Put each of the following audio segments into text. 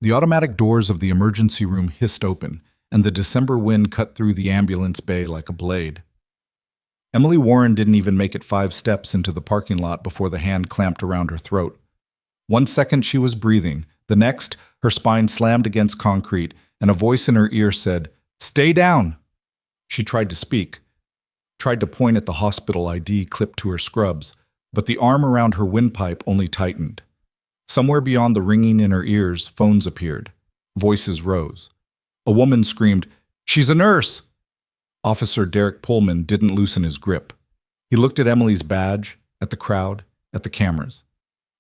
The automatic doors of the emergency room hissed open, and the December wind cut through the ambulance bay like a blade. Emily Warren didn't even make it 5 steps into the parking lot before the hand clamped around her throat. 1 second she was breathing, the next, her spine slammed against concrete, and a voice in her ear said, "Stay down!" She tried to speak, tried to point at the hospital ID clipped to her scrubs, but the arm around her windpipe only tightened. Somewhere beyond the ringing in her ears, phones appeared. Voices rose. A woman screamed, "She's a nurse!" Officer Derek Pullman didn't loosen his grip. He looked at Emily's badge, at the crowd, at the cameras,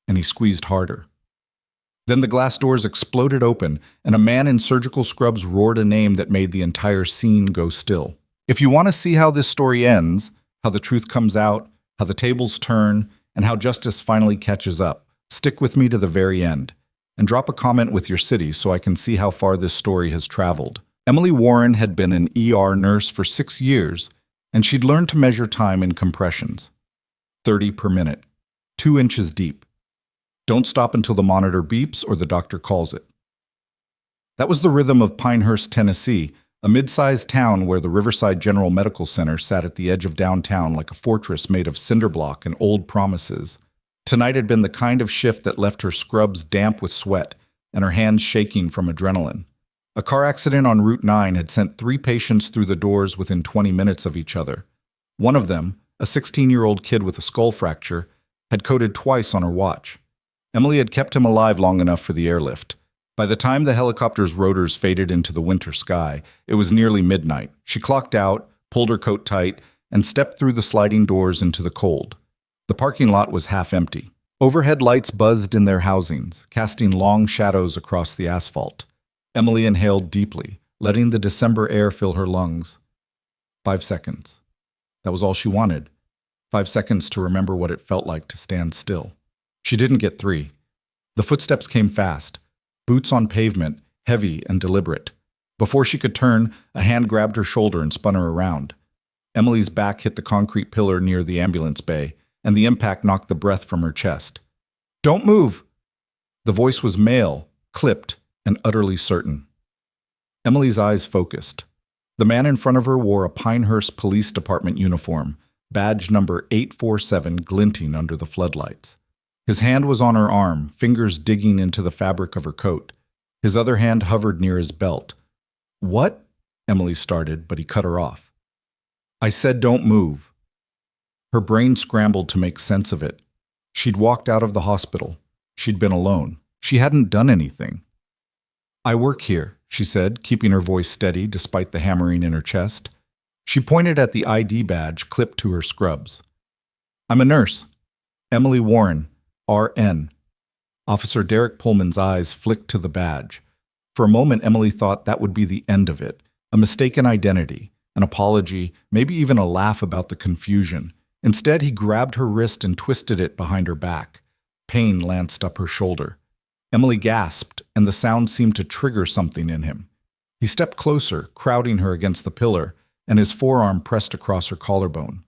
and he squeezed harder. Then the glass doors exploded open, and a man in surgical scrubs roared a name that made the entire scene go still. If you want to see how this story ends, how the truth comes out, how the tables turn, and how justice finally catches up, stick with me to the very end, and drop a comment with your city so I can see how far this story has traveled. Emily Warren had been an ER nurse for 6 years, and she'd learned to measure time in compressions. 30 per minute, 2 inches deep. Don't stop until the monitor beeps or the doctor calls it. That was the rhythm of Pinehurst, Tennessee, a mid-sized town where the Riverside General Medical Center sat at the edge of downtown like a fortress made of cinder block and old promises. Tonight had been the kind of shift that left her scrubs damp with sweat and her hands shaking from adrenaline. A car accident on Route 9 had sent 3 patients through the doors within 20 minutes of each other. One of them, a 16-year-old kid with a skull fracture, had coded twice on her watch. Emily had kept him alive long enough for the airlift. By the time the helicopter's rotors faded into the winter sky, it was nearly midnight. She clocked out, pulled her coat tight, and stepped through the sliding doors into the cold. The parking lot was half empty. Overhead lights buzzed in their housings, casting long shadows across the asphalt. Emily inhaled deeply, letting the December air fill her lungs. 5 seconds. That was all she wanted. 5 seconds to remember what it felt like to stand still. She didn't get 3. The footsteps came fast, boots on pavement, heavy and deliberate. Before she could turn, a hand grabbed her shoulder and spun her around. Emily's back hit the concrete pillar near the ambulance bay, and the impact knocked the breath from her chest. "Don't move!" The voice was male, clipped, and utterly certain. Emily's eyes focused. The man in front of her wore a Pinehurst Police Department uniform, badge number 847 glinting under the floodlights. His hand was on her arm, fingers digging into the fabric of her coat. His other hand hovered near his belt. "What?" Emily started, but he cut her off. "I said don't move." Her brain scrambled to make sense of it. She'd walked out of the hospital. She'd been alone. She hadn't done anything. "I work here," she said, keeping her voice steady despite the hammering in her chest. She pointed at the ID badge clipped to her scrubs. "I'm a nurse. Emily Warren, RN." Officer Derek Pullman's eyes flicked to the badge. For a moment, Emily thought that would be the end of it. A mistaken identity, an apology, maybe even a laugh about the confusion. Instead, he grabbed her wrist and twisted it behind her back. Pain lanced up her shoulder. Emily gasped, and the sound seemed to trigger something in him. He stepped closer, crowding her against the pillar, and his forearm pressed across her collarbone.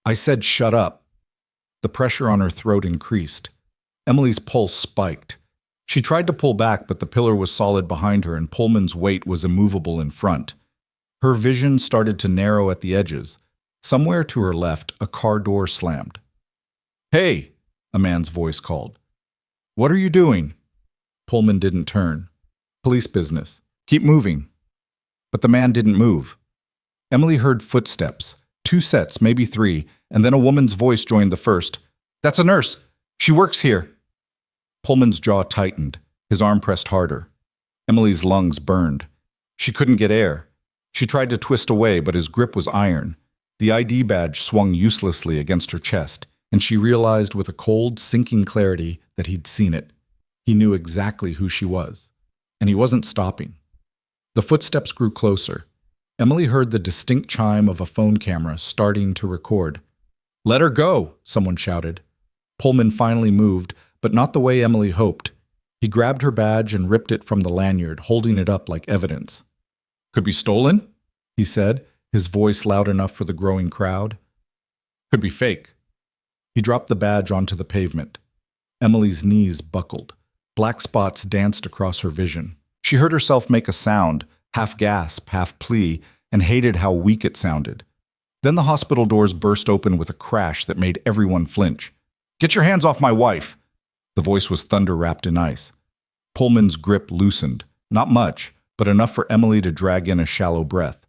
"I said shut up." The pressure on her throat increased. Emily's pulse spiked. She tried to pull back, but the pillar was solid behind her and Pullman's weight was immovable in front. Her vision started to narrow at the edges. Somewhere to her left, a car door slammed. "Hey!" a man's voice called. "What are you doing?" Pullman didn't turn. "Police business. Keep moving." But the man didn't move. Emily heard footsteps, 2 sets, maybe 3, and then a woman's voice joined the first. "That's a nurse. She works here." Pullman's jaw tightened. His arm pressed harder. Emily's lungs burned. She couldn't get air. She tried to twist away, but his grip was iron. The ID badge swung uselessly against her chest, and she realized with a cold, sinking clarity that he'd seen it. He knew exactly who she was, and he wasn't stopping. The footsteps grew closer. Emily heard the distinct chime of a phone camera starting to record. "Let her go," someone shouted. Pullman finally moved, but not the way Emily hoped. He grabbed her badge and ripped it from the lanyard, holding it up like evidence. "Could be stolen," he said, his voice loud enough for the growing crowd. "Could be fake." He dropped the badge onto the pavement. Emily's knees buckled. Black spots danced across her vision. She heard herself make a sound, half gasp, half plea, and hated how weak it sounded. Then the hospital doors burst open with a crash that made everyone flinch. "Get your hands off my wife!" The voice was thunder wrapped in ice. Pullman's grip loosened. Not much, but enough for Emily to drag in a shallow breath.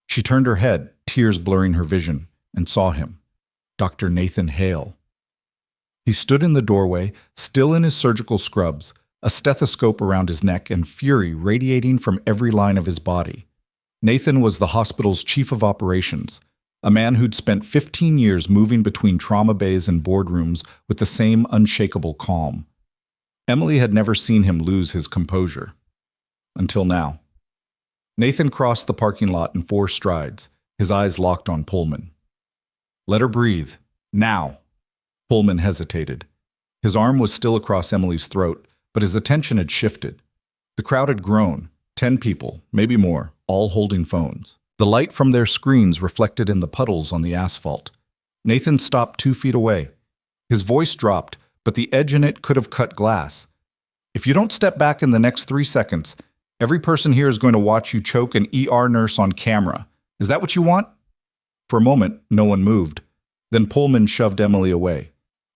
She turned her head, tears blurring her vision, and saw him. Dr. Nathan Hale. He stood in the doorway, still in his surgical scrubs, a stethoscope around his neck and fury radiating from every line of his body. Nathan was the hospital's chief of operations, a man who'd spent 15 years moving between trauma bays and boardrooms with the same unshakable calm. Emily had never seen him lose his composure. Until now. Nathan crossed the parking lot in 4 strides, his eyes locked on Pullman. "Let her breathe. Now." Pullman hesitated. His arm was still across Emily's throat, but his attention had shifted. The crowd had grown, 10 people, maybe more, all holding phones. The light from their screens reflected in the puddles on the asphalt. Nathan stopped 2 feet away. His voice dropped, but the edge in it could have cut glass. "If you don't step back in the next 3 seconds, every person here is going to watch you choke an ER nurse on camera. Is that what you want?" For a moment, no one moved. Then Pullman shoved Emily away.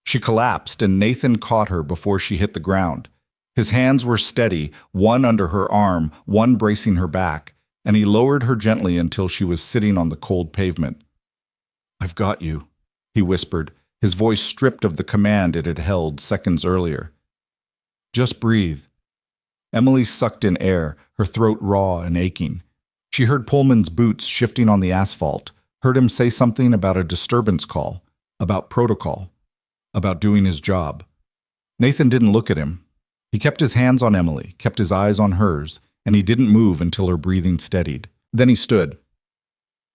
She collapsed, and Nathan caught her before she hit the ground. His hands were steady, one under her arm, one bracing her back, and he lowered her gently until she was sitting on the cold pavement. "I've got you," he whispered, his voice stripped of the command it had held seconds earlier. "Just breathe." Emily sucked in air, her throat raw and aching. She heard Pullman's boots shifting on the asphalt, heard him say something about a disturbance call, about protocol, about doing his job. Nathan didn't look at him. He kept his hands on Emily, kept his eyes on hers, and he didn't move until her breathing steadied. Then he stood.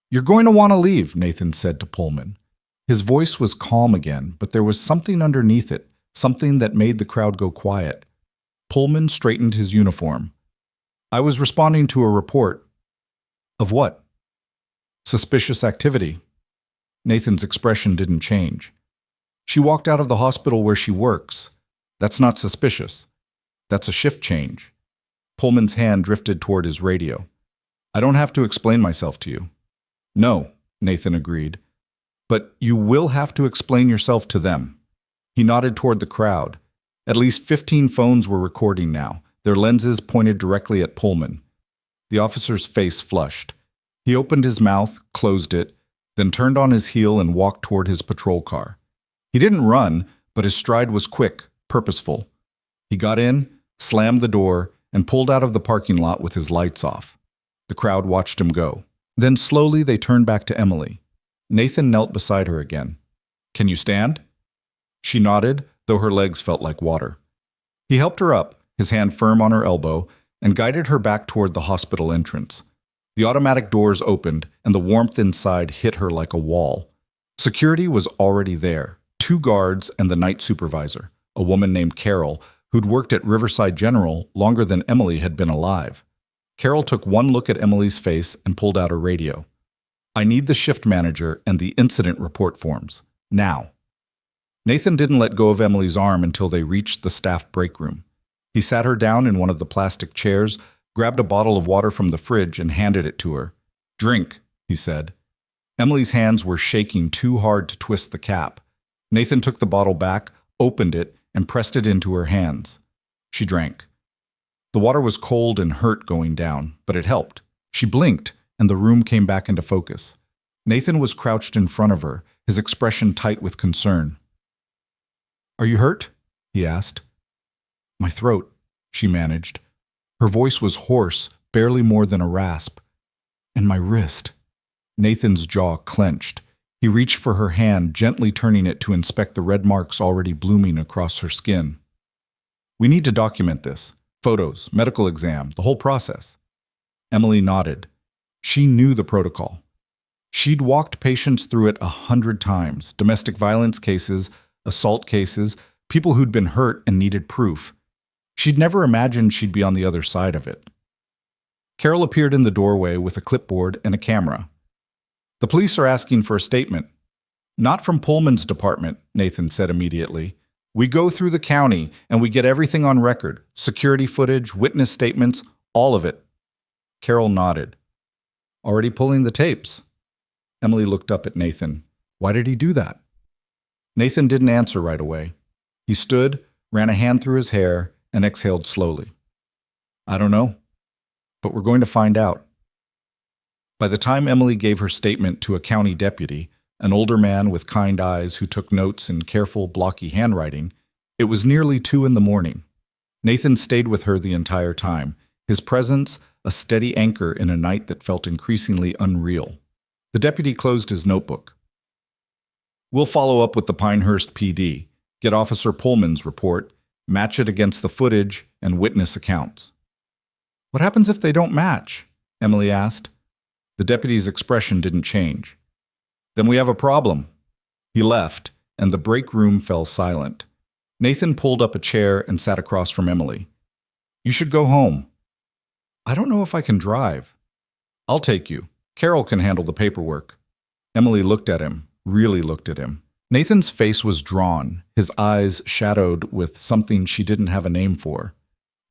"You're going to want to leave," Nathan said to Pullman. His voice was calm again, but there was something underneath it, something that made the crowd go quiet. Pullman straightened his uniform. "I was responding to a report." "Of what?" "Suspicious activity." Nathan's expression didn't change. "She walked out of the hospital where she works. That's not suspicious. That's a shift change." Pullman's hand drifted toward his radio. "I don't have to explain myself to you." "No," Nathan agreed. "But you will have to explain yourself to them." He nodded toward the crowd. At least 15 phones were recording now, their lenses pointed directly at Pullman. The officer's face flushed. He opened his mouth, closed it, then turned on his heel and walked toward his patrol car. He didn't run, but his stride was quick, purposeful. He got in, slammed the door, and pulled out of the parking lot with his lights off. The crowd watched him go. Then slowly they turned back to Emily. Nathan knelt beside her again. "Can you stand?" She nodded, though her legs felt like water. He helped her up, his hand firm on her elbow, and guided her back toward the hospital entrance. The automatic doors opened, and the warmth inside hit her like a wall. Security was already there. 2 guards and the night supervisor, a woman named Carol, who'd worked at Riverside General longer than Emily had been alive. Carol took one look at Emily's face and pulled out her radio. "I need the shift manager and the incident report forms. Now." Nathan didn't let go of Emily's arm until they reached the staff break room. He sat her down in one of the plastic chairs, grabbed a bottle of water from the fridge and handed it to her. "Drink," he said. Emily's hands were shaking too hard to twist the cap. Nathan took the bottle back, opened it, and pressed it into her hands. She drank. The water was cold and hurt going down, but it helped. She blinked, and the room came back into focus. Nathan was crouched in front of her, his expression tight with concern. "Are you hurt?" he asked. "My throat," she managed. Her voice was hoarse, barely more than a rasp. "And my wrist." Nathan's jaw clenched. He reached for her hand, gently turning it to inspect the red marks already blooming across her skin. "We need to document this. Photos, medical exam, the whole process." Emily nodded. She knew the protocol. She'd walked patients through it 100 times, domestic violence cases, assault cases, people who'd been hurt and needed proof. She'd never imagined she'd be on the other side of it. Carol appeared in the doorway with a clipboard and a camera. "The police are asking for a statement." "Not from Pullman's department," Nathan said immediately. We go through the county and we get everything on record. Security footage, witness statements, all of it. Carol nodded. Already pulling the tapes. Emily looked up at Nathan. Why did he do that? Nathan didn't answer right away. He stood, ran a hand through his hair, and exhaled slowly. I don't know, but we're going to find out. By the time Emily gave her statement to a county deputy, an older man with kind eyes who took notes in careful, blocky handwriting, it was nearly 2 a.m. Nathan stayed with her the entire time, his presence a steady anchor in a night that felt increasingly unreal. The deputy closed his notebook. We'll follow up with the Pinehurst PD, get Officer Pullman's report, match it against the footage and witness accounts. What happens if they don't match? Emily asked. The deputy's expression didn't change. Then we have a problem. He left, and the break room fell silent. Nathan pulled up a chair and sat across from Emily. You should go home. I don't know if I can drive. I'll take you. Carol can handle the paperwork. Emily looked at him, really looked at him. Nathan's face was drawn, his eyes shadowed with something she didn't have a name for.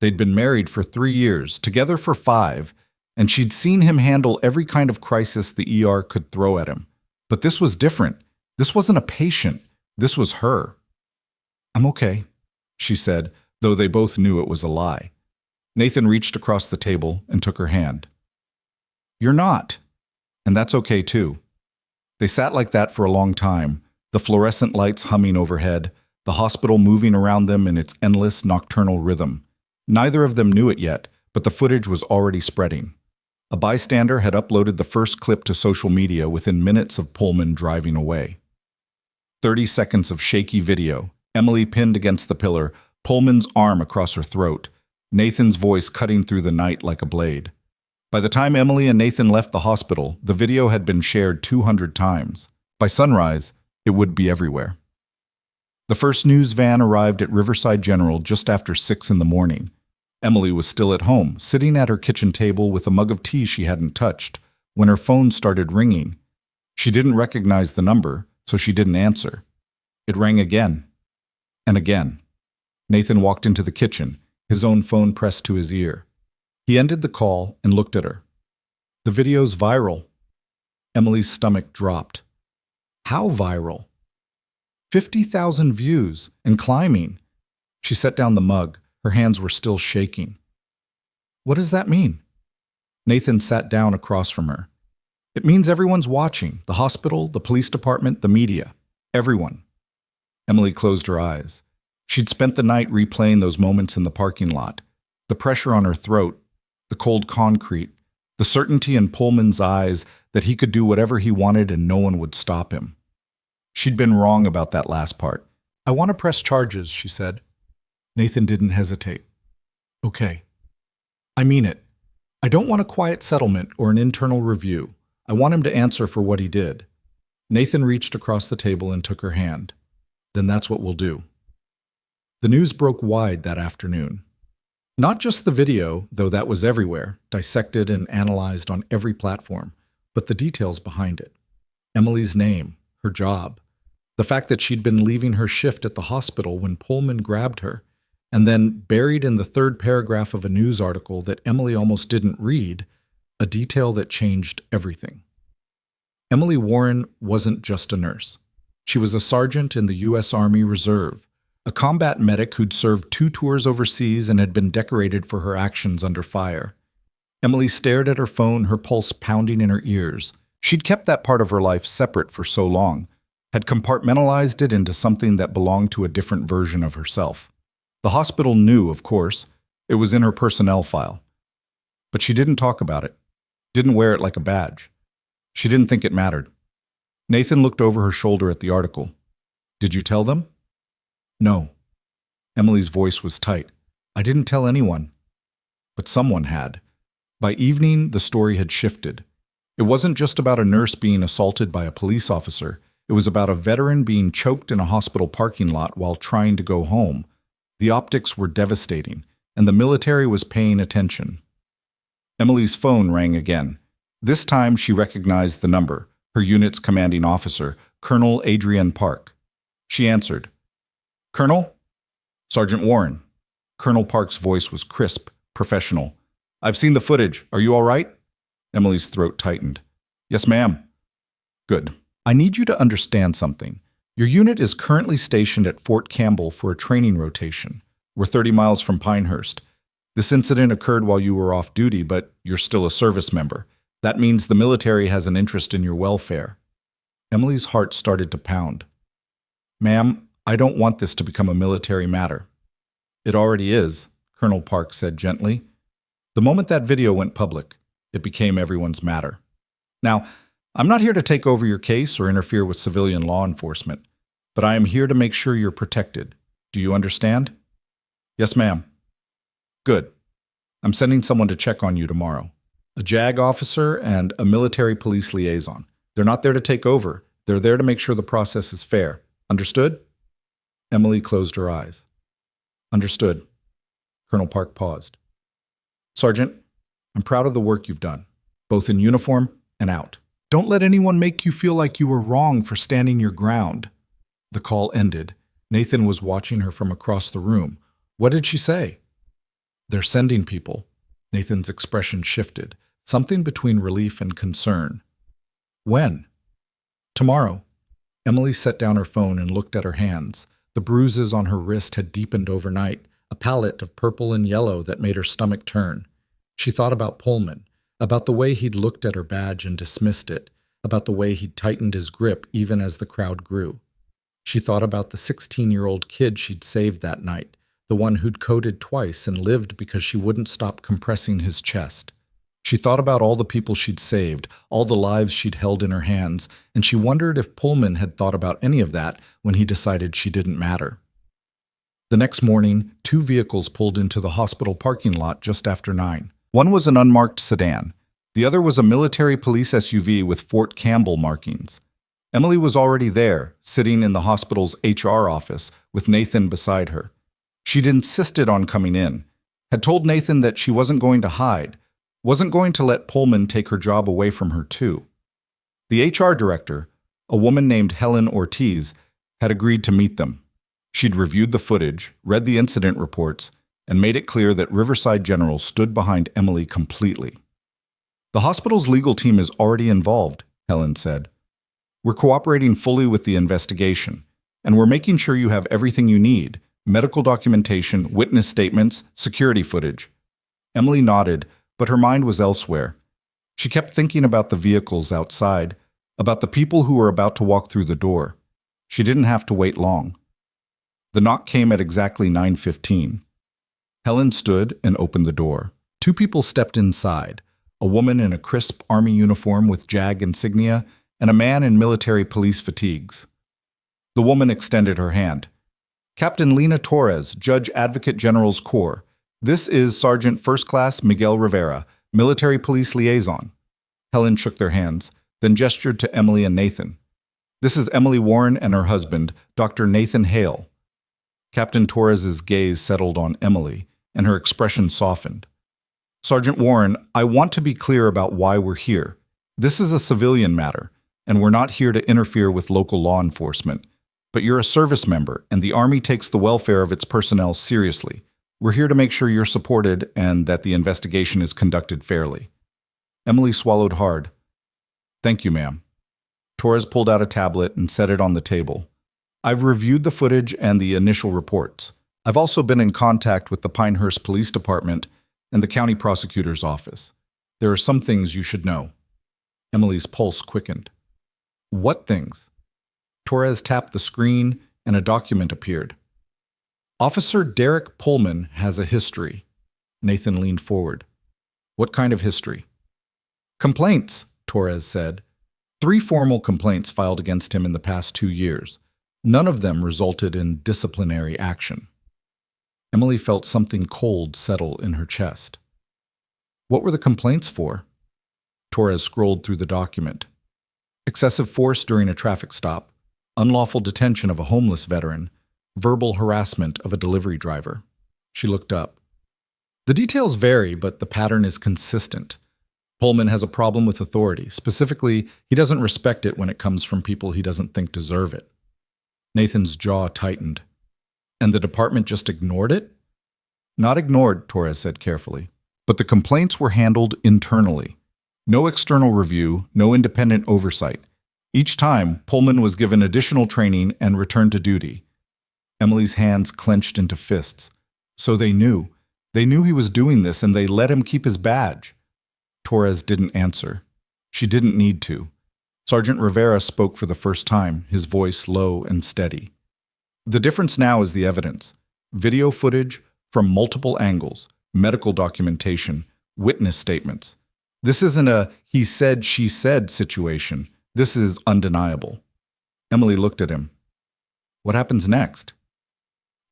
They'd been married for 3 years, together for 5, and she'd seen him handle every kind of crisis the ER could throw at him. But this was different. This wasn't a patient. This was her. I'm okay, she said, though they both knew it was a lie. Nathan reached across the table and took her hand. You're not. And that's okay too. They sat like that for a long time, the fluorescent lights humming overhead, the hospital moving around them in its endless nocturnal rhythm. Neither of them knew it yet, but the footage was already spreading. A bystander had uploaded the first clip to social media within minutes of Pullman driving away. 30 seconds of shaky video, Emily pinned against the pillar, Pullman's arm across her throat, Nathan's voice cutting through the night like a blade. By the time Emily and Nathan left the hospital, the video had been shared 200 times. By sunrise, it would be everywhere. The first news van arrived at Riverside General just after 6 a.m. Emily was still at home, sitting at her kitchen table with a mug of tea she hadn't touched, when her phone started ringing. She didn't recognize the number, so she didn't answer. It rang again, and again. Nathan walked into the kitchen, his own phone pressed to his ear. He ended the call and looked at her. The video's viral. Emily's stomach dropped. How viral? 50,000 views and climbing. She set down the mug. Her hands were still shaking. What does that mean? Nathan sat down across from her. It means everyone's watching. The hospital, the police department, the media. Everyone. Emily closed her eyes. She'd spent the night replaying those moments in the parking lot. The pressure on her throat, the cold concrete, the certainty in Pullman's eyes that he could do whatever he wanted and no one would stop him. She'd been wrong about that last part. I want to press charges, she said. Nathan didn't hesitate. Okay. I mean it. I don't want a quiet settlement or an internal review. I want him to answer for what he did. Nathan reached across the table and took her hand. Then that's what we'll do. The news broke wide that afternoon. Not just the video, though that was everywhere, dissected and analyzed on every platform, but the details behind it. Emily's name, her job, the fact that she'd been leaving her shift at the hospital when Pullman grabbed her, and then buried in the 3rd paragraph of a news article that Emily almost didn't read, a detail that changed everything. Emily Warren wasn't just a nurse. She was a sergeant in the U.S. Army Reserve, a combat medic who'd served 2 tours overseas and had been decorated for her actions under fire. Emily stared at her phone, her pulse pounding in her ears. She'd kept that part of her life separate for so long, had compartmentalized it into something that belonged to a different version of herself. The hospital knew, of course. It was in her personnel file. But she didn't talk about it, didn't wear it like a badge. She didn't think it mattered. Nathan looked over her shoulder at the article. Did you tell them? No. Emily's voice was tight. I didn't tell anyone. But someone had. By evening, the story had shifted. It wasn't just about a nurse being assaulted by a police officer. It was about a veteran being choked in a hospital parking lot while trying to go home. The optics were devastating, and the military was paying attention. Emily's phone rang again. This time she recognized the number, her unit's commanding officer, Colonel Adrian Park. She answered. Colonel, Sergeant Warren. Colonel Park's voice was crisp, professional. I've seen the footage. Are you all right? Emily's throat tightened. Yes, ma'am. Good. I need you to understand something. Your unit is currently stationed at Fort Campbell for a training rotation. We're 30 miles from Pinehurst. This incident occurred while you were off duty, but you're still a service member. That means the military has an interest in your welfare. Emily's heart started to pound. Ma'am, I don't want this to become a military matter. It already is, Colonel Park said gently. The moment that video went public, it became everyone's matter. Now, I'm not here to take over your case or interfere with civilian law enforcement, but I am here to make sure you're protected. Do you understand? Yes, ma'am. Good. I'm sending someone to check on you tomorrow. A JAG officer and a military police liaison. They're not there to take over. They're there to make sure the process is fair. Understood? Emily closed her eyes. Understood. Colonel Park paused. Sergeant, I'm proud of the work you've done, both in uniform and out. Don't let anyone make you feel like you were wrong for standing your ground. The call ended. Nathan was watching her from across the room. What did she say? They're sending people. Nathan's expression shifted, something between relief and concern. When? Tomorrow. Emily set down her phone and looked at her hands. The bruises on her wrist had deepened overnight, a palette of purple and yellow that made her stomach turn. She thought about Pullman, about the way he'd looked at her badge and dismissed it, about the way he'd tightened his grip even as the crowd grew. She thought about the 16-year-old kid she'd saved that night, the one who'd coded twice and lived because she wouldn't stop compressing his chest. She thought about all the people she'd saved, all the lives she'd held in her hands, and she wondered if Pullman had thought about any of that when he decided she didn't matter. The next morning, 2 vehicles pulled into the hospital parking lot just after 9. One was an unmarked sedan. The other was a military police SUV with Fort Campbell markings. Emily was already there, sitting in the hospital's HR office with Nathan beside her. She'd insisted on coming in, had told Nathan that she wasn't going to hide, wasn't going to let Pullman take her job away from her too. The HR director, a woman named Helen Ortiz, had agreed to meet them. She'd reviewed the footage, read the incident reports, and made it clear that Riverside General stood behind Emily completely. The hospital's legal team is already involved, Helen said. We're cooperating fully with the investigation, and we're making sure you have everything you need: medical documentation, witness statements, security footage. Emily nodded, but her mind was elsewhere. She kept thinking about the vehicles outside, about the people who were about to walk through the door. She didn't have to wait long. The knock came at exactly 9:15. Helen stood and opened the door. 2 people stepped inside, a woman in a crisp army uniform with JAG insignia and a man in military police fatigues. The woman extended her hand. Captain Lena Torres, Judge Advocate General's Corps. This is Sergeant First Class Miguel Rivera, Military Police Liaison. Helen shook their hands, then gestured to Emily and Nathan. This is Emily Warren and her husband, Dr. Nathan Hale. Captain Torres's gaze settled on Emily, and her expression softened. Sergeant Warren, I want to be clear about why we're here. This is a civilian matter, and we're not here to interfere with local law enforcement. But you're a service member, and the Army takes the welfare of its personnel seriously. We're here to make sure you're supported and that the investigation is conducted fairly. Emily swallowed hard. Thank you, ma'am. Torres pulled out a tablet and set it on the table. I've reviewed the footage and the initial reports. I've also been in contact with the Pinehurst Police Department and the county prosecutor's office. There are some things you should know. Emily's pulse quickened. What things? Torres tapped the screen and a document appeared. Officer Derek Pullman has a history. Nathan leaned forward. What kind of history? Complaints, Torres said. 3 formal complaints filed against him in the past 2 years. None of them resulted in disciplinary action. Emily felt something cold settle in her chest. What were the complaints for? Torres scrolled through the document. Excessive force during a traffic stop, unlawful detention of a homeless veteran, verbal harassment of a delivery driver. She looked up. The details vary, but the pattern is consistent. Pullman has a problem with authority. Specifically, he doesn't respect it when it comes from people he doesn't think deserve it. Nathan's jaw tightened. And the department just ignored it? Not ignored, Torres said carefully. But the complaints were handled internally. No external review, no independent oversight. Each time, Pullman was given additional training and returned to duty. Emily's hands clenched into fists. So they knew. They knew he was doing this, and they let him keep his badge. Torres didn't answer. She didn't need to. Sergeant Rivera spoke for the first time, his voice low and steady. The difference now is the evidence. Video footage from multiple angles, medical documentation, witness statements. This isn't a he said, she said situation. This is undeniable. Emily looked at him. What happens next?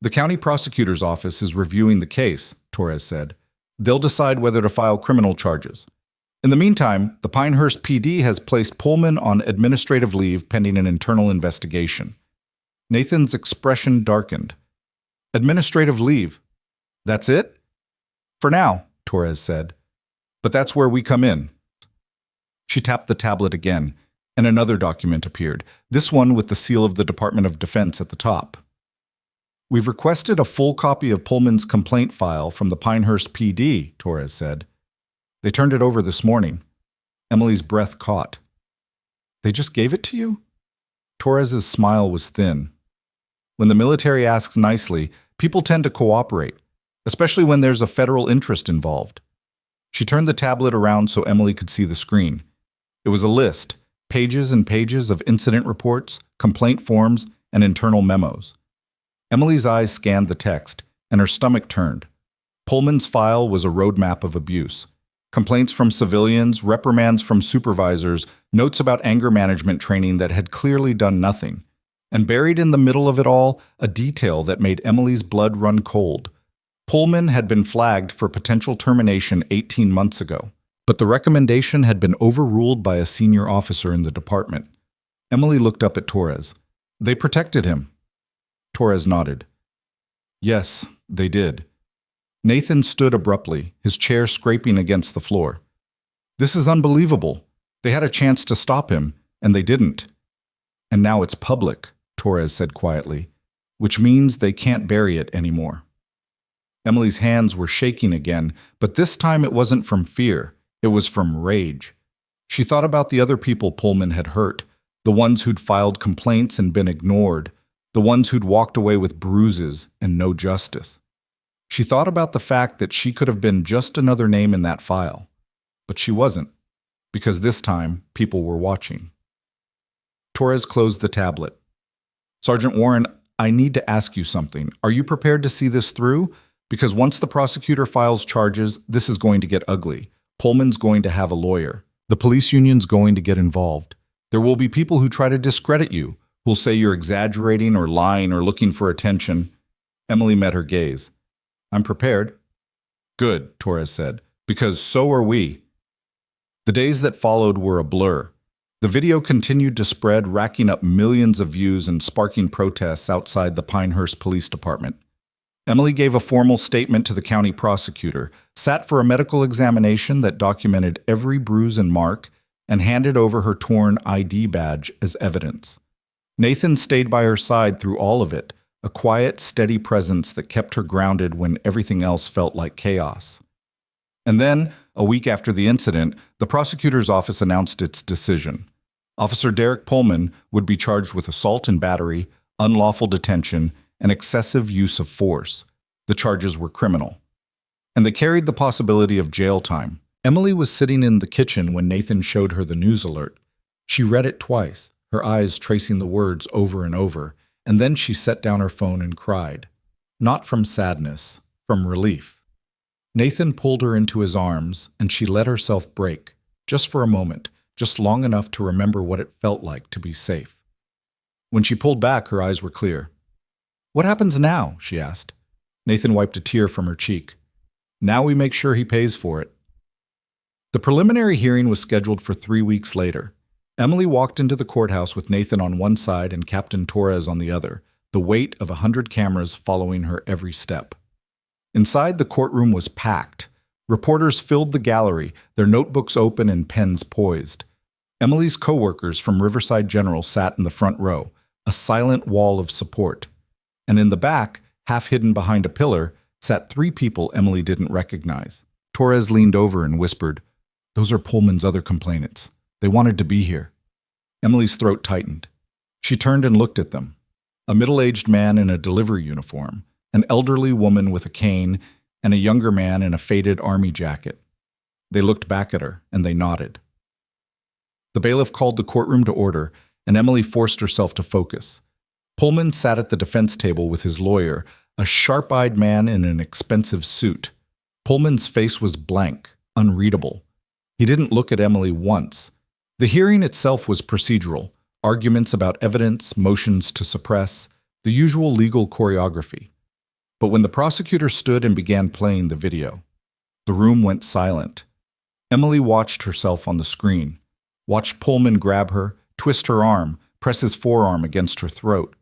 The county prosecutor's office is reviewing the case, Torres said. They'll decide whether to file criminal charges. In the meantime, the Pinehurst PD has placed Pullman on administrative leave pending an internal investigation. Nathan's expression darkened. Administrative leave? That's it? For now, Torres said. But that's where we come in. She tapped the tablet again, and another document appeared, this one with the seal of the Department of Defense at the top. We've requested a full copy of Pullman's complaint file from the Pinehurst PD, Torres said. They turned it over this morning. Emily's breath caught. They just gave it to you? Torres's smile was thin. When the military asks nicely, people tend to cooperate, especially when there's a federal interest involved. She turned the tablet around so Emily could see the screen. It was a list, pages and pages of incident reports, complaint forms, and internal memos. Emily's eyes scanned the text, and her stomach turned. Pullman's file was a roadmap of abuse. Complaints from civilians, reprimands from supervisors, notes about anger management training that had clearly done nothing. And buried in the middle of it all, a detail that made Emily's blood run cold. Pullman had been flagged for potential termination 18 months ago, but the recommendation had been overruled by a senior officer in the department. Emily looked up at Torres. They protected him. Torres nodded. Yes, they did. Nathan stood abruptly, his chair scraping against the floor. This is unbelievable. They had a chance to stop him, and they didn't. And now it's public, Torres said quietly, which means they can't bury it anymore. Emily's hands were shaking again, but this time it wasn't from fear. It was from rage. She thought about the other people Pullman had hurt, the ones who'd filed complaints and been ignored, the ones who'd walked away with bruises and no justice. She thought about the fact that she could have been just another name in that file. But she wasn't, because this time people were watching. Torres closed the tablet. Sergeant Warren, I need to ask you something. Are you prepared to see this through? Because once the prosecutor files charges, this is going to get ugly. Pullman's going to have a lawyer. The police union's going to get involved. There will be people who try to discredit you, who'll say you're exaggerating or lying or looking for attention. Emily met her gaze. I'm prepared. Good, Torres said, because so are we. The days that followed were a blur. The video continued to spread, racking up millions of views and sparking protests outside the Pinehurst Police Department. Emily gave a formal statement to the county prosecutor, sat for a medical examination that documented every bruise and mark, and handed over her torn ID badge as evidence. Nathan stayed by her side through all of it, a quiet, steady presence that kept her grounded when everything else felt like chaos. And then, a week after the incident, the prosecutor's office announced its decision. Officer Derek Pullman would be charged with assault and battery, unlawful detention, and excessive use of force. The charges were criminal. And they carried the possibility of jail time. Emily was sitting in the kitchen when Nathan showed her the news alert. She read it twice, her eyes tracing the words over and over, and then she set down her phone and cried. Not from sadness, from relief. Nathan pulled her into his arms, and she let herself break, just for a moment, just long enough to remember what it felt like to be safe. When she pulled back, her eyes were clear. What happens now? She asked. Nathan wiped a tear from her cheek. Now we make sure he pays for it. The preliminary hearing was scheduled for 3 weeks later. Emily walked into the courthouse with Nathan on one side and Captain Torres on the other, the weight of 100 cameras following her every step. Inside, the courtroom was packed. Reporters filled the gallery, their notebooks open and pens poised. Emily's co-workers from Riverside General sat in the front row, a silent wall of support. And in the back, Half hidden behind a pillar sat three people Emily didn't recognize. Torres leaned over and whispered, "Those are Pullman's other complainants. They wanted to be here." Emily's throat tightened. She turned and looked at them. A middle-aged man in a delivery uniform, an elderly woman with a cane, and a younger man in a faded army jacket. They looked back at her, and they nodded. The bailiff called the courtroom to order, and Emily forced herself to focus. Pullman sat at the defense table with his lawyer, a sharp-eyed man in an expensive suit. Pullman's face was blank, unreadable. He didn't look at Emily once. The hearing itself was procedural. Arguments about evidence, motions to suppress, the usual legal choreography. But when the prosecutor stood and began playing the video, the room went silent. Emily watched herself on the screen, watched Pullman grab her, twist her arm, press his forearm against her throat,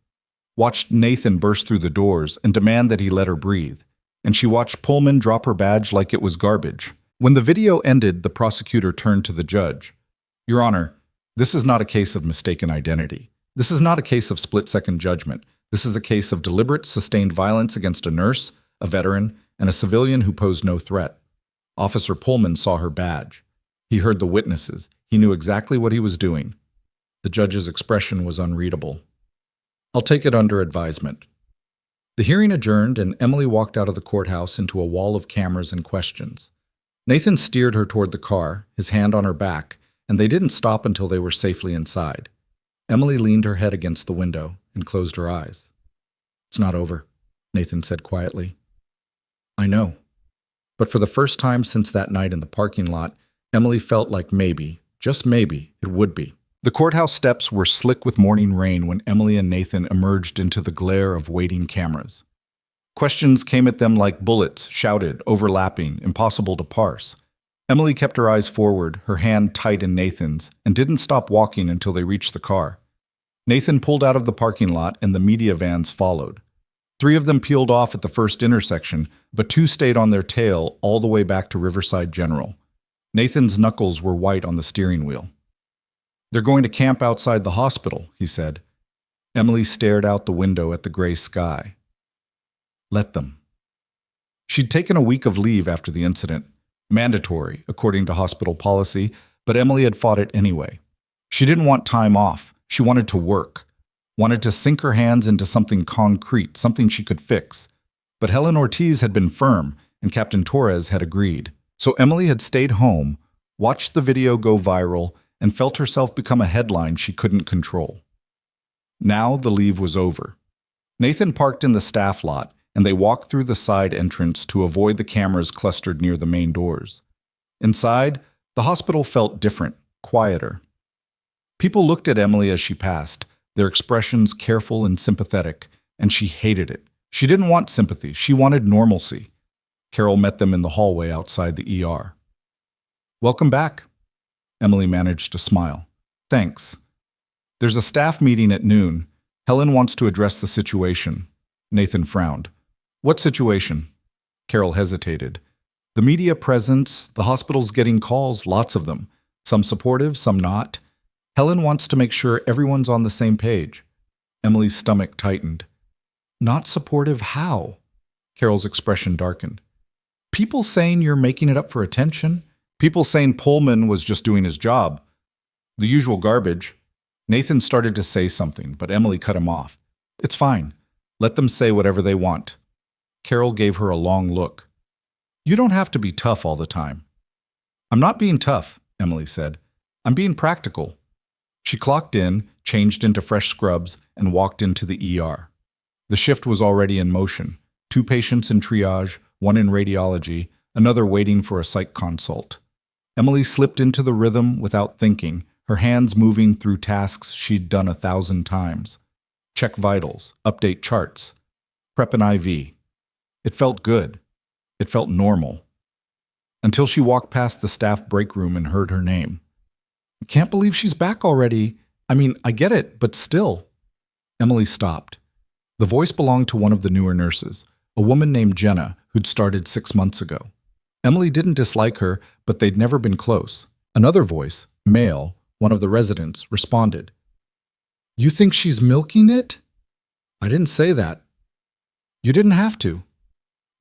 watched Nathan burst through the doors and demand that he let her breathe, and she watched Pullman drop her badge like it was garbage. When the video ended, the prosecutor turned to the judge. "Your Honor, this is not a case of mistaken identity. This is not a case of split-second judgment. This is a case of deliberate, sustained violence against a nurse, a veteran, and a civilian who posed no threat. Officer Pullman saw her badge. He heard the witnesses. He knew exactly what he was doing." The judge's expression was unreadable. "I'll take it under advisement." The hearing adjourned, and Emily walked out of the courthouse into a wall of cameras and questions. Nathan steered her toward the car, his hand on her back, and they didn't stop until they were safely inside. Emily leaned her head against the window and closed her eyes. "It's not over," Nathan said quietly. "I know." But for the first time since that night in the parking lot, Emily felt like maybe, just maybe, it would be. The courthouse steps were slick with morning rain when Emily and Nathan emerged into the glare of waiting cameras. Questions came at them like bullets, shouted, overlapping, impossible to parse. Emily kept her eyes forward, her hand tight in Nathan's, and didn't stop walking until they reached the car. Nathan pulled out of the parking lot and the media vans followed. 3 of them peeled off at the first intersection, but 2 stayed on their tail all the way back to Riverside General. Nathan's knuckles were white on the steering wheel. "They're going to camp outside the hospital," he said. Emily stared out the window at the gray sky. Let them. She'd taken a week of leave after the incident. Mandatory, according to hospital policy, but Emily had fought it anyway. She didn't want time off. She wanted to work. Wanted to sink her hands into something concrete, something she could fix. But Helen Ortiz had been firm, and Captain Torres had agreed. So Emily had stayed home, watched the video go viral, and felt herself become a headline she couldn't control. Now the leave was over. Nathan parked in the staff lot, and they walked through the side entrance to avoid the cameras clustered near the main doors. Inside, the hospital felt different, quieter. People looked at Emily as she passed, their expressions careful and sympathetic, and she hated it. She didn't want sympathy, she wanted normalcy. Carol met them in the hallway outside the ER. "Welcome back." Emily managed to smile. "Thanks. There's a staff meeting at noon. Helen wants to address the situation." Nathan frowned. "What situation?" Carol hesitated. "The media presence, the hospital's getting calls, lots of them. Some supportive, some not. Helen wants to make sure everyone's on the same page." Emily's stomach tightened. "Not supportive how?" Carol's expression darkened. "People saying you're making it up for attention. People saying Pullman was just doing his job. The usual garbage." Nathan started to say something, but Emily cut him off. "It's fine. Let them say whatever they want." Carol gave her a long look. "You don't have to be tough all the time." "I'm not being tough," Emily said. "I'm being practical." She clocked in, changed into fresh scrubs, and walked into the ER. The shift was already in motion. 2 patients in triage, 1 in radiology, another waiting for a psych consult. Emily slipped into the rhythm without thinking, her hands moving through tasks she'd done 1,000 times. Check vitals, update charts, prep an IV. It felt good. It felt normal. Until she walked past the staff break room and heard her name. "I can't believe she's back already. I mean, I get it, but still." Emily stopped. The voice belonged to one of the newer nurses, a woman named Jenna, who'd started 6 months ago. Emily didn't dislike her, but they'd never been close. Another voice, male, one of the residents, responded. "You think she's milking it?" "I didn't say that." You didn't have to.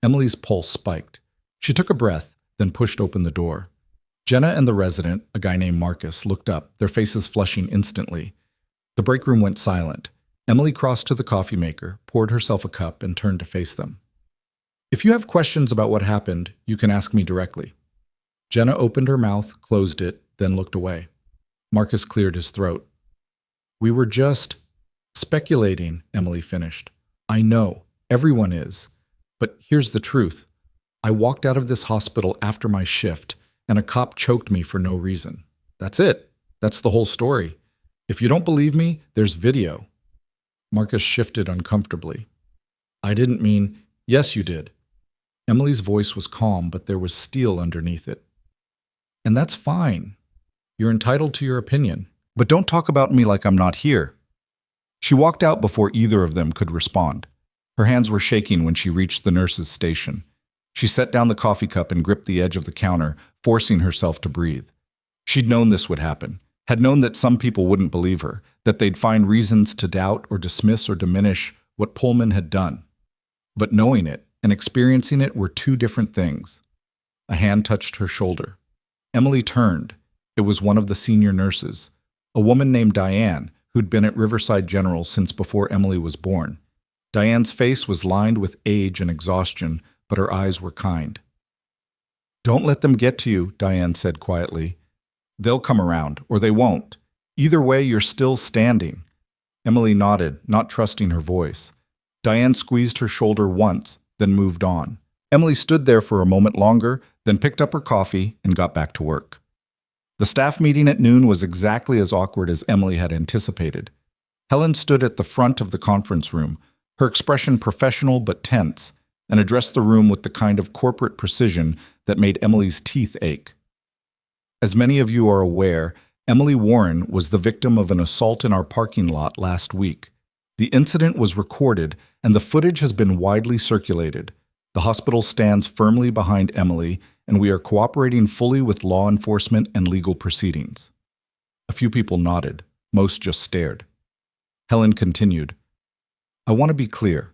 Emily's pulse spiked. She took a breath, then pushed open the door. Jenna and the resident, a guy named Marcus, looked up, their faces flushing instantly. The break room went silent. Emily crossed to the coffee maker, poured herself a cup, and turned to face them. If you have questions about what happened, you can ask me directly. Jenna opened her mouth, closed it, then looked away. Marcus cleared his throat. We were just speculating, Emily finished. I know, everyone is. But here's the truth. I walked out of this hospital after my shift, and a cop choked me for no reason. That's it. That's the whole story. If you don't believe me, there's video. Marcus shifted uncomfortably. I didn't mean, yes, you did. Emily's voice was calm, but there was steel underneath it. And that's fine. You're entitled to your opinion. But don't talk about me like I'm not here. She walked out before either of them could respond. Her hands were shaking when she reached the nurse's station. She set down the coffee cup and gripped the edge of the counter, forcing herself to breathe. She'd known this would happen, had known that some people wouldn't believe her, that they'd find reasons to doubt or dismiss or diminish what Pullman had done. But knowing it and experiencing it were two different things. A hand touched her shoulder. Emily turned. It was one of the senior nurses, a woman named Diane, who'd been at Riverside General since before Emily was born. Diane's face was lined with age and exhaustion, but her eyes were kind. Don't let them get to you, Diane said quietly. They'll come around, or they won't. Either way, you're still standing. Emily nodded, not trusting her voice. Diane squeezed her shoulder once, then moved on. Emily stood there for a moment longer, then picked up her coffee and got back to work. The staff meeting at noon was exactly as awkward as Emily had anticipated. Helen stood at the front of the conference room, her expression professional but tense, and addressed the room with the kind of corporate precision that made Emily's teeth ache. As many of you are aware, Emily Warren was the victim of an assault in our parking lot last week. The incident was recorded, and the footage has been widely circulated. The hospital stands firmly behind Emily, and we are cooperating fully with law enforcement and legal proceedings. A few people nodded. Most just stared. Helen continued, I want to be clear.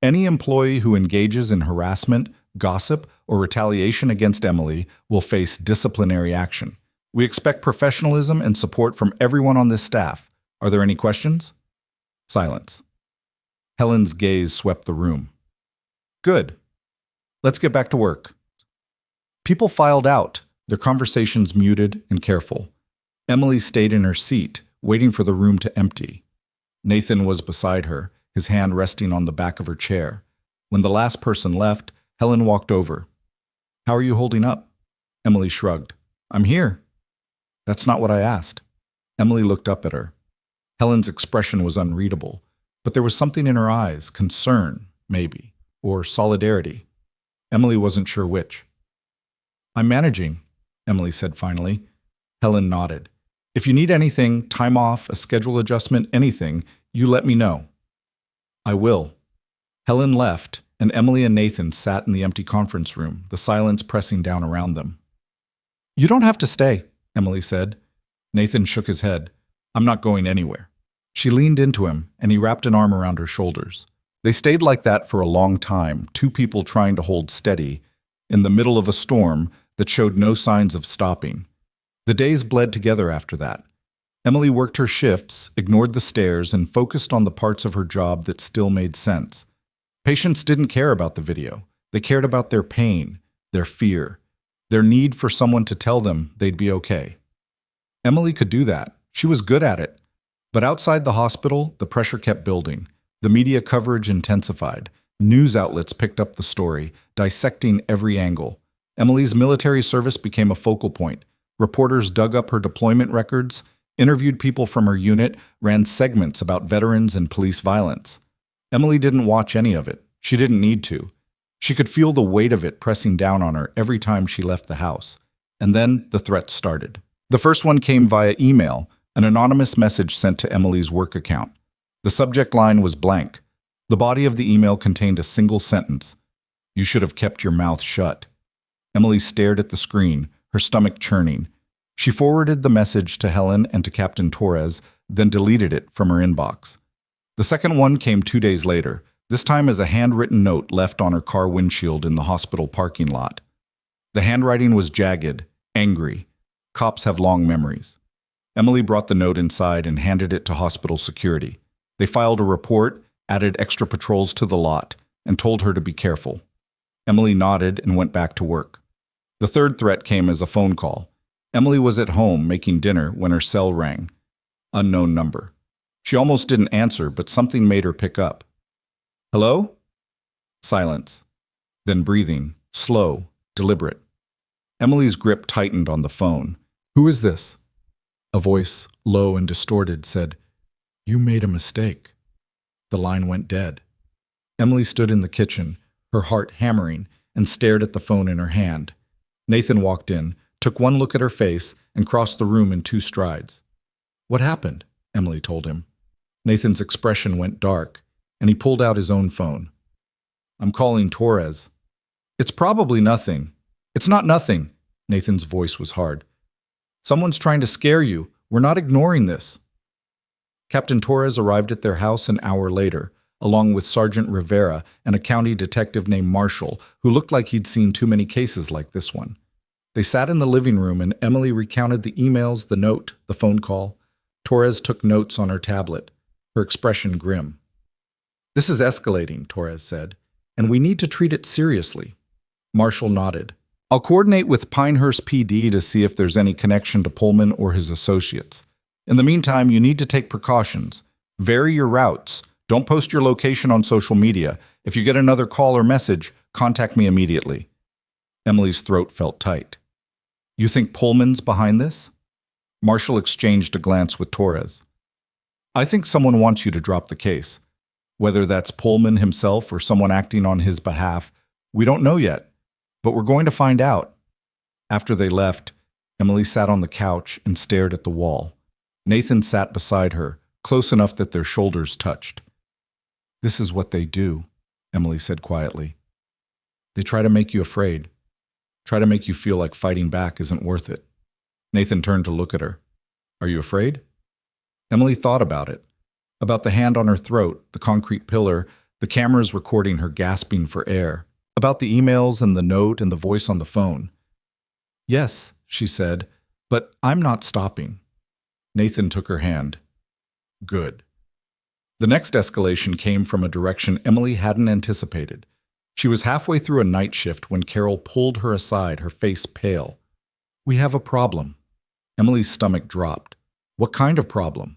Any employee who engages in harassment, gossip, or retaliation against Emily will face disciplinary action. We expect professionalism and support from everyone on this staff. Are there any questions? Silence. Helen's gaze swept the room. Good. Let's get back to work. People filed out, their conversations muted and careful. Emily stayed in her seat, waiting for the room to empty. Nathan was beside her, his hand resting on the back of her chair. When the last person left, Helen walked over. How are you holding up? Emily shrugged. I'm here. That's not what I asked. Emily looked up at her. Helen's expression was unreadable, but there was something in her eyes, concern, maybe, or solidarity. Emily wasn't sure which. I'm managing, Emily said finally. Helen nodded. If you need anything, time off, a schedule adjustment, anything, you let me know. I will. Helen left, and Emily and Nathan sat in the empty conference room, the silence pressing down around them. You don't have to stay, Emily said. Nathan shook his head. I'm not going anywhere. She leaned into him, and he wrapped an arm around her shoulders. They stayed like that for a long time, two people trying to hold steady, in the middle of a storm that showed no signs of stopping. The days bled together after that. Emily worked her shifts, ignored the stares, and focused on the parts of her job that still made sense. Patients didn't care about the video. They cared about their pain, their fear, their need for someone to tell them they'd be okay. Emily could do that. She was good at it. But outside the hospital, the pressure kept building. The media coverage intensified. News outlets picked up the story, dissecting every angle. Emily's military service became a focal point. Reporters dug up her deployment records, interviewed people from her unit, ran segments about veterans and police violence. Emily didn't watch any of it. She didn't need to. She could feel the weight of it pressing down on her every time she left the house. And then the threats started. The first one came via email, an anonymous message sent to Emily's work account. The subject line was blank. The body of the email contained a single sentence. You should have kept your mouth shut. Emily stared at the screen, her stomach churning. She forwarded the message to Helen and to Captain Torres, then deleted it from her inbox. The second one came 2 days later, this time as a handwritten note left on her car windshield in the hospital parking lot. The handwriting was jagged, angry. Cops have long memories. Emily brought the note inside and handed it to hospital security. They filed a report, added extra patrols to the lot, and told her to be careful. Emily nodded and went back to work. The third threat came as a phone call. Emily was at home making dinner when her cell rang. Unknown number. She almost didn't answer, but something made her pick up. Hello? Silence. Then breathing, slow, deliberate. Emily's grip tightened on the phone. Who is this? A voice, low and distorted, said, "You made a mistake." The line went dead. Emily stood in the kitchen, her heart hammering, and stared at the phone in her hand. Nathan walked in, took one look at her face, and crossed the room in 2 strides. "What happened?" Emily told him. Nathan's expression went dark, and he pulled out his own phone. "I'm calling Torres." "It's probably nothing." "It's not nothing." Nathan's voice was hard. "Someone's trying to scare you. We're not ignoring this." Captain Torres arrived at their house an hour later, along with Sergeant Rivera and a county detective named Marshall, who looked like he'd seen too many cases like this one. They sat in the living room and Emily recounted the emails, the note, the phone call. Torres took notes on her tablet, her expression grim. "This is escalating," Torres said, "and we need to treat it seriously." Marshall nodded. "I'll coordinate with Pinehurst PD to see if there's any connection to Pullman or his associates. In the meantime, you need to take precautions. Vary your routes. Don't post your location on social media. If you get another call or message, contact me immediately." Emily's throat felt tight. "You think Pullman's behind this?" Marshall exchanged a glance with Torres. "I think someone wants you to drop the case. Whether that's Pullman himself or someone acting on his behalf, we don't know yet, but we're going to find out." After they left, Emily sat on the couch and stared at the wall. Nathan sat beside her, close enough that their shoulders touched. "This is what they do," Emily said quietly. "They try to make you afraid. Try to make you feel like fighting back isn't worth it." Nathan turned to look at her. "Are you afraid?" Emily thought about it. About the hand on her throat, the concrete pillar, the cameras recording her gasping for air. About the emails and the note and the voice on the phone. "Yes," she said, "but I'm not stopping." Nathan took her hand. "Good." The next escalation came from a direction Emily hadn't anticipated. She was halfway through a night shift when Carol pulled her aside, her face pale. "We have a problem." Emily's stomach dropped. "What kind of problem?"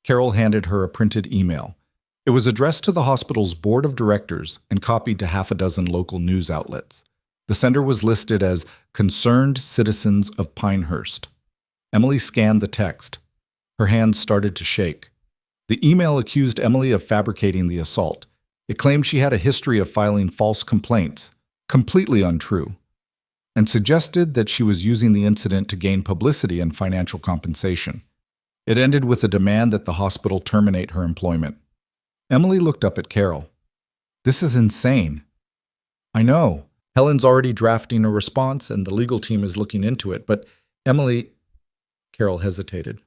Carol handed her a printed email. It was addressed to the hospital's board of directors and copied to 6 local news outlets. The sender was listed as Concerned Citizens of Pinehurst. Emily scanned the text. Her hands started to shake. The email accused Emily of fabricating the assault. It claimed she had a history of filing false complaints, completely untrue, and suggested that she was using the incident to gain publicity and financial compensation. It ended with a demand that the hospital terminate her employment. Emily looked up at Carol. "This is insane." "I know. Helen's already drafting a response and the legal team is looking into it, but Emily—" Carol hesitated.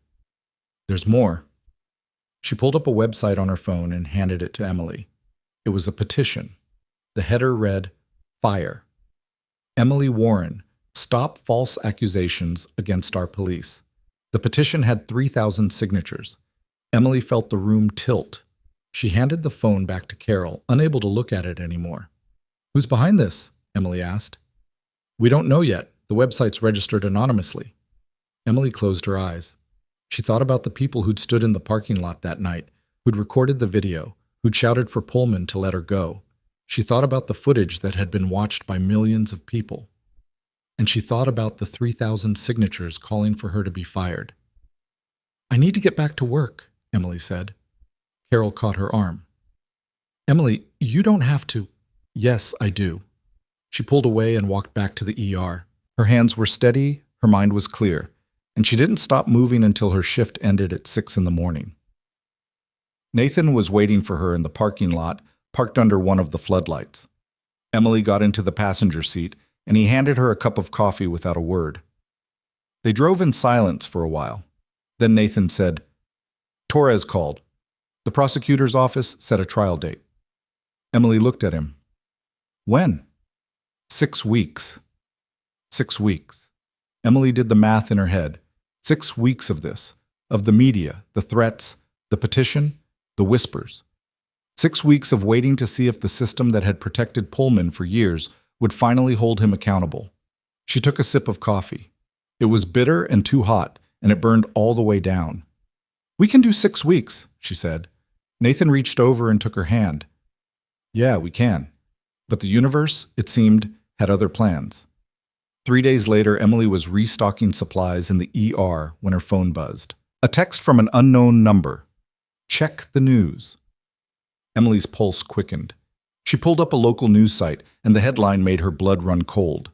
"There's more." She pulled up a website on her phone and handed it to Emily. It was a petition. The header read, "Fire. Emily Warren, stop false accusations against our police." The petition had 3,000 signatures. Emily felt the room tilt. She handed the phone back to Carol, unable to look at it anymore. "Who's behind this?" Emily asked. "We don't know yet. The website's registered anonymously." Emily closed her eyes. She thought about the people who'd stood in the parking lot that night, who'd recorded the video, who'd shouted for Pullman to let her go. She thought about the footage that had been watched by millions of people. And she thought about the 3,000 signatures calling for her to be fired. "I need to get back to work," Emily said. Carol caught her arm. "Emily, you don't have to." "Yes, I do." She pulled away and walked back to the ER. Her hands were steady, her mind was clear, and she didn't stop moving until her shift ended at 6 in the morning. Nathan was waiting for her in the parking lot, parked under one of the floodlights. Emily got into the passenger seat, and he handed her a cup of coffee without a word. They drove in silence for a while. Then Nathan said, "Torres called. The prosecutor's office set a trial date." Emily looked at him. When? 6 weeks. 6 weeks. Emily did the math in her head. 6 weeks of this. Of the media, the threats, the petition, the whispers. 6 weeks of waiting to see if the system that had protected Pullman for years would finally hold him accountable. She took a sip of coffee. It was bitter and too hot, and it burned all the way down. "We can do 6 weeks," she said. Nathan reached over and took her hand. "Yeah, we can." But the universe, it seemed, had other plans. 3 days later, Emily was restocking supplies in the ER when her phone buzzed. A text from an unknown number. "Check the news." Emily's pulse quickened. She pulled up a local news site, and the headline made her blood run cold.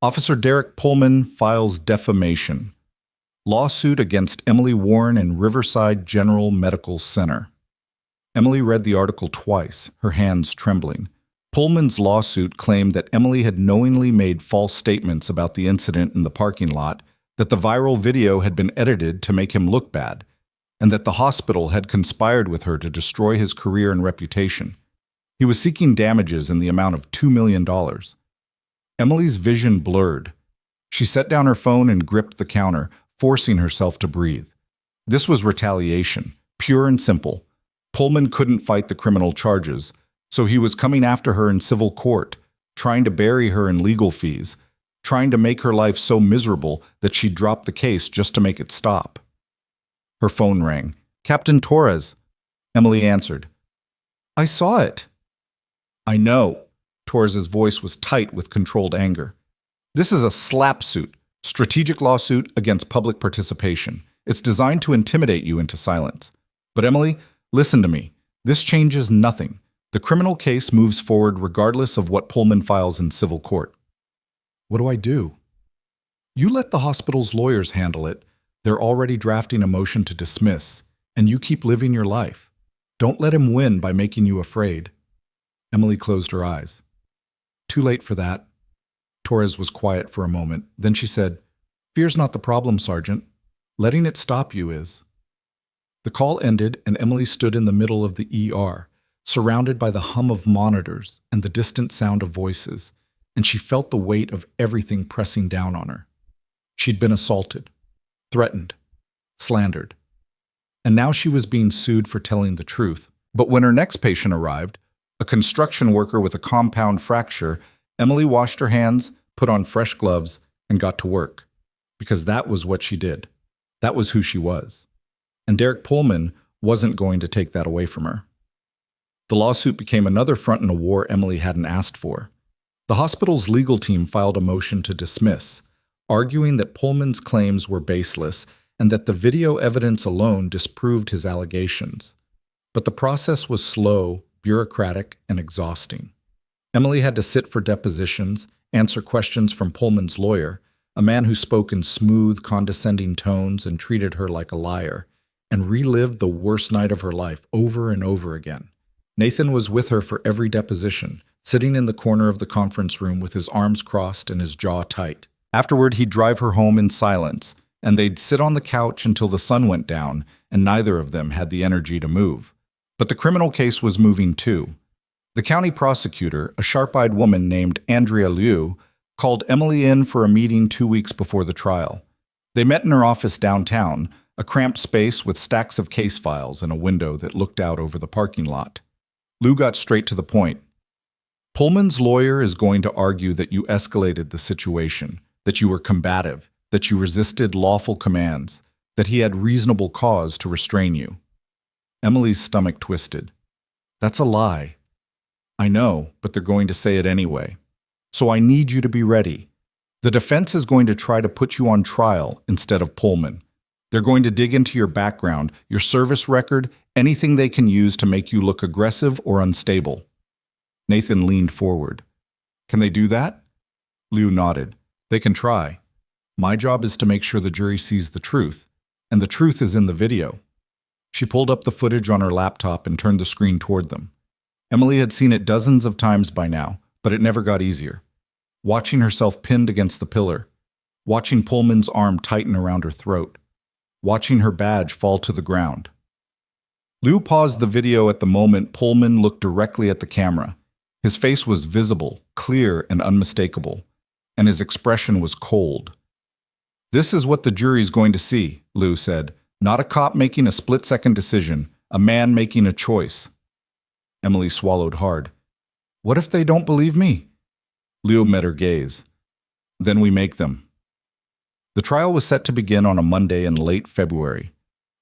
Officer Derek Pullman files defamation. Lawsuit against Emily Warren and Riverside General Medical Center. Emily read the article twice, her hands trembling. Pullman's lawsuit claimed that Emily had knowingly made false statements about the incident in the parking lot, that the viral video had been edited to make him look bad, and that the hospital had conspired with her to destroy his career and reputation. He was seeking damages in the amount of $2 million. Emily's vision blurred. She set down her phone and gripped the counter, forcing herself to breathe. This was retaliation, pure and simple. Pullman couldn't fight the criminal charges, so he was coming after her in civil court, trying to bury her in legal fees, trying to make her life so miserable that she'd drop the case just to make it stop. Her phone rang. "Captain Torres." Emily answered. "I saw it." "I know." Torres's voice was tight with controlled anger. "This is a slap suit, strategic lawsuit against public participation. It's designed to intimidate you into silence. But Emily, listen to me. This changes nothing. The criminal case moves forward regardless of what Pullman files in civil court." "What do I do?" "You let the hospital's lawyers handle it. They're already drafting a motion to dismiss, and you keep living your life. Don't let him win by making you afraid." Emily closed her eyes. "Too late for that." Torres was quiet for a moment. Then she said, "Fear's not the problem, Sergeant. Letting it stop you is." The call ended, and Emily stood in the middle of the ER, surrounded by the hum of monitors and the distant sound of voices, and she felt the weight of everything pressing down on her. She'd been assaulted, threatened, slandered, and now she was being sued for telling the truth. But when her next patient arrived, a construction worker with a compound fracture, Emily washed her hands, put on fresh gloves, and got to work. Because that was what she did. That was who she was. And Derek Pullman wasn't going to take that away from her. The lawsuit became another front in a war Emily hadn't asked for. The hospital's legal team filed a motion to dismiss, arguing that Pullman's claims were baseless and that the video evidence alone disproved his allegations. But the process was slow, bureaucratic, and exhausting. Emily had to sit for depositions, answer questions from Pullman's lawyer, a man who spoke in smooth, condescending tones and treated her like a liar, and relived the worst night of her life over and over again. Nathan was with her for every deposition, sitting in the corner of the conference room with his arms crossed and his jaw tight. Afterward, he'd drive her home in silence, and they'd sit on the couch until the sun went down, and neither of them had the energy to move. But the criminal case was moving too. The county prosecutor, a sharp-eyed woman named Andrea Liu, called Emily in for a meeting 2 weeks before the trial. They met in her office downtown, a cramped space with stacks of case files and a window that looked out over the parking lot. Liu got straight to the point. "Pullman's lawyer is going to argue that you escalated the situation, that you were combative, that you resisted lawful commands, that he had reasonable cause to restrain you." Emily's stomach twisted. "That's a lie." "I know, but they're going to say it anyway. So I need you to be ready. The defense is going to try to put you on trial instead of Pullman. They're going to dig into your background, your service record, anything they can use to make you look aggressive or unstable." Nathan leaned forward. "Can they do that?" Liu nodded. "They can try. My job is to make sure the jury sees the truth, and the truth is in the video." She pulled up the footage on her laptop and turned the screen toward them. Emily had seen it dozens of times by now, but it never got easier. Watching herself pinned against the pillar, watching Pullman's arm tighten around her throat, watching her badge fall to the ground. Liu paused the video at the moment Pullman looked directly at the camera. His face was visible, clear, and unmistakable, and his expression was cold. "This is what the jury's going to see," Liu said. "Not a cop making a split-second decision, a man making a choice." Emily swallowed hard. "What if they don't believe me?" Liu met her gaze. "Then we make them." The trial was set to begin on a Monday in late February.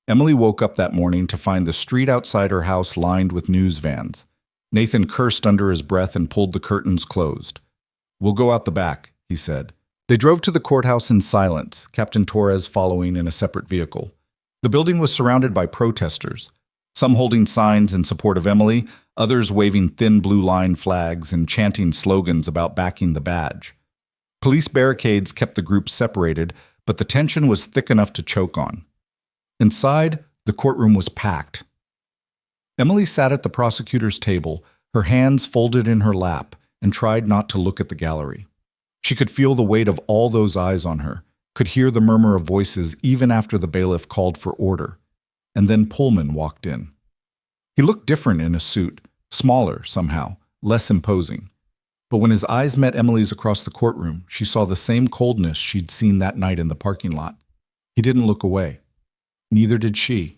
Emily woke up that morning to find the street outside her house lined with news vans. Nathan cursed under his breath and pulled the curtains closed. "We'll go out the back," he said. They drove to the courthouse in silence, Captain Torres following in a separate vehicle. The building was surrounded by protesters, some holding signs in support of Emily, others waving thin blue line flags and chanting slogans about backing the badge. Police barricades kept the group separated, but the tension was thick enough to choke on. Inside, the courtroom was packed. Emily sat at the prosecutor's table, her hands folded in her lap, and tried not to look at the gallery. She could feel the weight of all those eyes on her, could hear the murmur of voices even after the bailiff called for order. And then Pullman walked in. He looked different in a suit, smaller somehow, less imposing. But when his eyes met Emily's across the courtroom, she saw the same coldness she'd seen that night in the parking lot. He didn't look away. Neither did she.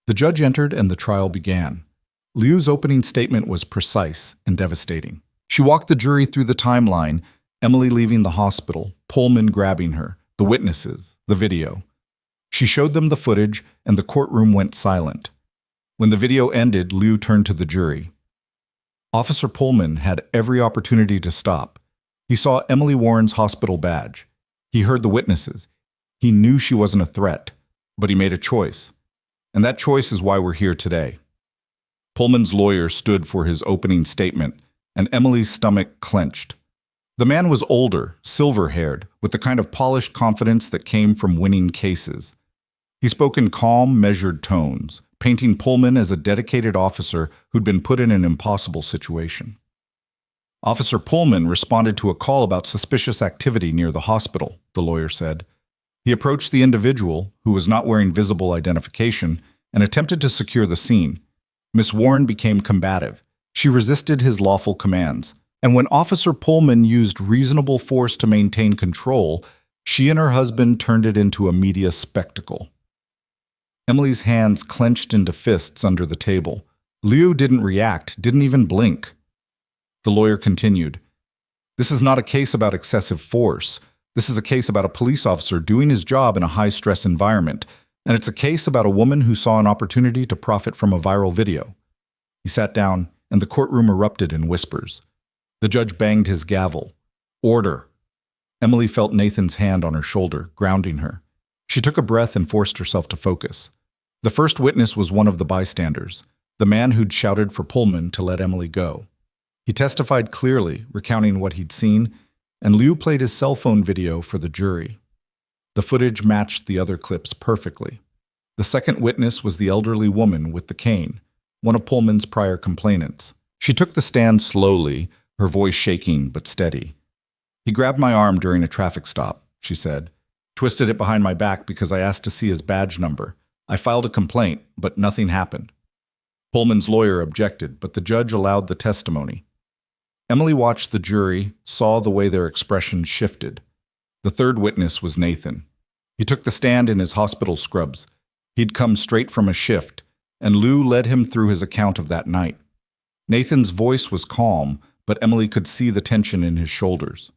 The judge entered and the trial began. Liu's opening statement was precise and devastating. She walked the jury through the timeline, Emily leaving the hospital, Pullman grabbing her, the witnesses, the video. She showed them the footage, and the courtroom went silent. When the video ended, Liu turned to the jury. Officer Pullman had every opportunity to stop. He saw Emily Warren's hospital badge. He heard the witnesses. He knew she wasn't a threat, but he made a choice. And that choice is why we're here today. Pullman's lawyer stood for his opening statement, and Emily's stomach clenched. The man was older, silver-haired, with the kind of polished confidence that came from winning cases. He spoke in calm, measured tones, painting Pullman as a dedicated officer who'd been put in an impossible situation. Officer Pullman responded to a call about suspicious activity near the hospital, the lawyer said. He approached the individual, who was not wearing visible identification, and attempted to secure the scene. Miss Warren became combative. She resisted his lawful commands, and when Officer Pullman used reasonable force to maintain control, she and her husband turned it into a media spectacle. Emily's hands clenched into fists under the table. Liu didn't react, didn't even blink. The lawyer continued, "This is not a case about excessive force. This is a case about a police officer doing his job in a high-stress environment, and it's a case about a woman who saw an opportunity to profit from a viral video." He sat down, and the courtroom erupted in whispers. The judge banged his gavel. "Order!" Emily felt Nathan's hand on her shoulder, grounding her. She took a breath and forced herself to focus. The first witness was one of the bystanders, the man who'd shouted for Pullman to let Emily go. He testified clearly, recounting what he'd seen, and Liu played his cell phone video for the jury. The footage matched the other clips perfectly. The second witness was the elderly woman with the cane, one of Pullman's prior complainants. She took the stand slowly, her voice shaking but steady. "He grabbed my arm during a traffic stop," she said. "Twisted it behind my back because I asked to see his badge number. I filed a complaint, but nothing happened." Pullman's lawyer objected, but the judge allowed the testimony. Emily watched the jury, saw the way their expressions shifted. The third witness was Nathan. He took the stand in his hospital scrubs. He'd come straight from a shift, and Liu led him through his account of that night. Nathan's voice was calm, but Emily could see the tension in his shoulders.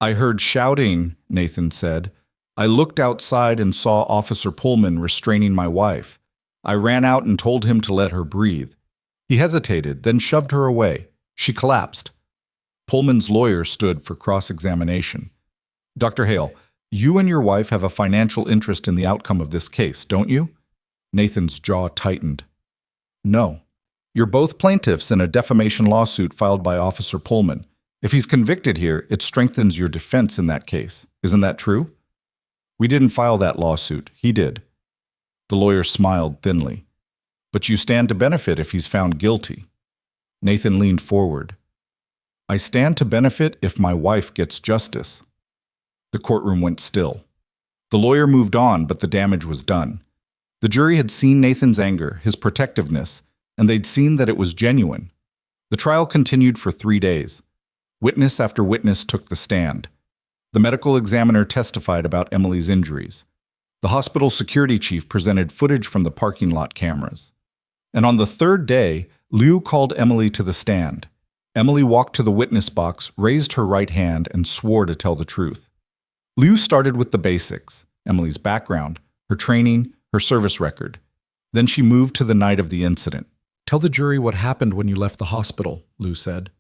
"I heard shouting," Nathan said. "I looked outside and saw Officer Pullman restraining my wife. I ran out and told him to let her breathe. He hesitated, then shoved her away. She collapsed." Pullman's lawyer stood for cross-examination. "Dr. Hale, you and your wife have a financial interest in the outcome of this case, don't you?" Nathan's jaw tightened. "No. You're both plaintiffs in a defamation lawsuit filed by Officer Pullman. If he's convicted here, it strengthens your defense in that case. Isn't that true?" "We didn't file that lawsuit. He did." The lawyer smiled thinly. "But you stand to benefit if he's found guilty." Nathan leaned forward. "I stand to benefit if my wife gets justice." The courtroom went still. The lawyer moved on, but the damage was done. The jury had seen Nathan's anger, his protectiveness, and they'd seen that it was genuine. The trial continued for 3 days. Witness after witness took the stand. The medical examiner testified about Emily's injuries. The hospital security chief presented footage from the parking lot cameras. And on the 3rd day, Liu called Emily to the stand. Emily walked to the witness box, raised her right hand, and swore to tell the truth. Liu started with the basics: Emily's background, her training, her service record. Then she moved to the night of the incident. "Tell the jury what happened when you left the hospital," Liu said.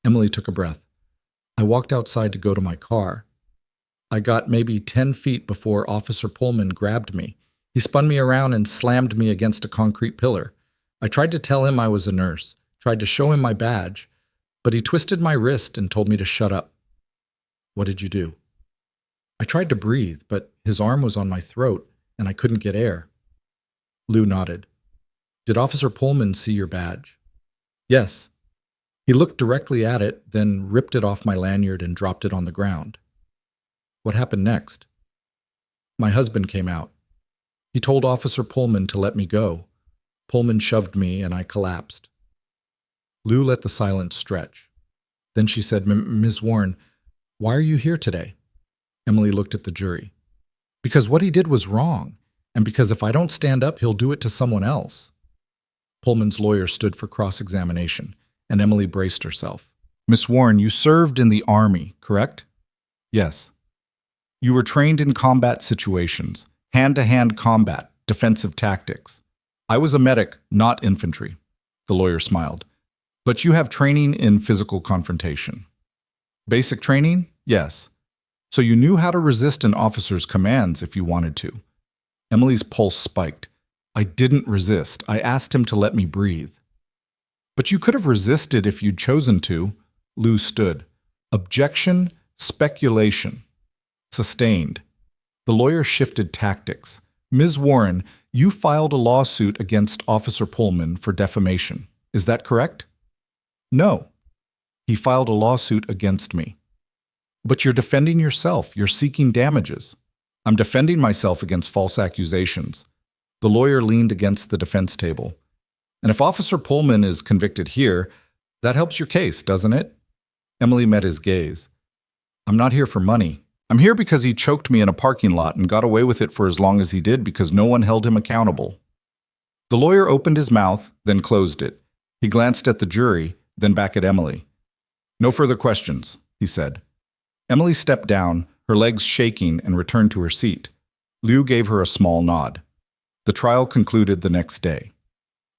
Emily took a breath. "I walked outside to go to my car. I got maybe 10 feet before Officer Pullman grabbed me. He spun me around and slammed me against a concrete pillar. I tried to tell him I was a nurse, tried to show him my badge, but he twisted my wrist and told me to shut up." "What did you do?" "I tried to breathe, but his arm was on my throat and I couldn't get air." Liu nodded. "Did Officer Pullman see your badge?" "Yes. He looked directly at it, then ripped it off my lanyard and dropped it on the ground." "What happened next?" "My husband came out. He told Officer Pullman to let me go. Pullman shoved me and I collapsed." Liu let the silence stretch. Then she said, "Ms. Warren, why are you here today?" Emily looked at the jury. "Because what he did was wrong, and because if I don't stand up, he'll do it to someone else." Pullman's lawyer stood for cross-examination, and Emily braced herself. "Miss Warren, you served in the Army, correct?" "Yes." "You were trained in combat situations, hand-to-hand combat, defensive tactics. I was a medic, not infantry." The lawyer smiled. "But you have training in physical confrontation." "Basic training? Yes. So you knew how to resist an officer's commands if you wanted to." Emily's pulse spiked. "I didn't resist. I asked him to let me breathe." "But you could have resisted if you'd chosen to." Liu stood. "Objection, speculation." Sustained. The lawyer shifted tactics. "Ms. Warren, you filed a lawsuit against Officer Pullman for defamation. Is that correct?" "No. He filed a lawsuit against me." "But you're defending yourself. You're seeking damages." "I'm defending myself against false accusations." The lawyer leaned against the defense table. "And if Officer Pullman is convicted here, that helps your case, doesn't it?" Emily met his gaze. "I'm not here for money. I'm here because he choked me in a parking lot and got away with it for as long as he did because no one held him accountable." The lawyer opened his mouth, then closed it. He glanced at the jury, then back at Emily. "No further questions," he said. Emily stepped down, her legs shaking, and returned to her seat. Liu gave her a small nod. The trial concluded the next day.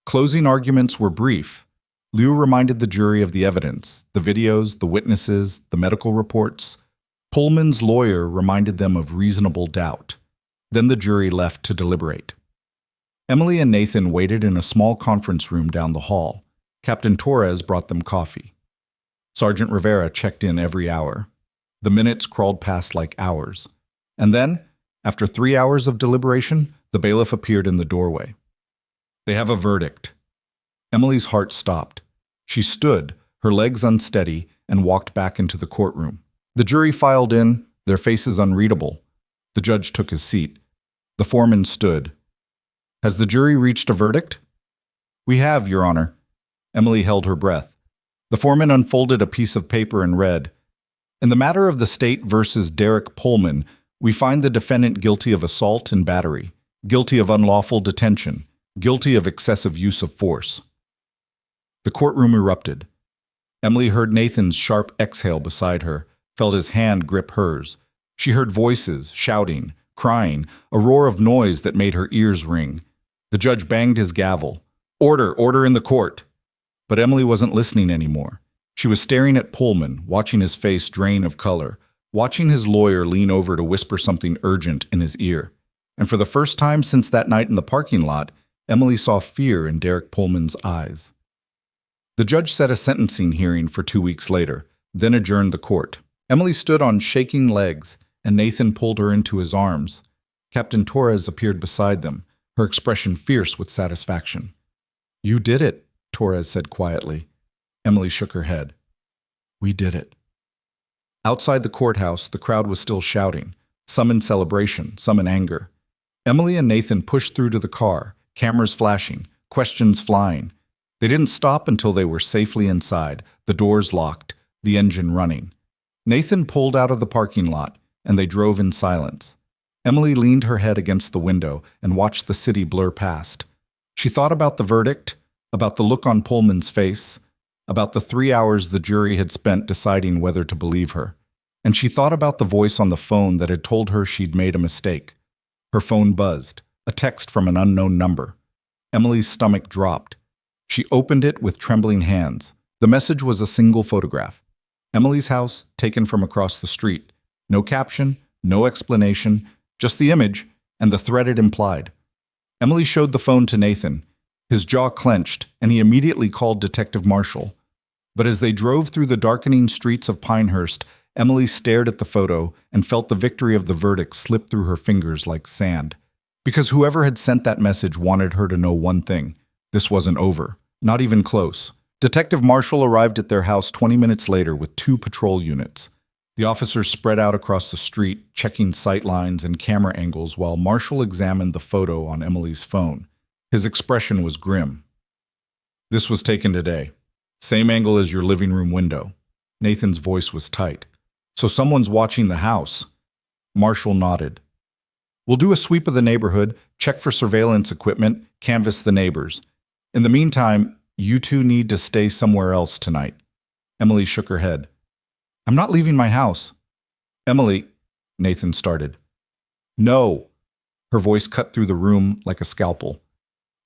Closing arguments were brief. Liu reminded the jury of the evidence, the videos, the witnesses, the medical reports. Pullman's lawyer reminded them of reasonable doubt. Then the jury left to deliberate. Emily and Nathan waited in a small conference room down the hall. Captain Torres brought them coffee. Sergeant Rivera checked in every hour. The minutes crawled past like hours. And then, after 3 hours of deliberation, the bailiff appeared in the doorway. "They have a verdict." Emily's heart stopped. She stood, her legs unsteady, and walked back into the courtroom. The jury filed in, their faces unreadable. The judge took his seat. The foreman stood. "Has the jury reached a verdict?" "We have, Your Honor." Emily held her breath. The foreman unfolded a piece of paper and read, "In the matter of the state versus Derek Pullman, we find the defendant guilty of assault and battery, guilty of unlawful detention, guilty of excessive use of force." The courtroom erupted. Emily heard Nathan's sharp exhale beside her, felt his hand grip hers. She heard voices, shouting, crying, a roar of noise that made her ears ring. The judge banged his gavel. "Order, order in the court." But Emily wasn't listening anymore. She was staring at Pullman, watching his face drain of color, watching his lawyer lean over to whisper something urgent in his ear. And for the first time since that night in the parking lot, Emily saw fear in Derek Pullman's eyes. The judge set a sentencing hearing for 2 weeks later, then adjourned the court. Emily stood on shaking legs, and Nathan pulled her into his arms. Captain Torres appeared beside them, her expression fierce with satisfaction. "You did it," Torres said quietly. Emily shook her head. "We did it." Outside the courthouse, the crowd was still shouting, some in celebration, some in anger. Emily and Nathan pushed through to the car, cameras flashing, questions flying. They didn't stop until they were safely inside, the doors locked, the engine running. Nathan pulled out of the parking lot, and they drove in silence. Emily leaned her head against the window and watched the city blur past. She thought about the verdict, about the look on Pullman's face, about the 3 hours the jury had spent deciding whether to believe her. And she thought about the voice on the phone that had told her she'd made a mistake. Her phone buzzed, a text from an unknown number. Emily's stomach dropped. She opened it with trembling hands. The message was a single photograph. Emily's house, taken from across the street. No caption, no explanation, just the image and the threat it implied. Emily showed the phone to Nathan. His jaw clenched, and he immediately called Detective Marshall. But as they drove through the darkening streets of Pinehurst, Emily stared at the photo and felt the victory of the verdict slip through her fingers like sand. Because whoever had sent that message wanted her to know one thing. This wasn't over. Not even close. Detective Marshall arrived at their house 20 minutes later with 2 patrol units. The officers spread out across the street, checking sight lines and camera angles while Marshall examined the photo on Emily's phone. His expression was grim. "This was taken today. Same angle as your living room window." Nathan's voice was tight. "So someone's watching the house." Marshall nodded. "We'll do a sweep of the neighborhood, check for surveillance equipment, canvass the neighbors. In the meantime, you two need to stay somewhere else tonight." Emily shook her head. "I'm not leaving my house." "Emily," Nathan started. "No." Her voice cut through the room like a scalpel.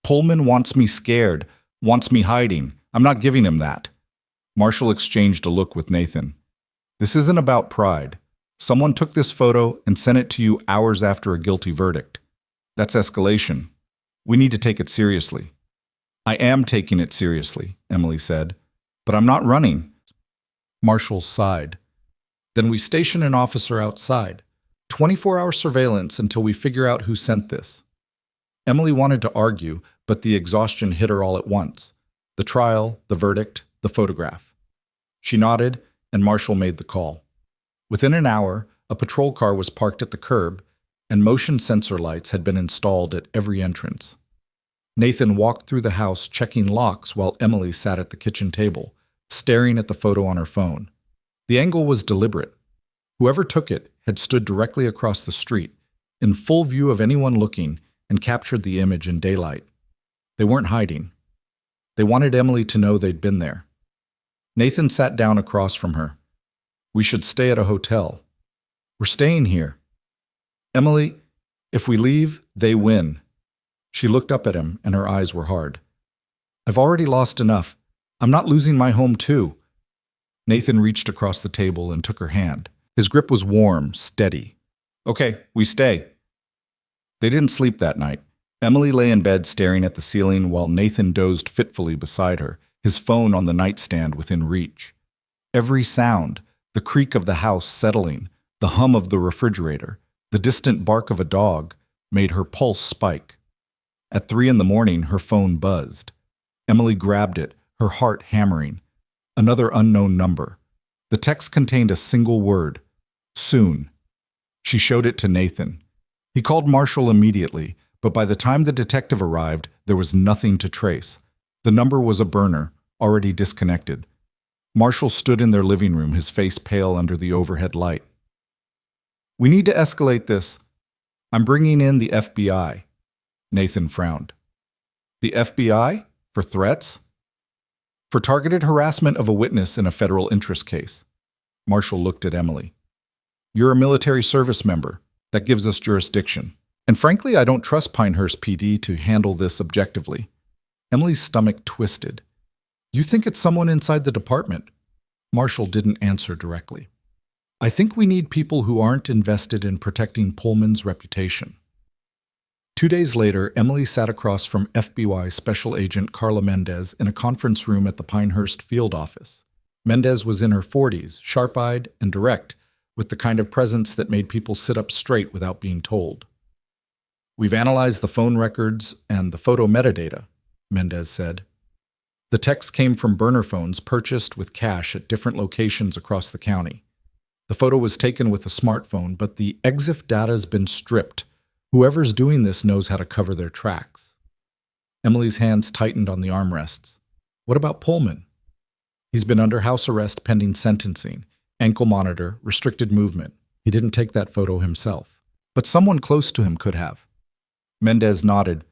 "Pullman wants me scared, wants me hiding. I'm not giving him that." Marshall exchanged a look with Nathan. "This isn't about pride. Someone took this photo and sent it to you hours after a guilty verdict. That's escalation. We need to take it seriously." "I am taking it seriously," Emily said. "But I'm not running." Marshall sighed. "Then we station an officer outside. 24-hour surveillance until we figure out who sent this." Emily wanted to argue, but the exhaustion hit her all at once. The trial, the verdict, the photograph. She nodded, and Marshall made the call. Within an hour, a patrol car was parked at the curb, and motion sensor lights had been installed at every entrance. Nathan walked through the house checking locks while Emily sat at the kitchen table, staring at the photo on her phone. The angle was deliberate. Whoever took it had stood directly across the street, in full view of anyone looking, and captured the image in daylight. They weren't hiding. They wanted Emily to know they'd been there. Nathan sat down across from her. "We should stay at a hotel." "We're staying here." "Emily, if we leave, they win." She looked up at him, and her eyes were hard. "I've already lost enough. I'm not losing my home, too." Nathan reached across the table and took her hand. His grip was warm, steady. "Okay, we stay." They didn't sleep that night. Emily lay in bed staring at the ceiling while Nathan dozed fitfully beside her, his phone on the nightstand within reach. Every sound, the creak of the house settling, the hum of the refrigerator, the distant bark of a dog, made her pulse spike. At 3 a.m, her phone buzzed. Emily grabbed it, her heart hammering. Another unknown number. The text contained a single word: soon. She showed it to Nathan. He called Marshall immediately, but by the time the detective arrived, there was nothing to trace. The number was a burner, already disconnected. Marshall stood in their living room, his face pale under the overhead light. "We need to escalate this. I'm bringing in the FBI." Nathan frowned. "The FBI? For threats?" "For targeted harassment of a witness in a federal interest case." Marshall looked at Emily. "You're a military service member. That gives us jurisdiction. And frankly, I don't trust Pinehurst PD to handle this objectively." Emily's stomach twisted. "You think it's someone inside the department?" Marshall didn't answer directly. "I think we need people who aren't invested in protecting Pullman's reputation." 2 days later, Emily sat across from FBI Special Agent Carla Mendez in a conference room at the Pinehurst field office. Mendez was in her 40s, sharp-eyed and direct, with the kind of presence that made people sit up straight without being told. "We've analyzed the phone records and the photo metadata," Mendez said. "The text came from burner phones purchased with cash at different locations across the county. The photo was taken with a smartphone, but the EXIF data's been stripped. Whoever's doing this knows how to cover their tracks. Emily's hands tightened on the armrests. What about Pullman? He's been under house arrest pending sentencing, ankle monitor, restricted movement. He didn't take that photo himself, but someone close to him could have. Mendez nodded.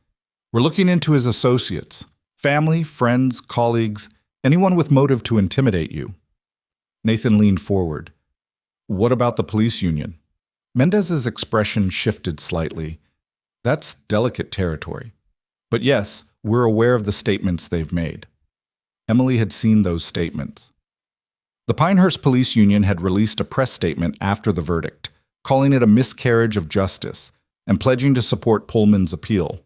We're looking into his associates, family, friends, colleagues, anyone with motive to intimidate you. Nathan leaned forward. What about the police union? Mendez's expression shifted slightly. That's delicate territory. But yes, we're aware of the statements they've made. Emily had seen those statements. The Pinehurst Police Union had released a press statement after the verdict, calling it a miscarriage of justice and pledging to support Pullman's appeal.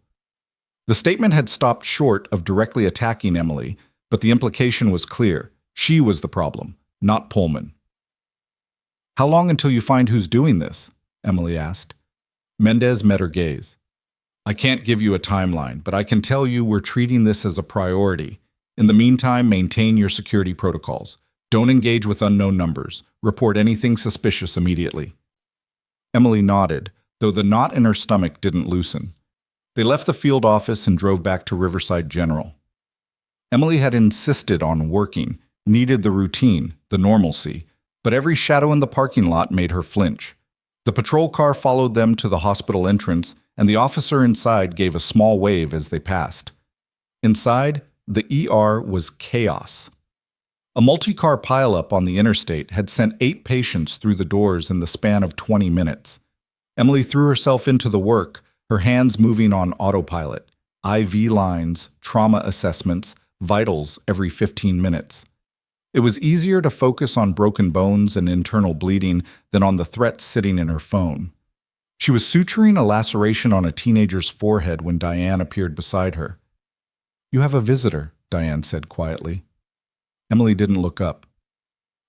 The statement had stopped short of directly attacking Emily, but the implication was clear. She was the problem, not Pullman. How long until you find who's doing this? Emily asked. Mendez met her gaze. I can't give you a timeline, but I can tell you we're treating this as a priority. In the meantime, maintain your security protocols. Don't engage with unknown numbers. Report anything suspicious immediately. Emily nodded, though the knot in her stomach didn't loosen. They left the field office and drove back to Riverside General. Emily had insisted on working, needed the routine, the normalcy, but every shadow in the parking lot made her flinch. The patrol car followed them to the hospital entrance, and the officer inside gave a small wave as they passed. Inside, the ER was chaos. A multi-car pileup on the interstate had sent 8 patients through the doors in the span of 20 minutes. Emily threw herself into the work, her hands moving on autopilot, IV lines, trauma assessments, vitals every 15 minutes. It was easier to focus on broken bones and internal bleeding than on the threats sitting in her phone. She was suturing a laceration on a teenager's forehead when Diane appeared beside her. You have a visitor, Diane said quietly. Emily didn't look up.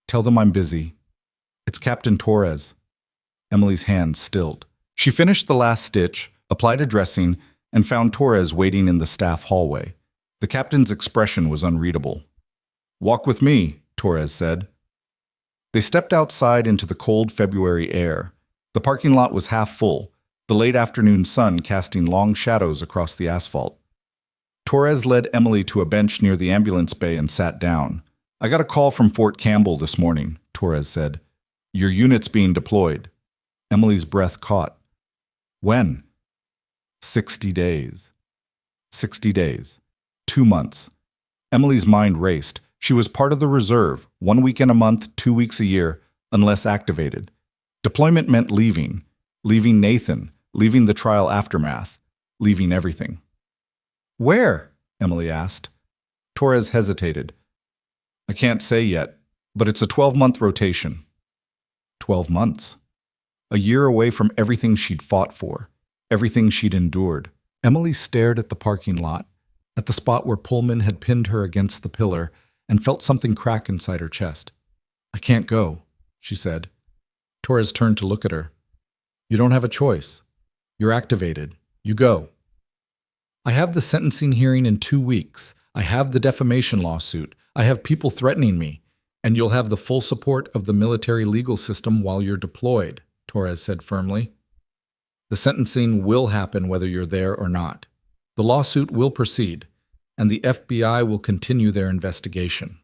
Tell them I'm busy. It's Captain Torres. Emily's hands stilled. She finished the last stitch, applied a dressing, and found Torres waiting in the staff hallway. The captain's expression was unreadable. Walk with me, Torres said. They stepped outside into the cold February air. The parking lot was half full, the late afternoon sun casting long shadows across the asphalt. Torres led Emily to a bench near the ambulance bay and sat down. I got a call from Fort Campbell this morning, Torres said. Your unit's being deployed. Emily's breath caught. When? 60 days. 60 days. 2 months. Emily's mind raced. She was part of the reserve, 1 weekend a month, 2 weeks a year, unless activated. Deployment meant leaving Nathan, leaving the trial aftermath, leaving everything. Where? Emily asked. Torres hesitated. I can't say yet, but it's a 12-month rotation. 12 months. A year away from everything she'd fought for, everything she'd endured. Emily stared at the parking lot, at the spot where Pullman had pinned her against the pillar, and felt something crack inside her chest. I can't go, she said. Torres turned to look at her. You don't have a choice. You're activated. You go. I have the sentencing hearing in 2 weeks. I have the defamation lawsuit. I have people threatening me. And you'll have the full support of the military legal system while you're deployed, Torres said firmly. The sentencing will happen whether you're there or not. The lawsuit will proceed, and the FBI will continue their investigation.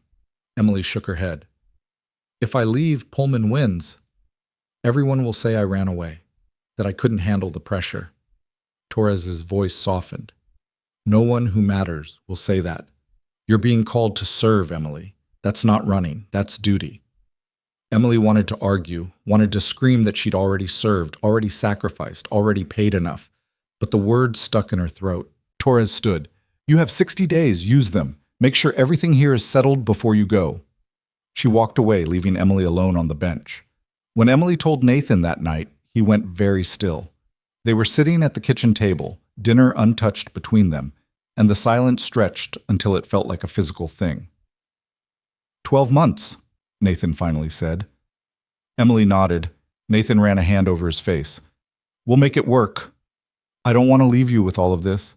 Emily shook her head. If I leave, Pullman wins. Everyone will say I ran away, that I couldn't handle the pressure. Torres's voice softened. No one who matters will say that. You're being called to serve, Emily. That's not running, that's duty. Emily wanted to argue, wanted to scream that she'd already served, already sacrificed, already paid enough, but the words stuck in her throat. Torres stood. You have 60 days, use them. Make sure everything here is settled before you go. She walked away, leaving Emily alone on the bench. When Emily told Nathan that night, he went very still. They were sitting at the kitchen table, dinner untouched between them, and the silence stretched until it felt like a physical thing. 12 months, Nathan finally said. Emily nodded. Nathan ran a hand over his face. We'll make it work. I don't want to leave you with all of this.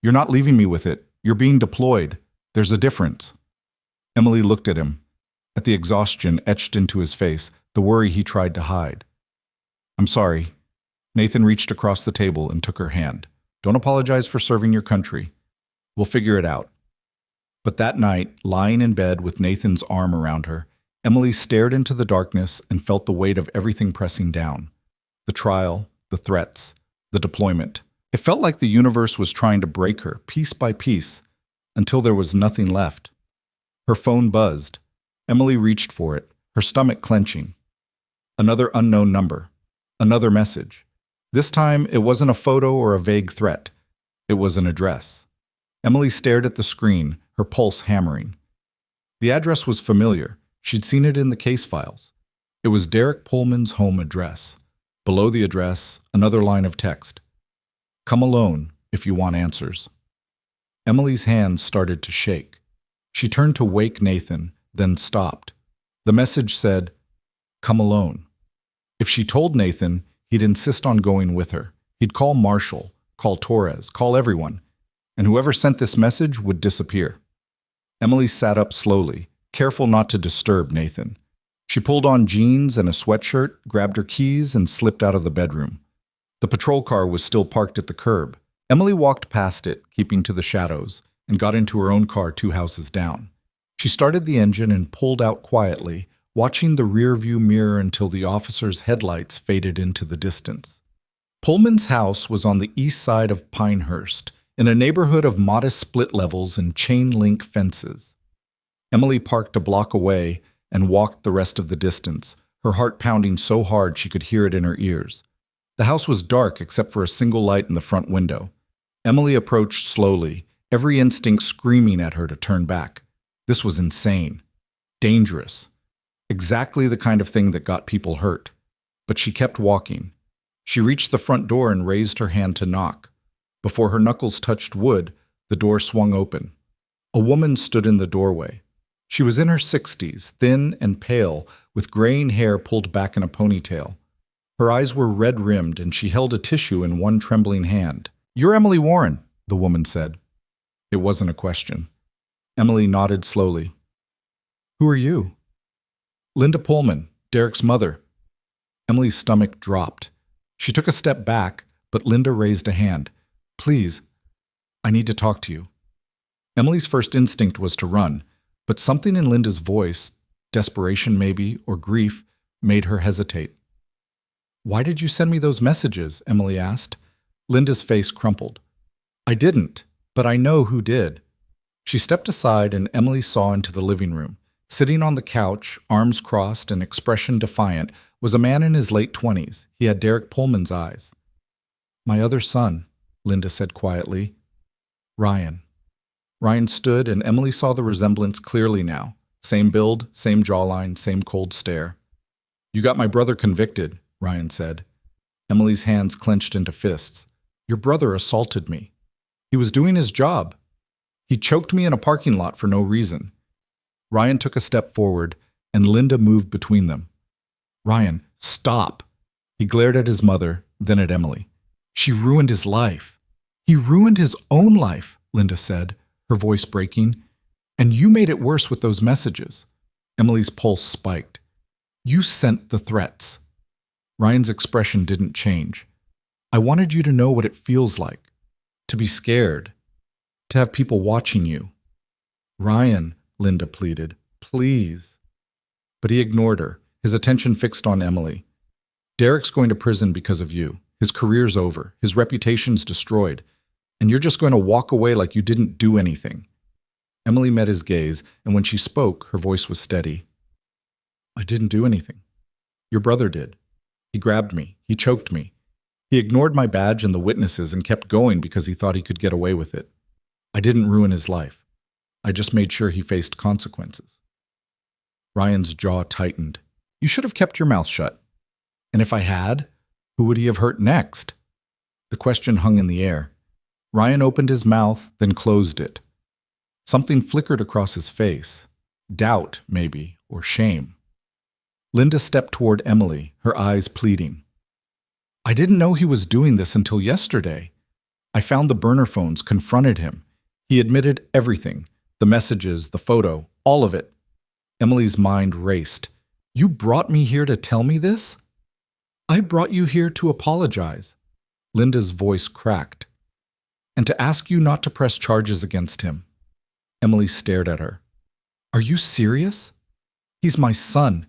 You're not leaving me with it. You're being deployed. There's a difference. Emily looked at him, at the exhaustion etched into his face, the worry he tried to hide. I'm sorry. Nathan reached across the table and took her hand. Don't apologize for serving your country. We'll figure it out. But that night, lying in bed with Nathan's arm around her, Emily stared into the darkness and felt the weight of everything pressing down. The trial, the threats, the deployment. It felt like the universe was trying to break her, piece by piece, until there was nothing left. Her phone buzzed. Emily reached for it, her stomach clenching. Another unknown number. Another message. This time, it wasn't a photo or a vague threat. It was an address. Emily stared at the screen, her pulse hammering. The address was familiar. She'd seen it in the case files. It was Derek Pullman's home address. Below the address, another line of text. Come alone if you want answers. Emily's hands started to shake. She turned to wake Nathan, then stopped. The message said, come alone. If she told Nathan, he'd insist on going with her. He'd call Marshall, call Torres, call everyone. And whoever sent this message would disappear. Emily sat up slowly, careful not to disturb Nathan. She pulled on jeans and a sweatshirt, grabbed her keys, and slipped out of the bedroom. The patrol car was still parked at the curb. Emily walked past it, keeping to the shadows, and got into her own car 2 houses down. She started the engine and pulled out quietly, watching the rearview mirror until the officer's headlights faded into the distance. Pullman's house was on the east side of Pinehurst, in a neighborhood of modest split levels and chain-link fences. Emily parked a block away and walked the rest of the distance, her heart pounding so hard she could hear it in her ears. The house was dark except for a single light in the front window. Emily approached slowly, every instinct screaming at her to turn back. This was insane. Dangerous. Exactly the kind of thing that got people hurt. But she kept walking. She reached the front door and raised her hand to knock. Before her knuckles touched wood, the door swung open. A woman stood in the doorway. She was in her 60s, thin and pale, with graying hair pulled back in a ponytail. Her eyes were red-rimmed, and she held a tissue in one trembling hand. "You're Emily Warren," the woman said. It wasn't a question. Emily nodded slowly. "Who are you?" "Linda Pullman, Derek's mother." Emily's stomach dropped. She took a step back, but Linda raised a hand. "Please, I need to talk to you." Emily's first instinct was to run, but something in Linda's voice, desperation maybe, or grief, made her hesitate. "Why did you send me those messages?" Emily asked. Linda's face crumpled. "I didn't, but I know who did." She stepped aside and Emily saw into the living room. Sitting on the couch, arms crossed and expression defiant, was a man in his late 20s. He had Derek Pullman's eyes. "My other son," Linda said quietly. "Ryan." Ryan stood and Emily saw the resemblance clearly now. Same build, same jawline, same cold stare. "You got my brother convicted," Ryan said. Emily's hands clenched into fists. "Your brother assaulted me. He was doing his job. He choked me in a parking lot for no reason." Ryan took a step forward, and Linda moved between them. "Ryan, stop." He glared at his mother, then at Emily. "She ruined his life." "He ruined his own life," Linda said, her voice breaking. "And you made it worse with those messages." Emily's pulse spiked. "You sent the threats." Ryan's expression didn't change. "I wanted you to know what it feels like. To be scared. To have people watching you." "Ryan," Linda pleaded, "please." But he ignored her, his attention fixed on Emily. "Derek's going to prison because of you. His career's over. His reputation's destroyed. And you're just going to walk away like you didn't do anything." Emily met his gaze, and when she spoke, her voice was steady. "I didn't do anything. Your brother did. He grabbed me. He choked me. He ignored my badge and the witnesses and kept going because he thought he could get away with it. I didn't ruin his life. I just made sure he faced consequences." Ryan's jaw tightened. "You should have kept your mouth shut." "And if I had, who would he have hurt next?" The question hung in the air. Ryan opened his mouth, then closed it. Something flickered across his face. Doubt, maybe, or shame. Linda stepped toward Emily, her eyes pleading. "I didn't know he was doing this until yesterday. I found the burner phones, confronted him. He admitted everything, the messages, the photo, all of it." Emily's mind raced. "You brought me here to tell me this?" I brought you here to apologize. Linda's voice cracked. And to ask you not to press charges against him. Emily stared at her. Are you serious? He's my son.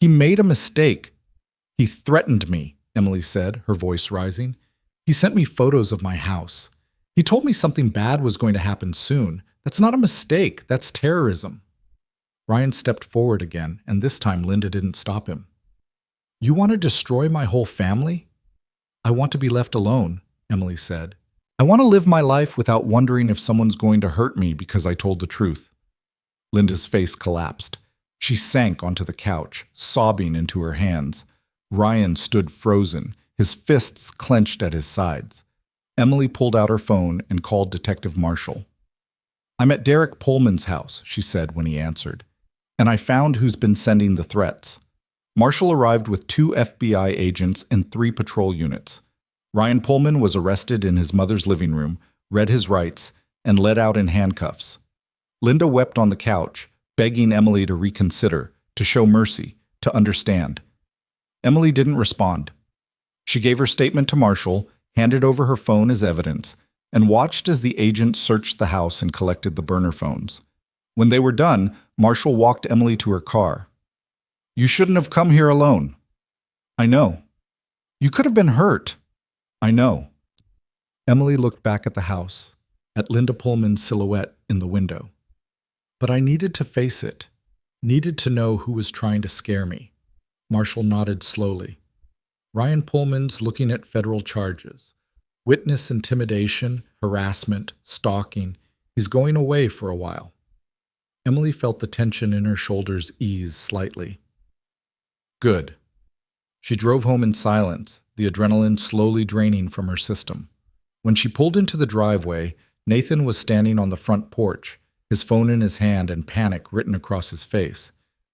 He made a mistake. He threatened me, Emily said, her voice rising. He sent me photos of my house. He told me something bad was going to happen soon. That's not a mistake. That's terrorism. Ryan stepped forward again, and this time Linda didn't stop him. You want to destroy my whole family? I want to be left alone, Emily said. I want to live my life without wondering if someone's going to hurt me because I told the truth. Linda's face collapsed. She sank onto the couch, sobbing into her hands. Ryan stood frozen, his fists clenched at his sides. Emily pulled out her phone and called Detective Marshall. I'm at Derek Pullman's house, she said when he answered, and I found who's been sending the threats. Marshall arrived with 2 FBI agents and 3 patrol units. Ryan Pullman was arrested in his mother's living room, read his rights, and led out in handcuffs. Linda wept on the couch, begging Emily to reconsider, to show mercy, to understand. Emily didn't respond. She gave her statement to Marshall, handed over her phone as evidence, and watched as the agents searched the house and collected the burner phones. When they were done, Marshall walked Emily to her car. You shouldn't have come here alone. I know. You could have been hurt. I know. Emily looked back at the house, at Linda Pullman's silhouette in the window. But I needed to face it, needed to know who was trying to scare me. Marshall nodded slowly. Ryan Pullman's looking at federal charges. Witness intimidation, harassment, stalking. He's going away for a while. Emily felt the tension in her shoulders ease slightly. Good. She drove home in silence, the adrenaline slowly draining from her system. When she pulled into the driveway, Nathan was standing on the front porch, his phone in his hand and panic written across his face.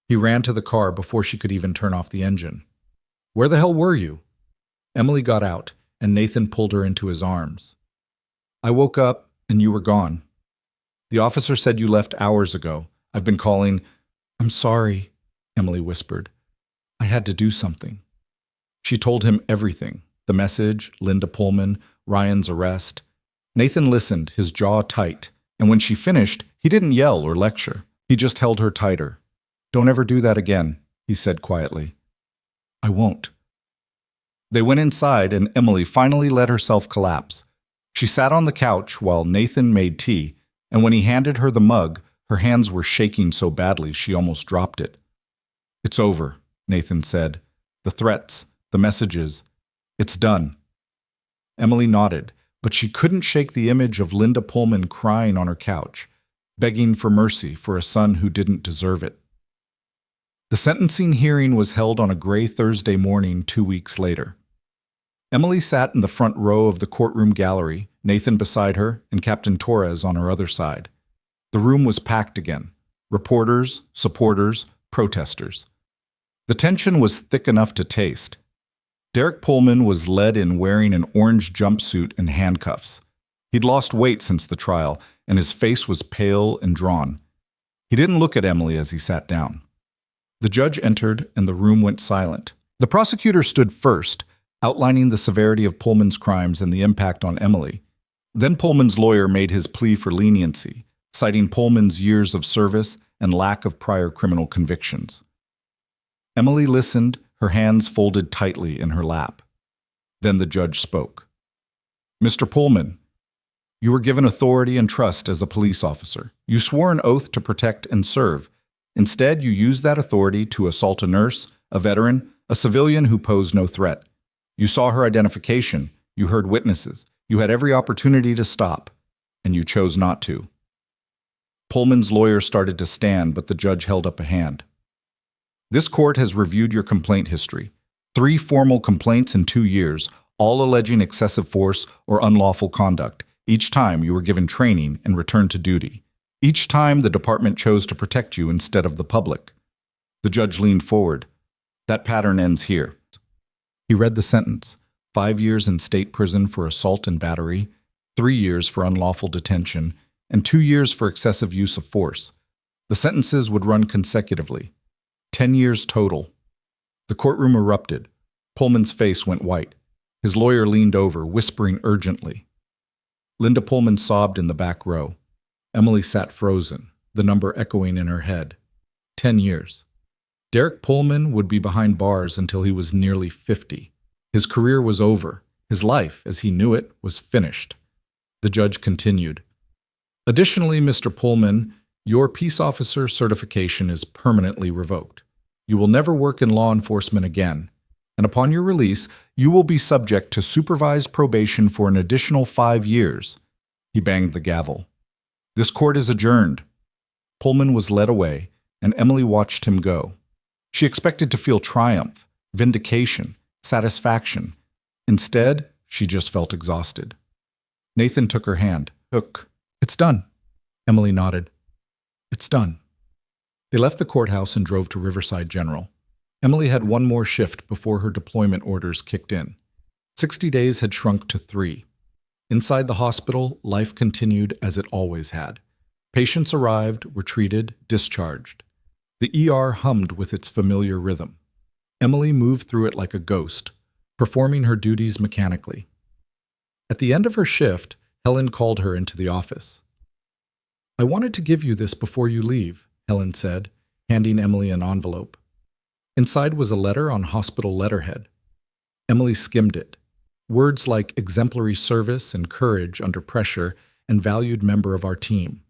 He ran to the car before she could even turn off the engine. Where the hell were you? Emily got out, and Nathan pulled her into his arms. I woke up, and you were gone. The officer said you left hours ago. I've been calling. I'm sorry, Emily whispered. I had to do something. She told him everything, the message, Linda Pullman, Ryan's arrest. Nathan listened, his jaw tight, and when she finished, he didn't yell or lecture. He just held her tighter. Don't ever do that again, he said quietly. I won't. They went inside, and Emily finally let herself collapse. She sat on the couch while Nathan made tea, and when he handed her the mug, her hands were shaking so badly she almost dropped it. It's over, Nathan said. The threats, the messages, it's done. Emily nodded, but she couldn't shake the image of Linda Pullman crying on her couch, begging for mercy for a son who didn't deserve it. The sentencing hearing was held on a gray Thursday morning 2 weeks later. Emily sat in the front row of the courtroom gallery, Nathan beside her and Captain Torres on her other side. The room was packed again. Reporters, supporters, protesters. The tension was thick enough to taste. Derek Pullman was led in wearing an orange jumpsuit and handcuffs. He'd lost weight since the trial, and his face was pale and drawn. He didn't look at Emily as he sat down. The judge entered, and the room went silent. The prosecutor stood first, outlining the severity of Pullman's crimes and the impact on Emily. Then Pullman's lawyer made his plea for leniency, citing Pullman's years of service and lack of prior criminal convictions. Emily listened, her hands folded tightly in her lap. Then the judge spoke. Mr. Pullman, you were given authority and trust as a police officer. You swore an oath to protect and serve. Instead, you used that authority to assault a nurse, a veteran, a civilian who posed no threat. You saw her identification, you heard witnesses, you had every opportunity to stop, and you chose not to. Pullman's lawyer started to stand, but the judge held up a hand. This court has reviewed your complaint history. 3 formal complaints in 2 years, all alleging excessive force or unlawful conduct. Each time you were given training and returned to duty. Each time the department chose to protect you instead of the public. The judge leaned forward. That pattern ends here. He read the sentence, 5 years in state prison for assault and battery, 3 years for unlawful detention, and 2 years for excessive use of force. The sentences would run consecutively. 10 years total. The courtroom erupted. Pullman's face went white. His lawyer leaned over, whispering urgently. Linda Pullman sobbed in the back row. Emily sat frozen, the number echoing in her head. 10 years. Derek Pullman would be behind bars until he was nearly 50. His career was over. His life, as he knew it, was finished. The judge continued. Additionally, Mr. Pullman, your peace officer certification is permanently revoked. You will never work in law enforcement again, and upon your release, you will be subject to supervised probation for an additional 5 years. He banged the gavel. This court is adjourned. Pullman was led away, and Emily watched him go. She expected to feel triumph, vindication, satisfaction. Instead, she just felt exhausted. Nathan took her hand. It's done. Emily nodded. It's done. They left the courthouse and drove to Riverside General. Emily had one more shift before her deployment orders kicked in. 60 days had shrunk to 3. Inside the hospital, life continued as it always had. Patients arrived, were treated, discharged. The ER hummed with its familiar rhythm. Emily moved through it like a ghost, performing her duties mechanically. At the end of her shift, Helen called her into the office. I wanted to give you this before you leave, Helen said, handing Emily an envelope. Inside was a letter on hospital letterhead. Emily skimmed it. Words like exemplary service and courage under pressure and valued member of our team.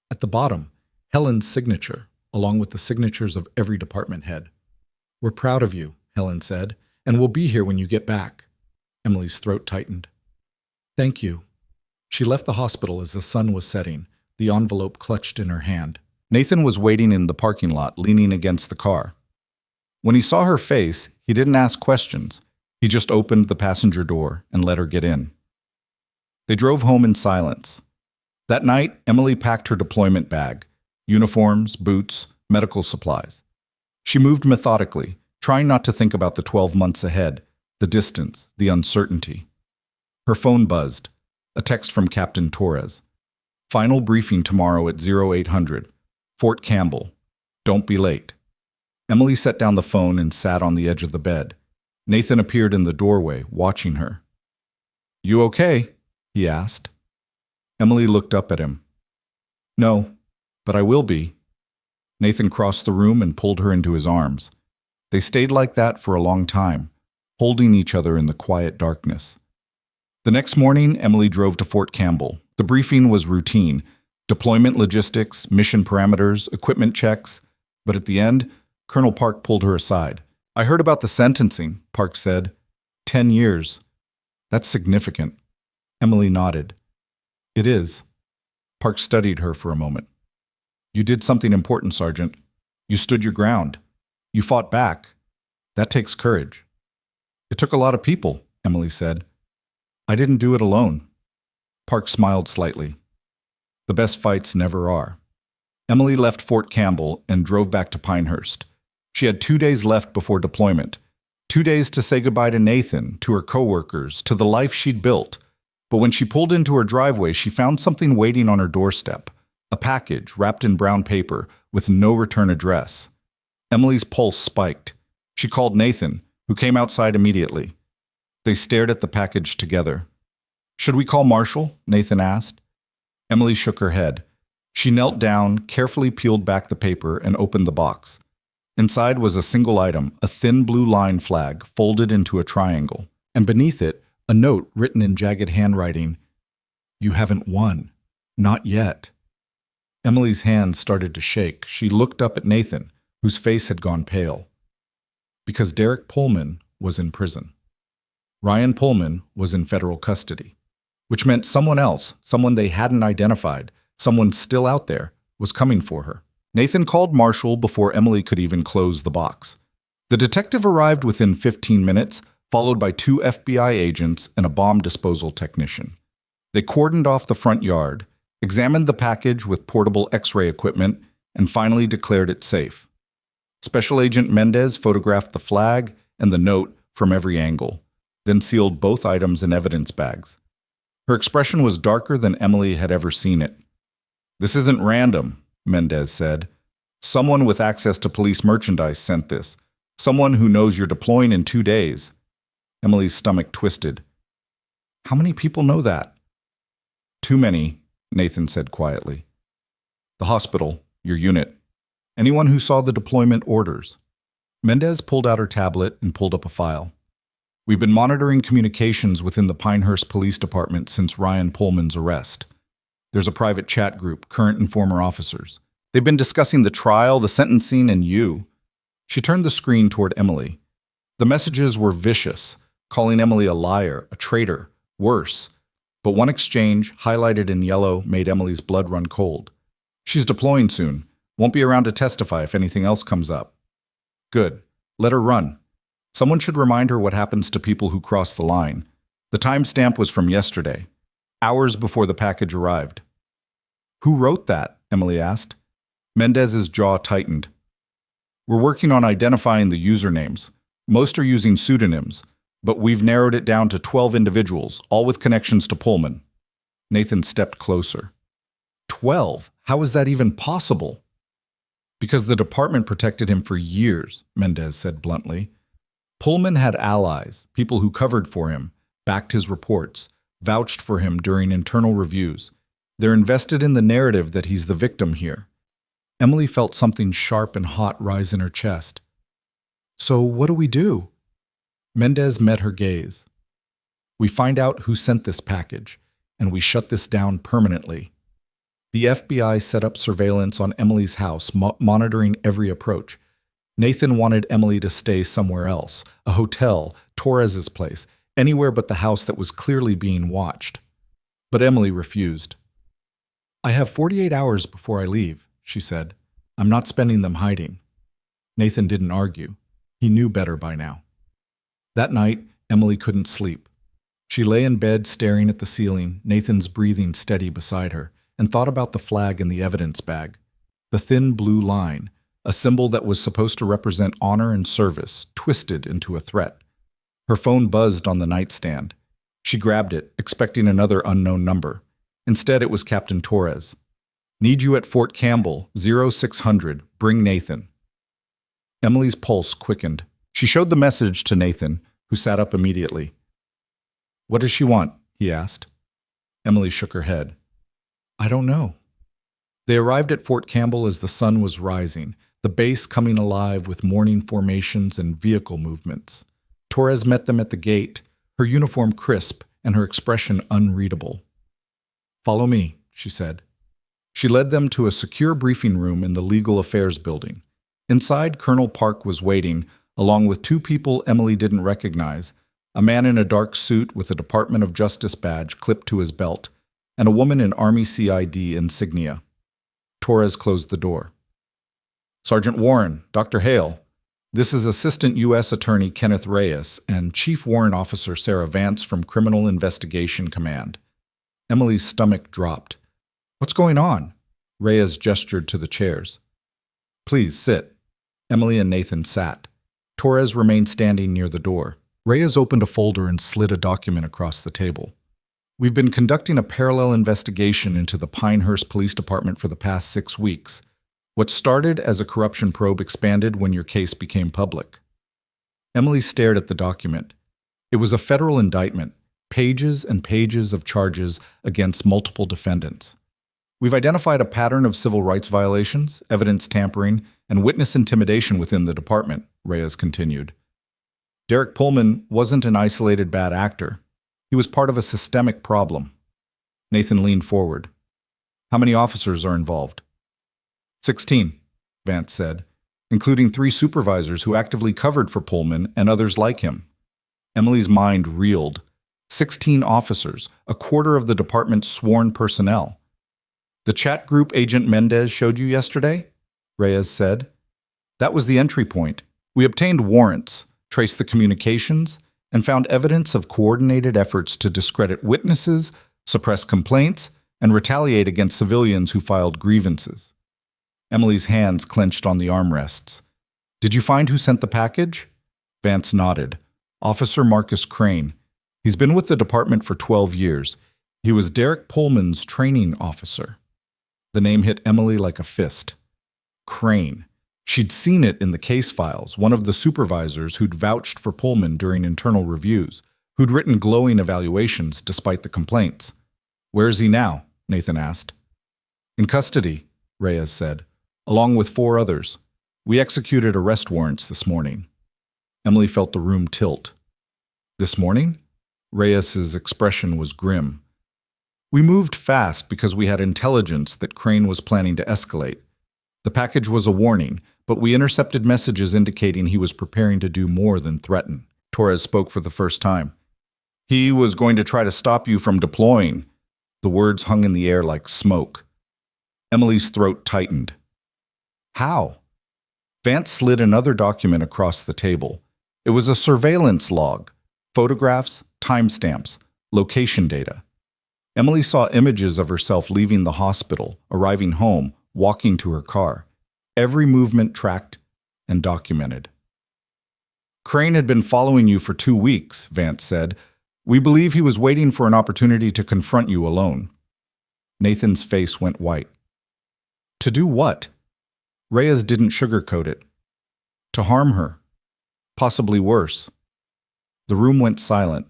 At the bottom, Helen's signature, along with the signatures of every department head. We're proud of you, Helen said, and we'll be here when you get back. Emily's throat tightened. Thank you. She left the hospital as the sun was setting, the envelope clutched in her hand. Nathan was waiting in the parking lot, leaning against the car. When he saw her face, he didn't ask questions. He just opened the passenger door and let her get in. They drove home in silence. That night, Emily packed her deployment bag, uniforms, boots, medical supplies. She moved methodically, trying not to think about the 12 months ahead, the distance, the uncertainty. Her phone buzzed, a text from Captain Torres. Final briefing tomorrow at 0800, Fort Campbell. Don't be late. Emily set down the phone and sat on the edge of the bed. Nathan appeared in the doorway, watching her. You okay? He asked. Emily looked up at him. No, but I will be. Nathan crossed the room and pulled her into his arms. They stayed like that for a long time, holding each other in the quiet darkness. The next morning, Emily drove to Fort Campbell. The briefing was routine. Deployment logistics, mission parameters, equipment checks. But at the end, Colonel Park pulled her aside. I heard about the sentencing, Park said. 10 years. That's significant. Emily nodded. It is. Park studied her for a moment. You did something important, Sergeant. You stood your ground. You fought back. That takes courage. It took a lot of people, Emily said. I didn't do it alone. Park smiled slightly. The best fights never are. Emily left Fort Campbell and drove back to Pinehurst. She had 2 days left before deployment. 2 days to say goodbye to Nathan, to her coworkers, to the life she'd built. But when she pulled into her driveway, she found something waiting on her doorstep. A package wrapped in brown paper with no return address. Emily's pulse spiked. She called Nathan, who came outside immediately. They stared at the package together. Should we call Marshall? Nathan asked. Emily shook her head. She knelt down, carefully peeled back the paper, and opened the box. Inside was a single item, a thin blue line flag folded into a triangle, and beneath it, a note written in jagged handwriting. You haven't won. Not yet. Emily's hands started to shake. She looked up at Nathan, whose face had gone pale. Because Derek Pullman was in prison. Ryan Pullman was in federal custody, which meant someone else, someone they hadn't identified, someone still out there, was coming for her. Nathan called Marshall before Emily could even close the box. The detective arrived within 15 minutes, followed by 2 FBI agents and a bomb disposal technician. They cordoned off the front yard, examined the package with portable X-ray equipment, and finally declared it safe. Special Agent Mendez photographed the flag and the note from every angle, then sealed both items in evidence bags. Her expression was darker than Emily had ever seen it. This isn't random, Mendez said. Someone with access to police merchandise sent this. Someone who knows you're deploying in 2 days. Emily's stomach twisted. How many people know that? Too many, Nathan said quietly. The hospital, your unit. Anyone who saw the deployment orders. Mendez pulled out her tablet and pulled up a file. We've been monitoring communications within the Pinehurst Police Department since Ryan Pullman's arrest. There's a private chat group, current and former officers. They've been discussing the trial, the sentencing, and you. She turned the screen toward Emily. The messages were vicious, calling Emily a liar, a traitor, worse. But one exchange, highlighted in yellow, made Emily's blood run cold. She's deploying soon. Won't be around to testify if anything else comes up. Good. Let her run. Someone should remind her what happens to people who cross the line. The timestamp was from yesterday, hours before the package arrived. Who wrote that? Emily asked. Mendez's jaw tightened. We're working on identifying the usernames. Most are using pseudonyms, but we've narrowed it down to 12 individuals, all with connections to Pullman. Nathan stepped closer. 12? How is that even possible? Because the department protected him for years, Mendez said bluntly. Pullman had allies, people who covered for him, backed his reports, vouched for him during internal reviews. They're invested in the narrative that he's the victim here. Emily felt something sharp and hot rise in her chest. So what do we do? Mendez met her gaze. We find out who sent this package, and we shut this down permanently. The FBI set up surveillance on Emily's house, monitoring every approach. Nathan wanted Emily to stay somewhere else, a hotel, Torres's place, anywhere but the house that was clearly being watched. But Emily refused. I have 48 hours before I leave, she said. I'm not spending them hiding. Nathan didn't argue. He knew better by now. That night, Emily couldn't sleep. She lay in bed staring at the ceiling, Nathan's breathing steady beside her, and thought about the flag in the evidence bag. The thin blue line, a symbol that was supposed to represent honor and service, twisted into a threat. Her phone buzzed on the nightstand. She grabbed it, expecting another unknown number. Instead, it was Captain Torres. Need you at Fort Campbell, 0600, bring Nathan. Emily's pulse quickened. She showed the message to Nathan, who sat up immediately. What does she want? He asked. Emily shook her head. I don't know. They arrived at Fort Campbell as the sun was rising, the base coming alive with morning formations and vehicle movements. Torres met them at the gate, her uniform crisp and her expression unreadable. Follow me, she said. She led them to a secure briefing room in the Legal Affairs building. Inside, Colonel Park was waiting, along with two people Emily didn't recognize, a man in a dark suit with a Department of Justice badge clipped to his belt, and a woman in Army CID insignia. Torres closed the door. Sergeant Warren, Dr. Hale, this is Assistant U.S. Attorney Kenneth Reyes and Chief Warrant Officer Sarah Vance from Criminal Investigation Command. Emily's stomach dropped. What's going on? Reyes gestured to the chairs. Please sit. Emily and Nathan sat. Torres remained standing near the door. Reyes opened a folder and slid a document across the table. We've been conducting a parallel investigation into the Pinehurst Police Department for the past 6 weeks. What started as a corruption probe expanded when your case became public. Emily stared at the document. It was a federal indictment, pages and pages of charges against multiple defendants. We've identified a pattern of civil rights violations, evidence tampering, and witness intimidation within the department, Reyes continued. Derek Pullman wasn't an isolated bad actor. He was part of a systemic problem. Nathan leaned forward. How many officers are involved? 16, Vance said, including 3 supervisors who actively covered for Pullman and others like him. Emily's mind reeled. 16 officers, a quarter of the department's sworn personnel. The chat group Agent Mendez showed you yesterday? Reyes said. That was the entry point. We obtained warrants, traced the communications, and found evidence of coordinated efforts to discredit witnesses, suppress complaints, and retaliate against civilians who filed grievances. Emily's hands clenched on the armrests. Did you find who sent the package? Vance nodded. Officer Marcus Crane. He's been with the department for 12 years. He was Derek Pullman's training officer. The name hit Emily like a fist. Crane. She'd seen it in the case files, one of the supervisors who'd vouched for Pullman during internal reviews, who'd written glowing evaluations despite the complaints. "Where is he now?" Nathan asked. "In custody," Reyes said, "along with 4 others. We executed arrest warrants this morning." Emily felt the room tilt. "This morning?" Reyes's expression was grim. "We moved fast because we had intelligence that Crane was planning to escalate. The package was a warning, but we intercepted messages indicating he was preparing to do more than threaten." Torres spoke for the first time. "He was going to try to stop you from deploying." The words hung in the air like smoke. Emily's throat tightened. "How?" Vance slid another document across the table. It was a surveillance log. Photographs, timestamps, location data. Emily saw images of herself leaving the hospital, arriving home, walking to her car. Every movement tracked and documented. "Crane had been following you for 2 weeks," Vance said. "We believe he was waiting for an opportunity to confront you alone." Nathan's face went white. "To do what?" Reyes didn't sugarcoat it. "To harm her. Possibly worse." The room went silent.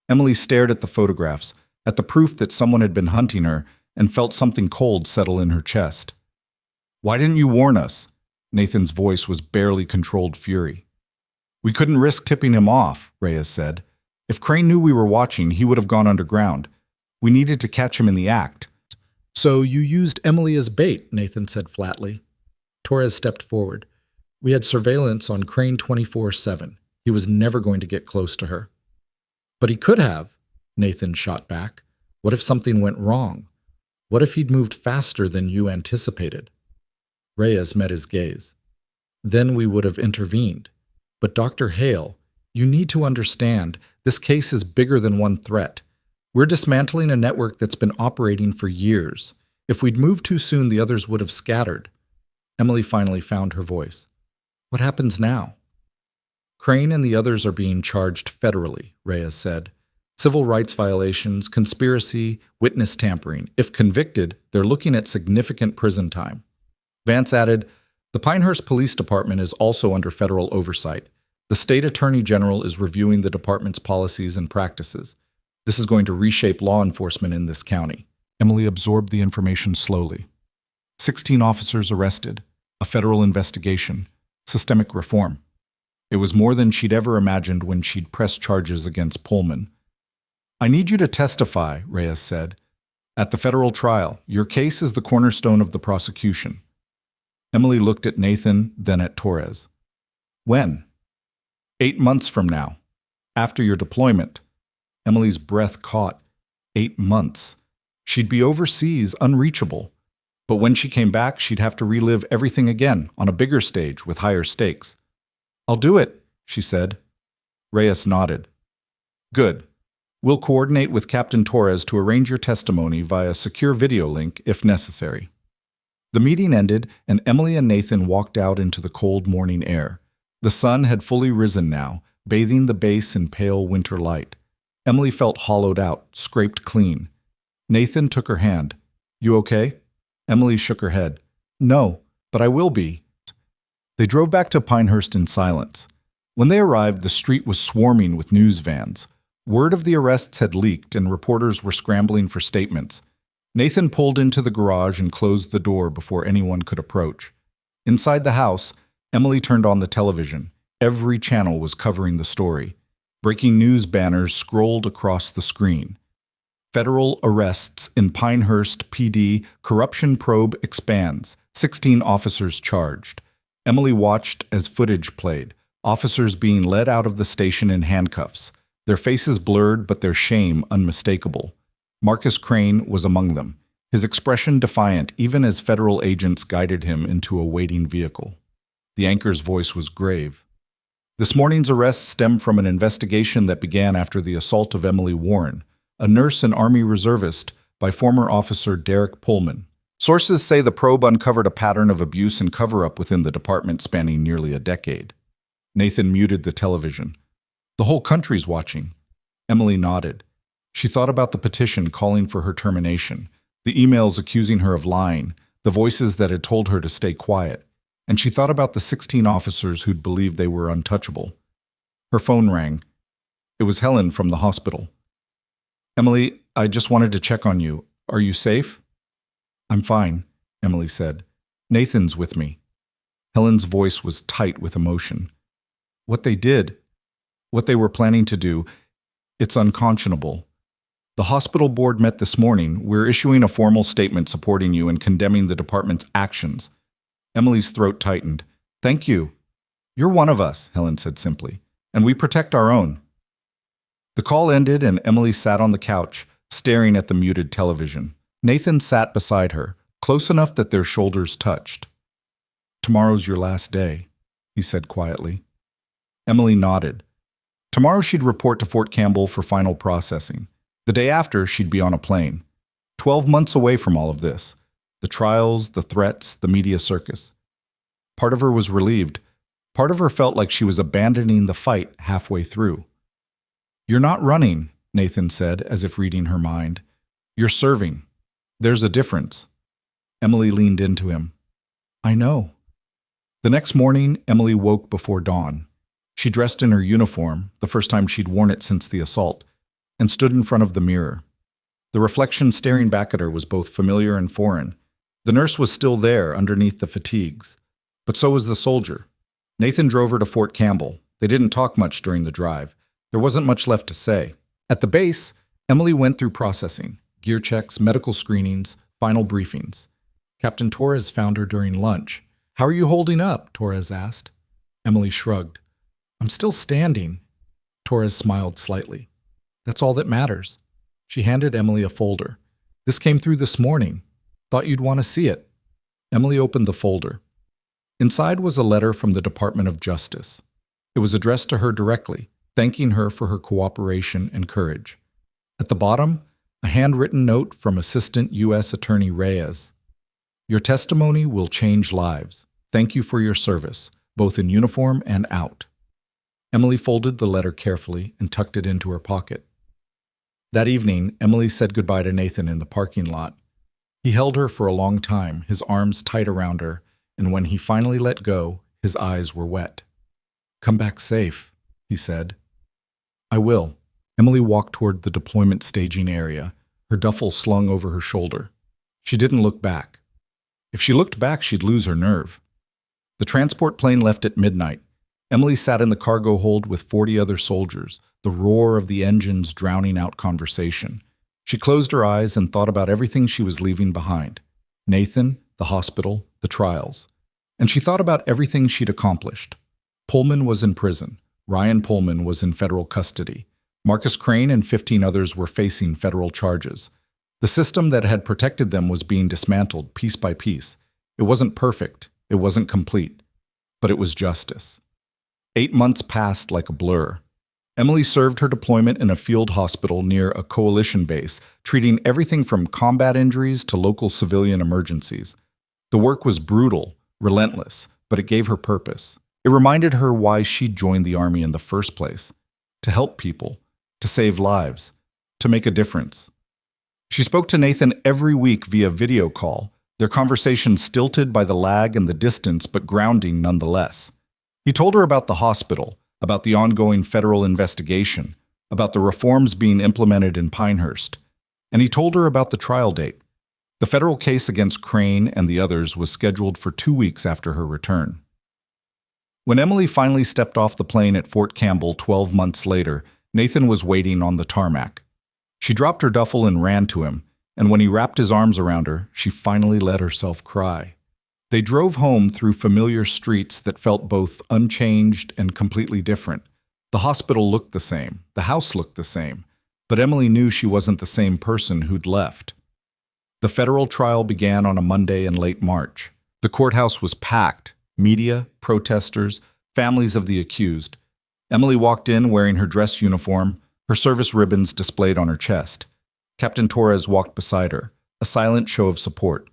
Emily stared at the photographs, at the proof that someone had been hunting her, and felt something cold settle in her chest. "Why didn't you warn us?" Nathan's voice was barely controlled fury. "We couldn't risk tipping him off," Reyes said. "If Crane knew we were watching, he would have gone underground. We needed to catch him in the act." "So you used Emily as bait," Nathan said flatly. Torres stepped forward. "We had surveillance on Crane 24/7. He was never going to get close to her." "But he could have," Nathan shot back. "What if something went wrong? What if he'd moved faster than you anticipated?" Reyes met his gaze. "Then we would have intervened. But Dr. Hale, you need to understand, this case is bigger than one threat. We're dismantling a network that's been operating for years. If we'd moved too soon, the others would have scattered." Emily finally found her voice. "What happens now?" "Crane and the others are being charged federally," Reyes said. "Civil rights violations, conspiracy, witness tampering. If convicted, they're looking at significant prison time." Vance added, "The Pinehurst Police Department is also under federal oversight. The state attorney general is reviewing the department's policies and practices. This is going to reshape law enforcement in this county." Emily absorbed the information slowly. 16 officers arrested, a federal investigation, systemic reform. It was more than she'd ever imagined when she'd pressed charges against Pullman. "I need you to testify," Reyes said. "At the federal trial, your case is the cornerstone of the prosecution." Emily looked at Nathan, then at Torres. "When?" 8 months from now. After your deployment." Emily's breath caught. 8 months. She'd be overseas, unreachable. But when she came back, she'd have to relive everything again, on a bigger stage, with higher stakes. "I'll do it," she said. Reyes nodded. "Good. We'll coordinate with Captain Torres to arrange your testimony via secure video link if necessary." The meeting ended, and Emily and Nathan walked out into the cold morning air. The sun had fully risen now, bathing the base in pale winter light. Emily felt hollowed out, scraped clean. Nathan took her hand. "You okay?" Emily shook her head. "No, but I will be." They drove back to Pinehurst in silence. When they arrived, the street was swarming with news vans. Word of the arrests had leaked, and reporters were scrambling for statements. Nathan pulled into the garage and closed the door before anyone could approach. Inside the house, Emily turned on the television. Every channel was covering the story. Breaking news banners scrolled across the screen. Federal arrests in Pinehurst PD, corruption probe expands, 16 officers charged. Emily watched as footage played, officers being led out of the station in handcuffs, their faces blurred but their shame unmistakable. Marcus Crane was among them, his expression defiant even as federal agents guided him into a waiting vehicle. The anchor's voice was grave. This morning's arrests stemmed from an investigation that began after the assault of Emily Warren, a nurse and Army reservist, by former officer Derek Pullman. Sources say the probe uncovered a pattern of abuse and cover-up within the department spanning nearly a decade. Nathan muted the television. "The whole country's watching." Emily nodded. She thought about the petition calling for her termination, the emails accusing her of lying, the voices that had told her to stay quiet. and she thought about the 16 officers who'd believed they were untouchable. Her phone rang. It was Helen from the hospital. "Emily, I just wanted to check on you. Are you safe?" "I'm fine," Emily said. "Nathan's with me." Helen's voice was tight with emotion. "What they did, what they were planning to do, it's unconscionable. The hospital board met this morning. We're issuing a formal statement supporting you and condemning the department's actions." Emily's throat tightened. "Thank you. You're one of us," Helen said simply, "and we protect our own." The call ended and Emily sat on the couch, staring at the muted television. Nathan sat beside her, close enough that their shoulders touched. "Tomorrow's your last day," he said quietly. Emily nodded. Tomorrow she'd report to Fort Campbell for final processing. The day after, she'd be on a plane. 12 months away from all of this. The trials, the threats, the media circus. Part of her was relieved. Part of her felt like she was abandoning the fight halfway through. "You're not running," Nathan said, as if reading her mind. "You're serving. There's a difference." Emily leaned into him. "I know." The next morning, Emily woke before dawn. She dressed in her uniform, the first time she'd worn it since the assault, and stood in front of the mirror. The reflection staring back at her was both familiar and foreign. The nurse was still there underneath the fatigues, but so was the soldier. Nathan drove her to Fort Campbell. They didn't talk much during the drive. There wasn't much left to say. At the base, Emily went through processing, gear checks, medical screenings, final briefings. Captain Torres found her during lunch. "How are you holding up?" Torres asked. Emily shrugged. "I'm still standing." Torres smiled slightly. "That's all that matters." She handed Emily a folder. "This came through this morning. Thought you'd want to see it." Emily opened the folder. Inside was a letter from the Department of Justice. It was addressed to her directly, thanking her for her cooperation and courage. At the bottom, a handwritten note from Assistant U.S. Attorney Reyes. "Your testimony will change lives. Thank you for your service, both in uniform and out." Emily folded the letter carefully and tucked it into her pocket. That evening, Emily said goodbye to Nathan in the parking lot. He held her for a long time, his arms tight around her, and when he finally let go, his eyes were wet. "Come back safe," he said. "I will." Emily walked toward the deployment staging area, her duffel slung over her shoulder. She didn't look back. If she looked back, she'd lose her nerve. The transport plane left at midnight. Emily sat in the cargo hold with 40 other soldiers, the roar of the engines drowning out conversation. She closed her eyes and thought about everything she was leaving behind. Nathan, the hospital, the trials. And she thought about everything she'd accomplished. Pullman was in prison. Ryan Pullman was in federal custody. Marcus Crane and 15 others were facing federal charges. The system that had protected them was being dismantled piece by piece. It wasn't perfect. It wasn't complete. But it was justice. 8 months passed like a blur. Emily served her deployment in a field hospital near a coalition base, treating everything from combat injuries to local civilian emergencies. The work was brutal, relentless, but it gave her purpose. It reminded her why she'd joined the Army in the first place. To help people, to save lives, to make a difference. She spoke to Nathan every week via video call, their conversation stilted by the lag and the distance, but grounding nonetheless. He told her about the hospital, about the ongoing federal investigation, about the reforms being implemented in Pinehurst. And he told her about the trial date. The federal case against Crane and the others was scheduled for 2 weeks after her return. When Emily finally stepped off the plane at Fort Campbell 12 months later, Nathan was waiting on the tarmac. She dropped her duffel and ran to him, and when he wrapped his arms around her, she finally let herself cry. They drove home through familiar streets that felt both unchanged and completely different. The hospital looked the same, the house looked the same, but Emily knew she wasn't the same person who'd left. The federal trial began on a Monday in late March. The courthouse was packed, media, protesters, families of the accused. Emily walked in wearing her dress uniform, her service ribbons displayed on her chest. Captain Torres walked beside her, a silent show of support.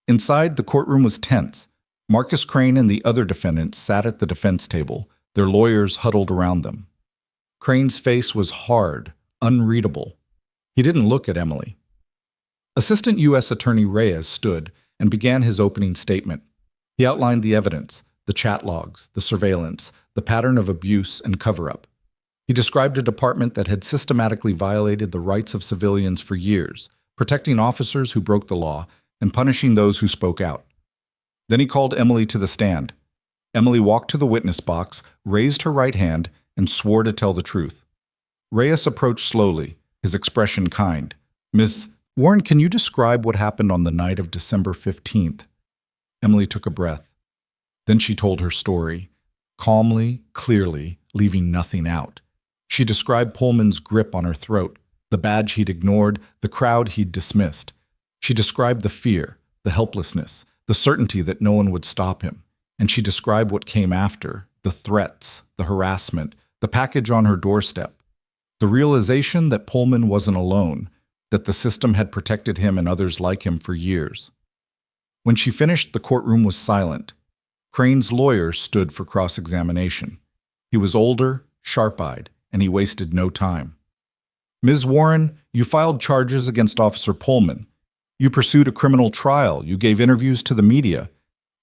Inside, the courtroom was tense. Marcus Crane and the other defendants sat at the defense table, their lawyers huddled around them. Crane's face was hard, unreadable. He didn't look at Emily. Assistant U.S. Attorney Reyes stood and began his opening statement. He outlined the evidence, the chat logs, the surveillance, the pattern of abuse and cover-up. He described a department that had systematically violated the rights of civilians for years, protecting officers who broke the law and punishing those who spoke out. Then he called Emily to the stand. Emily walked to the witness box, raised her right hand, and swore to tell the truth. Reyes approached slowly, his expression kind. "Ms. Warren, can you describe what happened on the night of December 15th? Emily took a breath. Then she told her story, calmly, clearly, leaving nothing out. She described Pullman's grip on her throat, the badge he'd ignored, the crowd he'd dismissed. She described the fear, the helplessness, the certainty that no one would stop him. And she described what came after, the threats, the harassment, the package on her doorstep, the realization that Pullman wasn't alone, that the system had protected him and others like him for years. When she finished, the courtroom was silent. Crane's lawyer stood for cross-examination. He was older, sharp-eyed, and he wasted no time. "Ms. Warren, you filed charges against Officer Pullman. You pursued a criminal trial. You gave interviews to the media.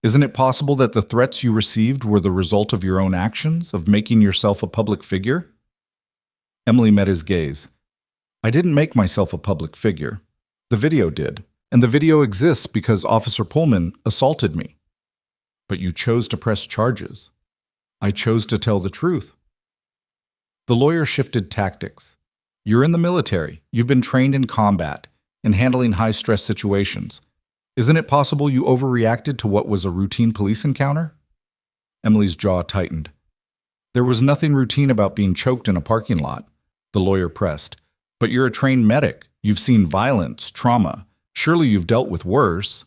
Isn't it possible that the threats you received were the result of your own actions, of making yourself a public figure?" Emily met his gaze. "I didn't make myself a public figure. The video did. And the video exists because Officer Pullman assaulted me. But you chose to press charges. I chose to tell the truth." The lawyer shifted tactics. "You're in the military. You've been trained in combat, in handling high-stress situations. Isn't it possible you overreacted to what was a routine police encounter?" Emily's jaw tightened. "There was nothing routine about being choked in a parking lot," the lawyer pressed. "But you're a trained medic. You've seen violence, trauma. Surely you've dealt with worse."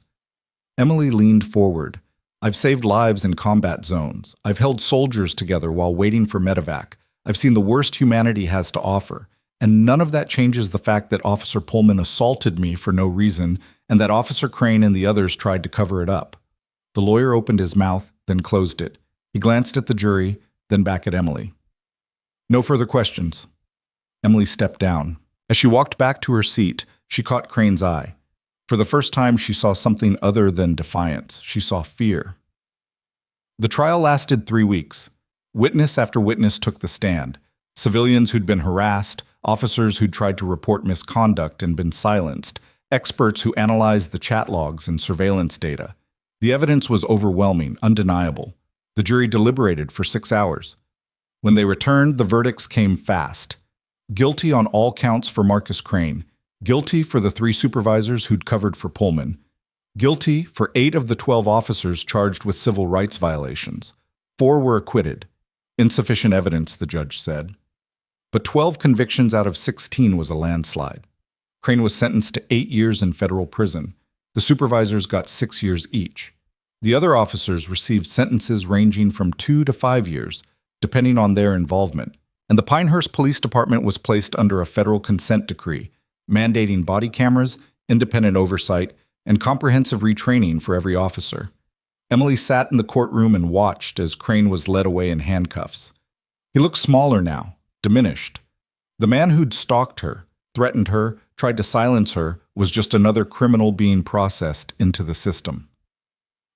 Emily leaned forward. "I've saved lives in combat zones. I've held soldiers together while waiting for medevac. I've seen the worst humanity has to offer. And none of that changes the fact that Officer Pullman assaulted me for no reason and that Officer Crane and the others tried to cover it up." The lawyer opened his mouth, then closed it. He glanced at the jury, then back at Emily. "No further questions." Emily stepped down. As she walked back to her seat, she caught Crane's eye. For the first time, she saw something other than defiance. She saw fear. The trial lasted 3 weeks. Witness after witness took the stand. Civilians who'd been harassed, officers who'd tried to report misconduct and been silenced, experts who analyzed the chat logs and surveillance data. The evidence was overwhelming, undeniable. The jury deliberated for 6 hours. When they returned, the verdicts came fast. Guilty on all counts for Marcus Crane. Guilty for the 3 supervisors who'd covered for Pullman. Guilty for 8 of the 12 officers charged with civil rights violations. 4 were acquitted. Insufficient evidence, the judge said. But 12 convictions out of 16 was a landslide. Crane was sentenced to 8 years in federal prison. The supervisors got 6 years each. The other officers received sentences ranging from 2 to 5 years, depending on their involvement. And the Pinehurst Police Department was placed under a federal consent decree, mandating body cameras, independent oversight, and comprehensive retraining for every officer. Emily sat in the courtroom and watched as Crane was led away in handcuffs. He looked smaller now, diminished. The man who'd stalked her, threatened her, tried to silence her, was just another criminal being processed into the system.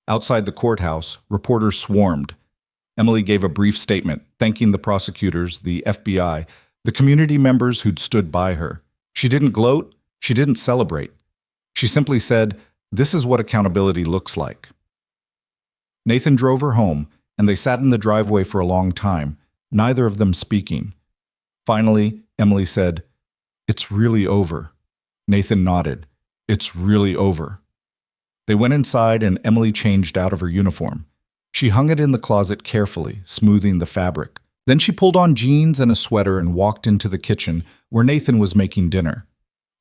Outside the courthouse, reporters swarmed. Emily gave a brief statement, thanking the prosecutors, the FBI, the community members who'd stood by her. She didn't gloat, she didn't celebrate. She simply said, "This is what accountability looks like." Nathan drove her home, and they sat in the driveway for a long time, neither of them speaking. Finally, Emily said, "It's really over." Nathan nodded. "It's really over." They went inside, and Emily changed out of her uniform. She hung it in the closet carefully, smoothing the fabric. Then she pulled on jeans and a sweater and walked into the kitchen where Nathan was making dinner.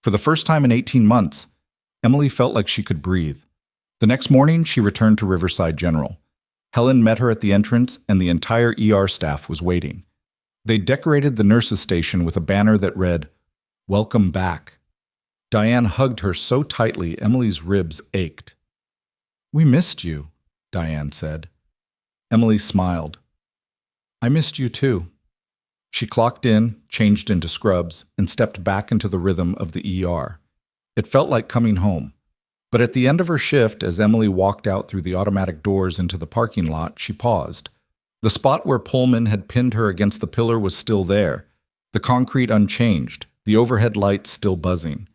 For the first time in 18 months, Emily felt like she could breathe. The next morning, she returned to Riverside General. Helen met her at the entrance, and the entire ER staff was waiting. They decorated the nurses' station with a banner that read, "Welcome back." Diane hugged her so tightly Emily's ribs ached. "We missed you," Diane said. Emily smiled. "I missed you too." She clocked in, changed into scrubs, and stepped back into the rhythm of the ER. It felt like coming home. But at the end of her shift, as Emily walked out through the automatic doors into the parking lot, she paused. The spot where Pullman had pinned her against the pillar was still there, the concrete unchanged, the overhead lights still buzzing.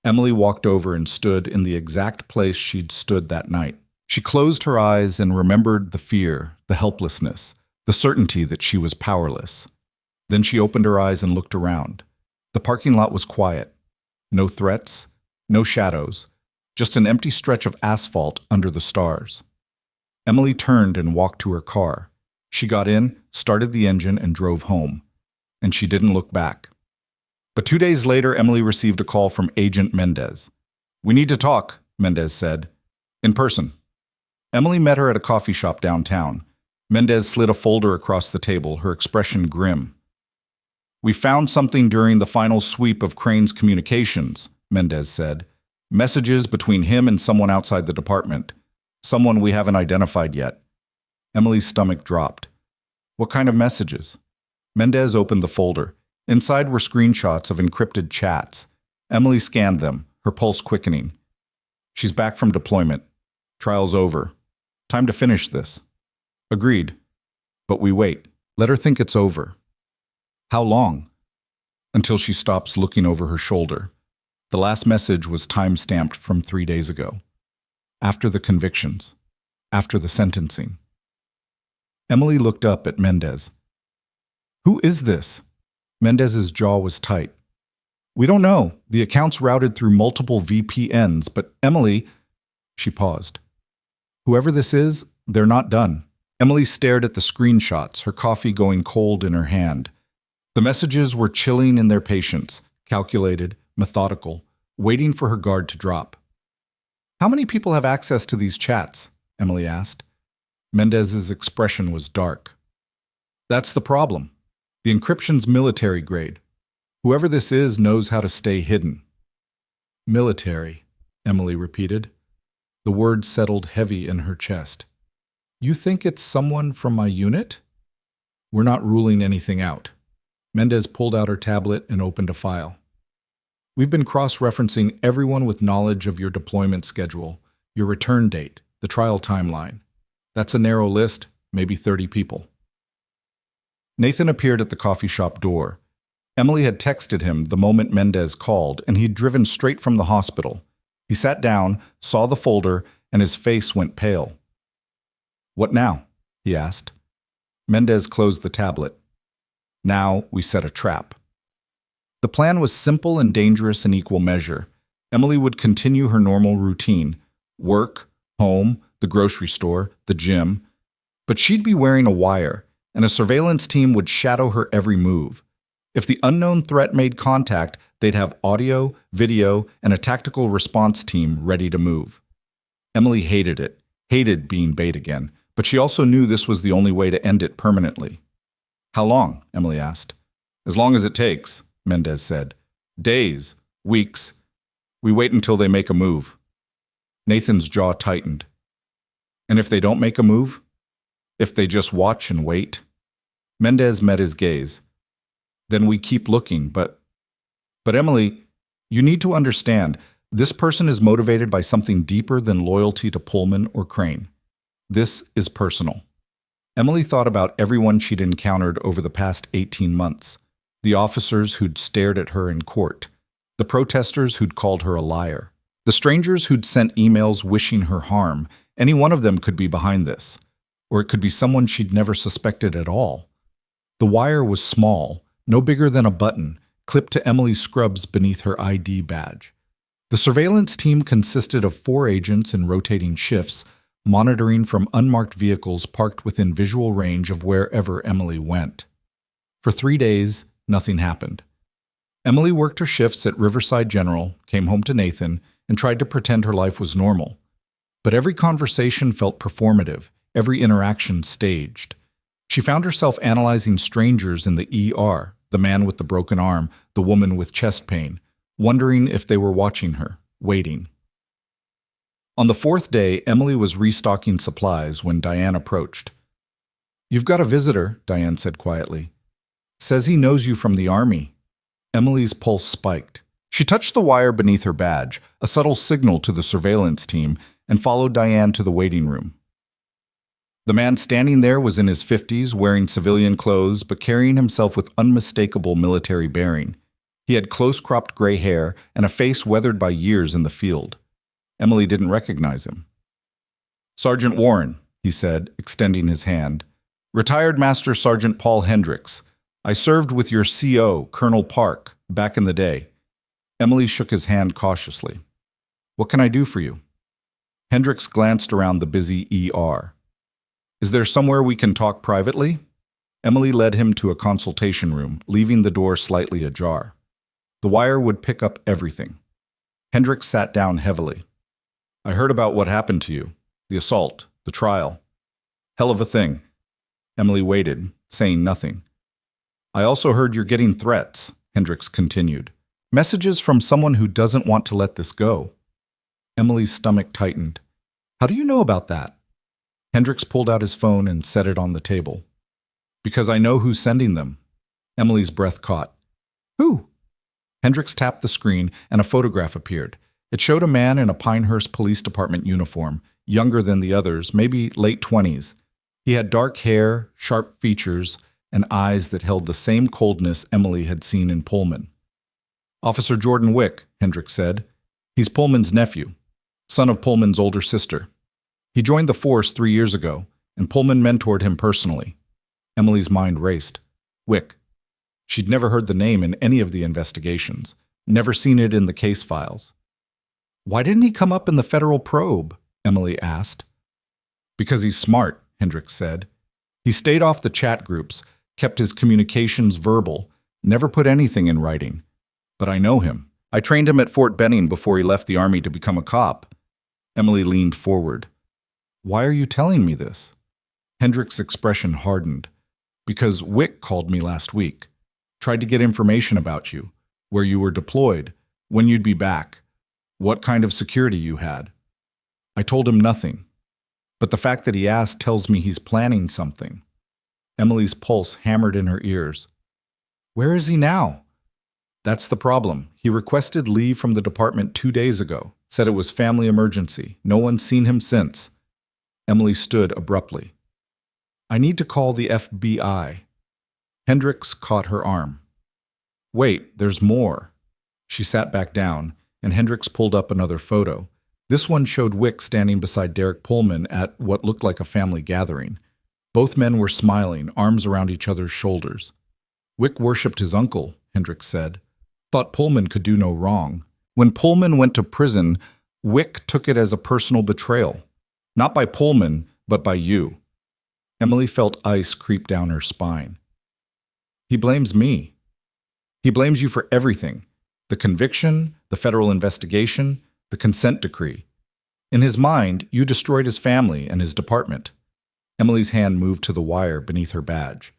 Emily walked over and stood in the exact place she'd stood that night. She closed her eyes and remembered the fear, the helplessness, the certainty that she was powerless. Then she opened her eyes and looked around. The parking lot was quiet. No threats, no shadows, just an empty stretch of asphalt under the stars. Emily turned and walked to her car. She got in, started the engine, and drove home. And she didn't look back. But 2 days later, Emily received a call from Agent Mendez. "We need to talk," Mendez said. "In person." Emily met her at a coffee shop downtown. Mendez slid a folder across the table, her expression grim. "We found something during the final sweep of Crane's communications," Mendez said. "Messages between him and someone outside the department. Someone we haven't identified yet." Emily's stomach dropped. "What kind of messages?" Mendez opened the folder. Inside were screenshots of encrypted chats. Emily scanned them, her pulse quickening. "She's back from deployment. Trial's over. Time to finish this." "Agreed. But we wait. Let her think it's over." "How long?" "Until she stops looking over her shoulder." The last message was time-stamped from 3 days ago. After the convictions. After the sentencing. Emily looked up at Mendez. "Who is this?" Mendez's jaw was tight. "We don't know. The account's routed through multiple VPNs, but Emily—" She paused. "Whoever this is, they're not done." Emily stared at the screenshots, her coffee going cold in her hand. The messages were chilling in their patience, calculated, methodical, waiting for her guard to drop. "How many people have access to these chats?" Emily asked. Mendez's expression was dark. "That's the problem. The encryption's military grade. Whoever this is knows how to stay hidden." "Military," Emily repeated. The word settled heavy in her chest. "You think it's someone from my unit?" "We're not ruling anything out." Mendez pulled out her tablet and opened a file. "We've been cross-referencing everyone with knowledge of your deployment schedule, your return date, the trial timeline. That's a narrow list, maybe 30 people." Nathan appeared at the coffee shop door. Emily had texted him the moment Mendez called, and he'd driven straight from the hospital. He sat down, saw the folder, and his face went pale. "What now?" he asked. Mendez closed the tablet. "Now we set a trap." The plan was simple and dangerous in equal measure. Emily would continue her normal routine: work, home, the grocery store, the gym. But she'd be wearing a wire, and a surveillance team would shadow her every move. If the unknown threat made contact, they'd have audio, video, and a tactical response team ready to move. Emily hated it, hated being bait again, but she also knew this was the only way to end it permanently. "How long?" Emily asked. "As long as it takes," Mendez said. "Days, weeks. We wait until they make a move." Nathan's jaw tightened. "And if they don't make a move? If they just watch and wait?" Mendez met his gaze. "Then we keep looking, but Emily, you need to understand, this person is motivated by something deeper than loyalty to Pullman or Crane. This is personal." Emily thought about everyone she'd encountered over the past 18 months. The officers who'd stared at her in court. The protesters who'd called her a liar. The strangers who'd sent emails wishing her harm. Any one of them could be behind this. Or it could be someone she'd never suspected at all. The wire was small, no bigger than a button, clipped to Emily's scrubs beneath her ID badge. The surveillance team consisted of 4 agents in rotating shifts, monitoring from unmarked vehicles parked within visual range of wherever Emily went. For 3 days, nothing happened. Emily worked her shifts at Riverside General, came home to Nathan, and tried to pretend her life was normal. But every conversation felt performative, every interaction staged. She found herself analyzing strangers in the ER, the man with the broken arm, the woman with chest pain, wondering if they were watching her, waiting. On the 4th day, Emily was restocking supplies when Diane approached. "You've got a visitor," Diane said quietly. "Says he knows you from the army." Emily's pulse spiked. She touched the wire beneath her badge, a subtle signal to the surveillance team, and followed Diane to the waiting room. The man standing there was in his 50s, wearing civilian clothes, but carrying himself with unmistakable military bearing. He had close-cropped gray hair and a face weathered by years in the field. Emily didn't recognize him. "Sergeant Warren," he said, extending his hand. "Retired Master Sergeant Paul Hendricks. I served with your CO, Colonel Park, back in the day." Emily shook his hand cautiously. "What can I do for you?" Hendricks glanced around the busy ER. "Is there somewhere we can talk privately?" Emily led him to a consultation room, leaving the door slightly ajar. The wire would pick up everything. Hendricks sat down heavily. "I heard about what happened to you. The assault, the trial. Hell of a thing." Emily waited, saying nothing. "I also heard you're getting threats," Hendricks continued. "Messages from someone who doesn't want to let this go." Emily's stomach tightened. "How do you know about that?" Hendricks pulled out his phone and set it on the table. "Because I know who's sending them." Emily's breath caught. "Who?" Hendricks tapped the screen and a photograph appeared. It showed a man in a Pinehurst Police Department uniform, younger than the others, maybe late 20s. He had dark hair, sharp features, and eyes that held the same coldness Emily had seen in Pullman. "Officer Jordan Wick," Hendricks said. "He's Pullman's nephew, son of Pullman's older sister. He joined the force 3 years ago, and Pullman mentored him personally." Emily's mind raced. Wick. She'd never heard the name in any of the investigations, never seen it in the case files. "Why didn't he come up in the federal probe?" Emily asked. "Because he's smart," Hendricks said. "He stayed off the chat groups, kept his communications verbal, never put anything in writing. But I know him. I trained him at Fort Benning before he left the Army to become a cop." Emily leaned forward. "Why are you telling me this?" Hendricks' expression hardened. "Because Wick called me last week. Tried to get information about you, where you were deployed, when you'd be back, what kind of security you had. I told him nothing. But the fact that he asked tells me he's planning something." Emily's pulse hammered in her ears. "Where is he now?" "That's the problem. He requested leave from the department 2 days ago, said it was family emergency. No one's seen him since." Emily stood abruptly. "I need to call the FBI." Hendricks caught her arm. "Wait, there's more." She sat back down, and Hendricks pulled up another photo. This one showed Wick standing beside Derek Pullman at what looked like a family gathering. Both men were smiling, arms around each other's shoulders. "Wick worshipped his uncle," Hendricks said. "Thought Pullman could do no wrong. When Pullman went to prison, Wick took it as a personal betrayal. Not by Pullman, but by you." Emily felt ice creep down her spine. "He blames me. He blames you for everything. The conviction, the federal investigation, the consent decree. In his mind, you destroyed his family and his department." Emily's hand moved to the wire beneath her badge.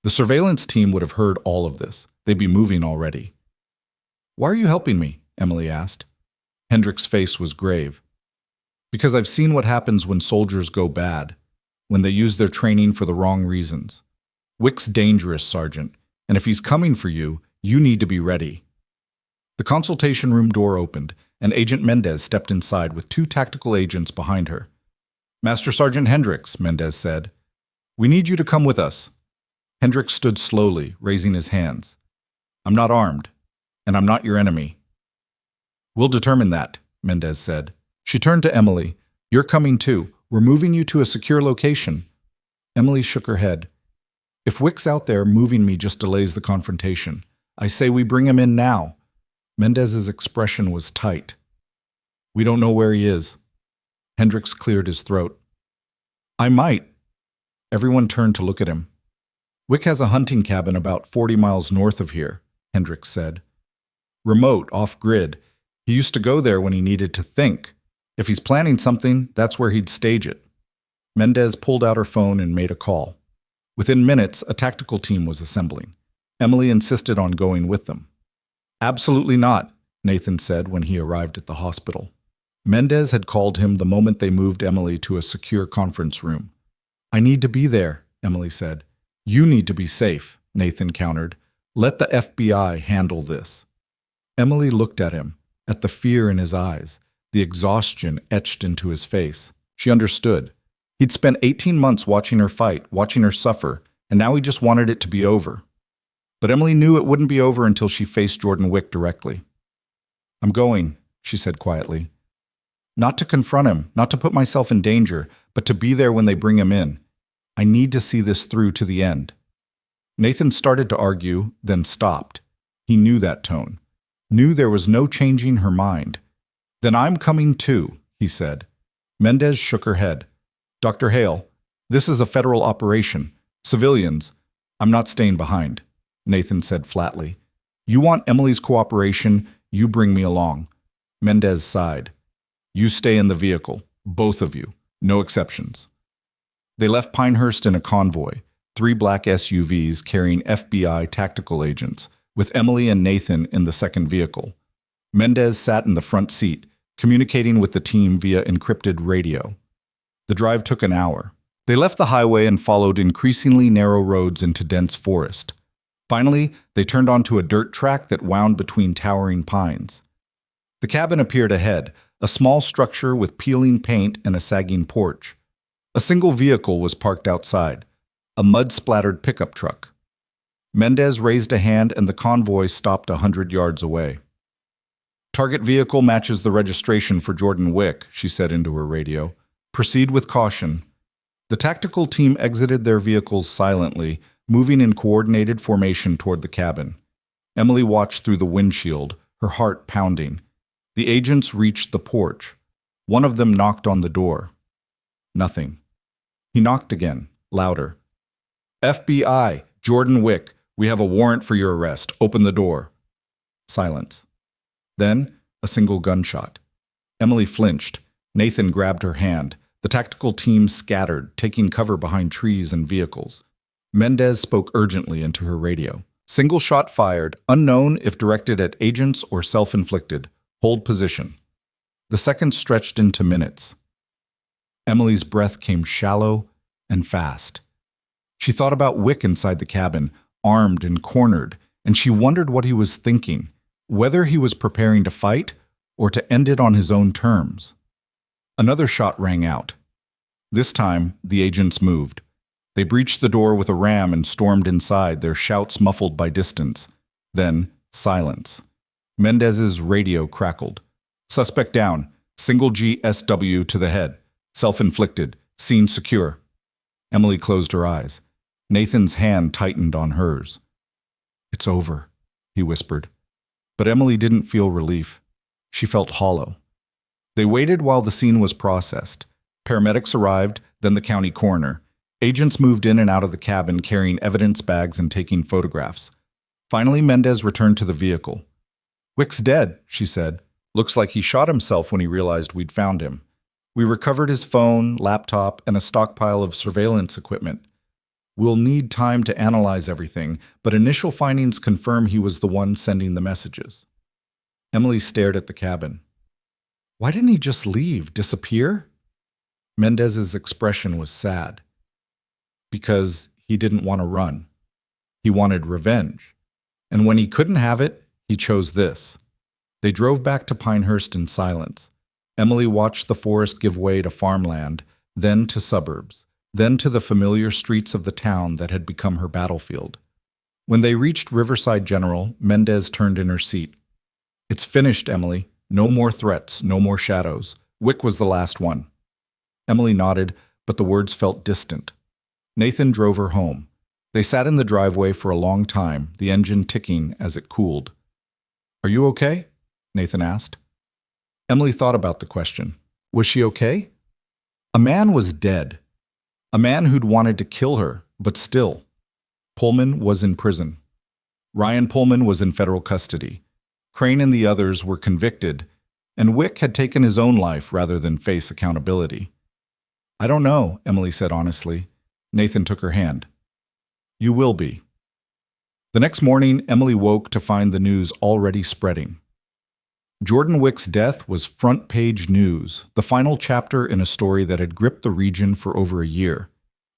The surveillance team would have heard all of this. They'd be moving already. "Why are you helping me?" Emily asked. Hendricks' face was grave. "Because I've seen what happens when soldiers go bad, when they use their training for the wrong reasons. Wick's dangerous, Sergeant, and if he's coming for you, you need to be ready." The consultation room door opened, and Agent Mendez stepped inside with 2 tactical agents behind her. "Master Sergeant Hendricks," Mendez said, "we need you to come with us." Hendricks stood slowly, raising his hands. "I'm not armed, and I'm not your enemy." "We'll determine that," Mendez said. She turned to Emily. "You're coming too. We're moving you to a secure location." Emily shook her head. "If Wick's out there, moving me just delays the confrontation. I say we bring him in now." Mendez's expression was tight. "We don't know where he is." Hendricks cleared his throat. "I might." Everyone turned to look at him. "Wick has a hunting cabin about 40 miles north of here," Hendricks said. "Remote, off-grid. He used to go there when he needed to think. If he's planning something, that's where he'd stage it." Mendez pulled out her phone and made a call. Within minutes, a tactical team was assembling. Emily insisted on going with them. "Absolutely not," Nathan said when he arrived at the hospital. Mendez had called him the moment they moved Emily to a secure conference room. "I need to be there," Emily said. "You need to be safe," Nathan countered. "Let the FBI handle this." Emily looked at him, at the fear in his eyes, the exhaustion etched into his face. She understood. He'd spent 18 months watching her fight, watching her suffer, and now he just wanted it to be over. But Emily knew it wouldn't be over until she faced Jordan Wick directly. "I'm going," she said quietly. "Not to confront him, not to put myself in danger, but to be there when they bring him in. I need to see this through to the end." Nathan started to argue, then stopped. He knew that tone. Knew there was no changing her mind. "Then I'm coming too," he said. Mendez shook her head. "Dr. Hale, this is a federal operation. Civilians, I'm not staying behind," Nathan said flatly. "You want Emily's cooperation, you bring me along." Mendez sighed. "You stay in the vehicle, both of you, no exceptions." They left Pinehurst in a convoy, 3 black SUVs carrying FBI tactical agents, with Emily and Nathan in the second vehicle. Mendez sat in the front seat, communicating with the team via encrypted radio. The drive took an hour. They left the highway and followed increasingly narrow roads into dense forest. Finally, they turned onto a dirt track that wound between towering pines. The cabin appeared ahead, a small structure with peeling paint and a sagging porch. A single vehicle was parked outside, a mud-splattered pickup truck. Mendez raised a hand and the convoy stopped 100 yards away. "Target vehicle matches the registration for Jordan Wick," she said into her radio. "Proceed with caution." The tactical team exited their vehicles silently, moving in coordinated formation toward the cabin. Emily watched through the windshield, her heart pounding. The agents reached the porch. One of them knocked on the door. Nothing. He knocked again, louder. "FBI, Jordan Wick, we have a warrant for your arrest. Open the door." Silence. Then, a single gunshot. Emily flinched. Nathan grabbed her hand. The tactical team scattered, taking cover behind trees and vehicles. Mendez spoke urgently into her radio. "Single shot fired, unknown if directed at agents or self-inflicted. Hold position." The seconds stretched into minutes. Emily's breath came shallow and fast. She thought about Wick inside the cabin, armed and cornered, and she wondered what he was thinking, whether he was preparing to fight or to end it on his own terms. Another shot rang out. This time, the agents moved. They breached the door with a ram and stormed inside, their shouts muffled by distance. Then, silence. Mendez's radio crackled. "Suspect down. Single GSW to the head. Self-inflicted. Scene secure." Emily closed her eyes. Nathan's hand tightened on hers. "It's over," he whispered. But Emily didn't feel relief. She felt hollow. They waited while the scene was processed. Paramedics arrived, then the county coroner. Agents moved in and out of the cabin carrying evidence bags and taking photographs. Finally, Mendez returned to the vehicle. "Wick's dead," she said. "Looks like he shot himself when he realized we'd found him. We recovered his phone, laptop, and a stockpile of surveillance equipment. We'll need time to analyze everything, but initial findings confirm he was the one sending the messages." Emily stared at the cabin. Why didn't he just leave, disappear? Mendez's expression was sad. Because he didn't want to run. He wanted revenge. And when he couldn't have it, he chose this. They drove back to Pinehurst in silence. Emily watched the forest give way to farmland, then to suburbs, then to the familiar streets of the town that had become her battlefield. When they reached Riverside General, Mendez turned in her seat. "It's finished, Emily. No more threats, no more shadows. Wick was the last one." Emily nodded, but the words felt distant. Nathan drove her home. They sat in the driveway for a long time, the engine ticking as it cooled. "Are you okay?" Nathan asked. Emily thought about the question. Was she okay? A man was dead. A man who'd wanted to kill her, but still. Pullman was in prison. Ryan Pullman was in federal custody. Crane and the others were convicted, and Wick had taken his own life rather than face accountability. "I don't know," Emily said honestly. Nathan took her hand. "You will be." The next morning, Emily woke to find the news already spreading. Jordan Wick's death was front-page news, the final chapter in a story that had gripped the region for over a year.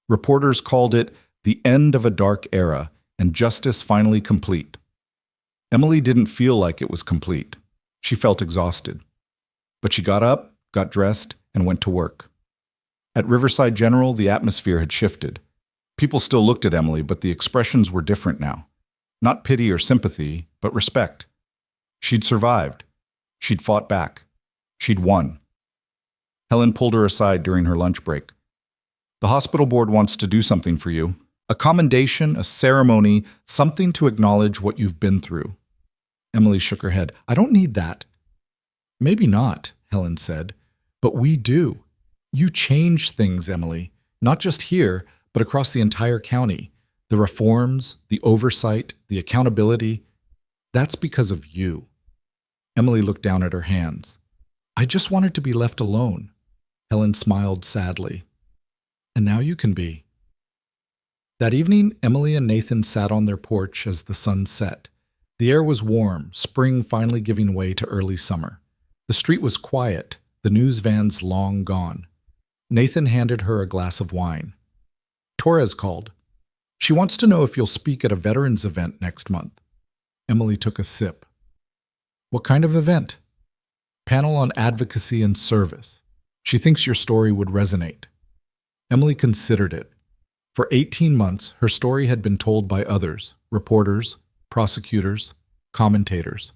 Reporters called it the end of a dark era and justice finally complete. Emily didn't feel like it was complete. She felt exhausted. But she got up, got dressed, and went to work. At Riverside General, the atmosphere had shifted. People still looked at Emily, but the expressions were different now. Not pity or sympathy, but respect. She'd survived. She'd fought back. She'd won. Helen pulled her aside during her lunch break. The hospital board wants to do something for you. A commendation, a ceremony, something to acknowledge what you've been through. Emily shook her head. I don't need that. Maybe not, Helen said, but we do. You changed things, Emily, not just here, but across the entire county. The reforms, the oversight, the accountability, that's because of you. Emily looked down at her hands. I just wanted to be left alone. Helen smiled sadly. And now you can be. That evening, Emily and Nathan sat on their porch as the sun set. The air was warm, spring finally giving way to early summer. The street was quiet, the news vans long gone. Nathan handed her a glass of wine. Torres called. She wants to know if you'll speak at a veterans event next month. Emily took a sip. What kind of event? Panel on advocacy and service. She thinks your story would resonate. Emily considered it. For 18 months, her story had been told by others, reporters, prosecutors, commentators.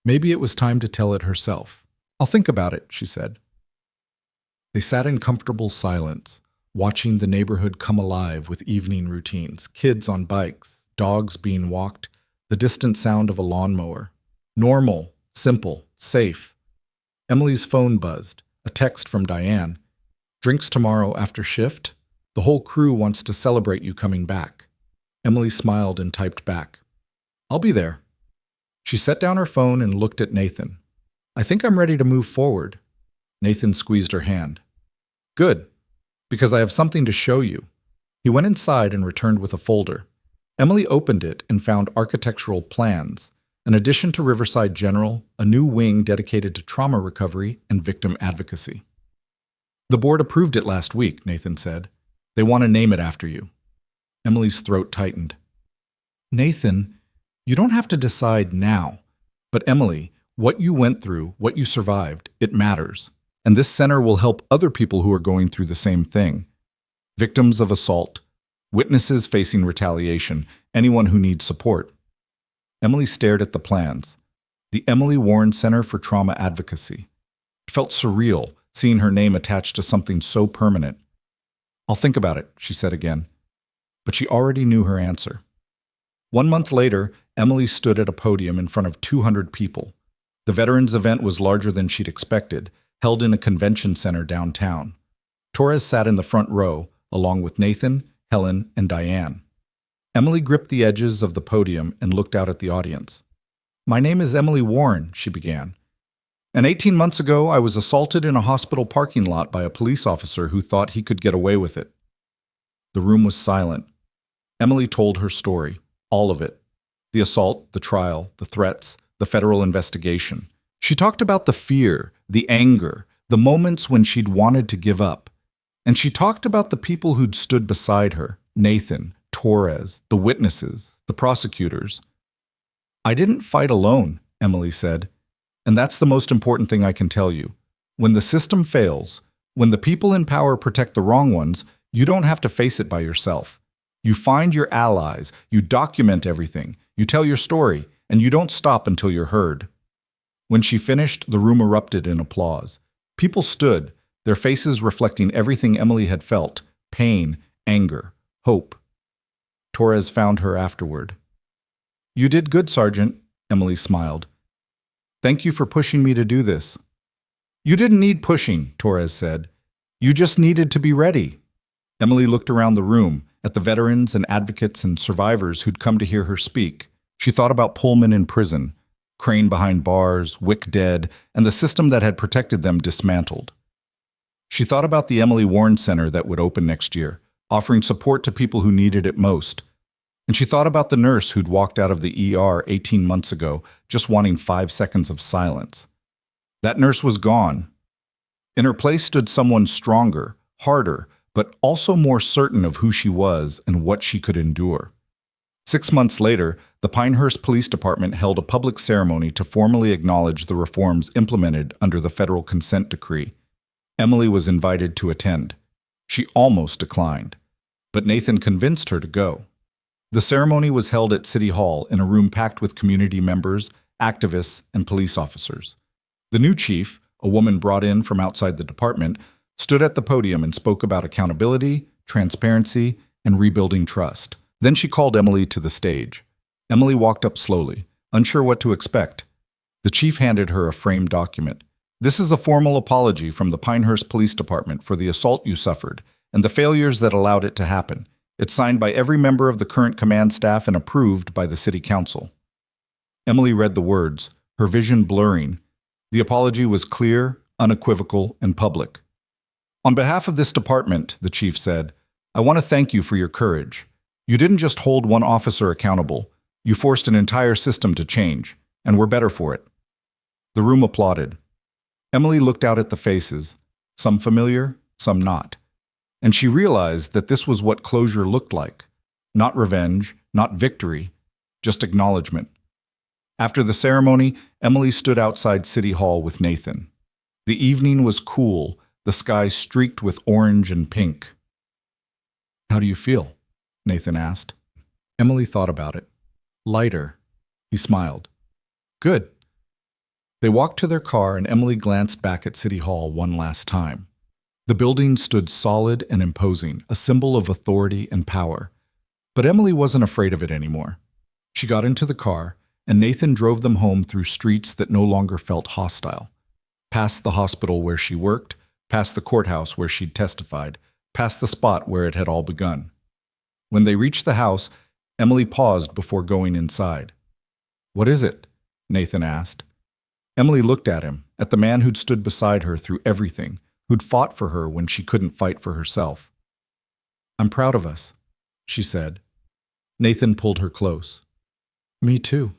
Maybe it was time to tell it herself. I'll think about it, she said. They sat in comfortable silence, watching the neighborhood come alive with evening routines, kids on bikes, dogs being walked, the distant sound of a lawnmower. Normal, simple, safe. Emily's phone buzzed, a text from Diane. Drinks tomorrow after shift? The whole crew wants to celebrate you coming back. Emily smiled and typed back. I'll be there. She set down her phone and looked at Nathan. I think I'm ready to move forward. Nathan squeezed her hand. Good, because I have something to show you. He went inside and returned with a folder. Emily opened it and found architectural plans, an addition to Riverside General, a new wing dedicated to trauma recovery and victim advocacy. The board approved it last week, Nathan said. They want to name it after you. Emily's throat tightened. Nathan, you don't have to decide now. But Emily, what you went through, what you survived, it matters. And this center will help other people who are going through the same thing. Victims of assault, witnesses facing retaliation, anyone who needs support. Emily stared at the plans. The Emily Warren Center for Trauma Advocacy. It felt surreal, seeing her name attached to something so permanent. I'll think about it, she said again. But she already knew her answer. 1 month later, Emily stood at a podium in front of 200 people. The veterans event was larger than she'd expected, held in a convention center downtown. Torres sat in the front row, along with Nathan, Helen, and Diane. Emily gripped the edges of the podium and looked out at the audience. My name is Emily Warren, she began. And 18 months ago, I was assaulted in a hospital parking lot by a police officer who thought he could get away with it. The room was silent. Emily told her story, all of it. The assault, the trial, the threats, the federal investigation. She talked about the fear, the anger, the moments when she'd wanted to give up. And she talked about the people who'd stood beside her, Nathan, Torres, the witnesses, the prosecutors. I didn't fight alone, Emily said. And that's the most important thing I can tell you. When the system fails, when the people in power protect the wrong ones, you don't have to face it by yourself. You find your allies, you document everything, you tell your story, and you don't stop until you're heard. When she finished, the room erupted in applause. People stood, their faces reflecting everything Emily had felt, pain, anger, hope. Torres found her afterward. You did good, Sergeant, Emily smiled. Thank you for pushing me to do this. You didn't need pushing, Torres said. You just needed to be ready. Emily looked around the room, at the veterans and advocates and survivors who'd come to hear her speak. She thought about Pullman in prison, Crane behind bars, Wick dead, and the system that had protected them dismantled. She thought about the Emily Warren Center that would open next year, offering support to people who needed it most. And she thought about the nurse who'd walked out of the ER 18 months ago, just wanting 5 seconds of silence. That nurse was gone. In her place stood someone stronger, harder, but also more certain of who she was and what she could endure. 6 months later, the Pinehurst Police Department held a public ceremony to formally acknowledge the reforms implemented under the federal consent decree. Emily was invited to attend. She almost declined, but Nathan convinced her to go. The ceremony was held at City Hall in a room packed with community members, activists, and police officers. The new chief, a woman brought in from outside the department, stood at the podium and spoke about accountability, transparency, and rebuilding trust. Then she called Emily to the stage. Emily walked up slowly, unsure what to expect. The chief handed her a framed document. "This is a formal apology from the Pinehurst Police Department for the assault you suffered and the failures that allowed it to happen. It's signed by every member of the current command staff and approved by the city council." Emily read the words, her vision blurring. The apology was clear, unequivocal, and public. "On behalf of this department," the chief said, "I want to thank you for your courage. You didn't just hold one officer accountable. You forced an entire system to change, and we're better for it." The room applauded. Emily looked out at the faces, some familiar, some not. And she realized that this was what closure looked like. Not revenge, not victory, just acknowledgement. After the ceremony, Emily stood outside City Hall with Nathan. The evening was cool, the sky streaked with orange and pink. "How do you feel?" Nathan asked. Emily thought about it. "Lighter." He smiled. "Good." They walked to their car and Emily glanced back at City Hall one last time. The building stood solid and imposing, a symbol of authority and power. But Emily wasn't afraid of it anymore. She got into the car, and Nathan drove them home through streets that no longer felt hostile. Past the hospital where she worked, past the courthouse where she'd testified, past the spot where it had all begun. When they reached the house, Emily paused before going inside. "What is it?" Nathan asked. Emily looked at him, at the man who'd stood beside her through everything, who'd fought for her when she couldn't fight for herself. "I'm proud of us," she said. Nathan pulled her close. "Me too."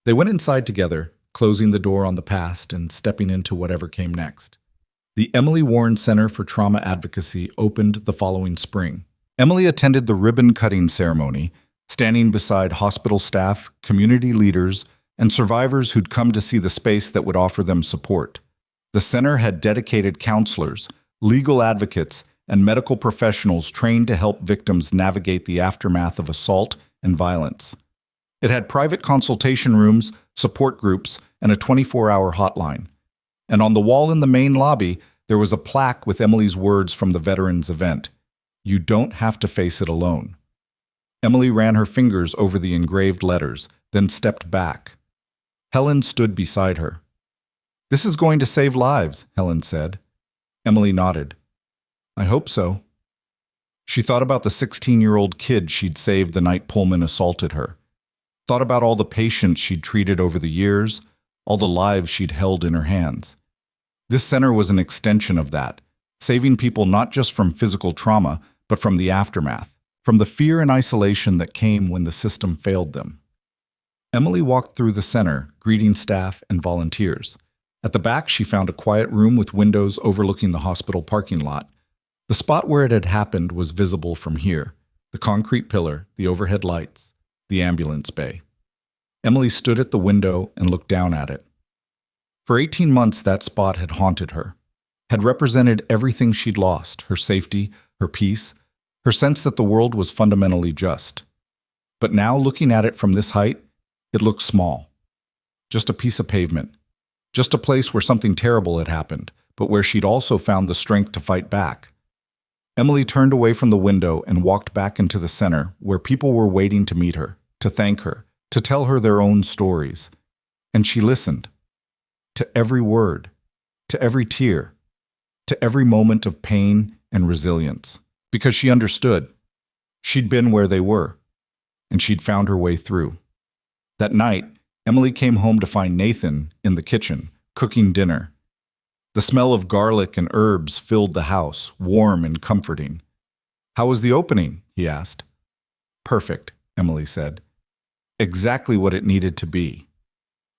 They went inside together, closing the door on the past and stepping into whatever came next. The Emily Warren Center for Trauma Advocacy opened the following spring. Emily attended the ribbon-cutting ceremony, standing beside hospital staff, community leaders, and survivors who'd come to see the space that would offer them support. The center had dedicated counselors, legal advocates, and medical professionals trained to help victims navigate the aftermath of assault and violence. It had private consultation rooms, support groups, and a 24-hour hotline. And on the wall in the main lobby, there was a plaque with Emily's words from the veterans event. "You don't have to face it alone." Emily ran her fingers over the engraved letters, then stepped back. Helen stood beside her. "This is going to save lives," Helen said. Emily nodded. "I hope so." She thought about the 16-year-old kid she'd saved the night Pullman assaulted her. Thought about all the patients she'd treated over the years, all the lives she'd held in her hands. This center was an extension of that, saving people not just from physical trauma, but from the aftermath, from the fear and isolation that came when the system failed them. Emily walked through the center, greeting staff and volunteers. At the back, she found a quiet room with windows overlooking the hospital parking lot. The spot where it had happened was visible from here, the concrete pillar, the overhead lights, the ambulance bay. Emily stood at the window and looked down at it. For 18 months, that spot had haunted her, had represented everything she'd lost, her safety, her peace, her sense that the world was fundamentally just. But now, looking at it from this height, it looked small. Just a piece of pavement. Just a place where something terrible had happened, but where she'd also found the strength to fight back. Emily turned away from the window and walked back into the center, where people were waiting to meet her, to thank her, to tell her their own stories. And she listened. To every word, to every tear, to every moment of pain and resilience. Because she understood. She'd been where they were, and she'd found her way through. That night, Emily came home to find Nathan in the kitchen, cooking dinner. The smell of garlic and herbs filled the house, warm and comforting. "How was the opening?" he asked. "Perfect," Emily said. Exactly what it needed to be.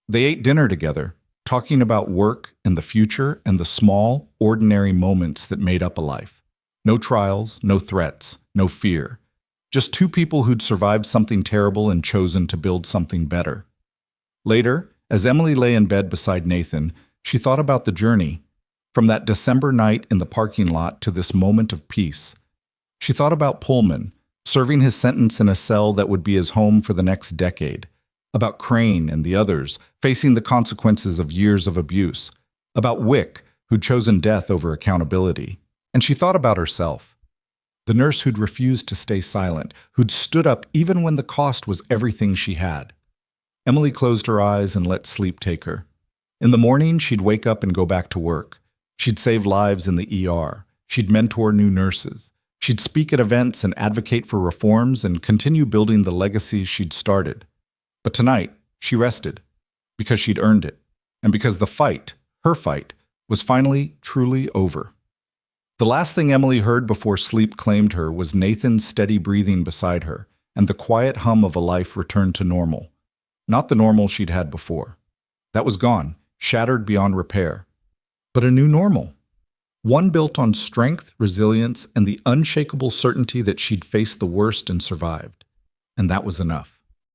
They ate dinner together, talking about work and the future and the small, ordinary moments that made up a life. No trials, no threats, no fear. Just two people who'd survived something terrible and chosen to build something better. Later, as Emily lay in bed beside Nathan, she thought about the journey, from that December night in the parking lot to this moment of peace. She thought about Pullman, serving his sentence in a cell that would be his home for the next decade, about Crane and the others facing the consequences of years of abuse, about Wick, who'd chosen death over accountability. And she thought about herself, the nurse who'd refused to stay silent, who'd stood up even when the cost was everything she had. Emily closed her eyes and let sleep take her. In the morning, she'd wake up and go back to work. She'd save lives in the ER. She'd mentor new nurses. She'd speak at events and advocate for reforms and continue building the legacies she'd started. But tonight, she rested, because she'd earned it, and because the fight, her fight, was finally truly over. The last thing Emily heard before sleep claimed her was Nathan's steady breathing beside her, and the quiet hum of a life returned to normal. Not the normal she'd had before. That was gone, shattered beyond repair. But a new normal. One built on strength, resilience, and the unshakable certainty that she'd faced the worst and survived. And that was enough.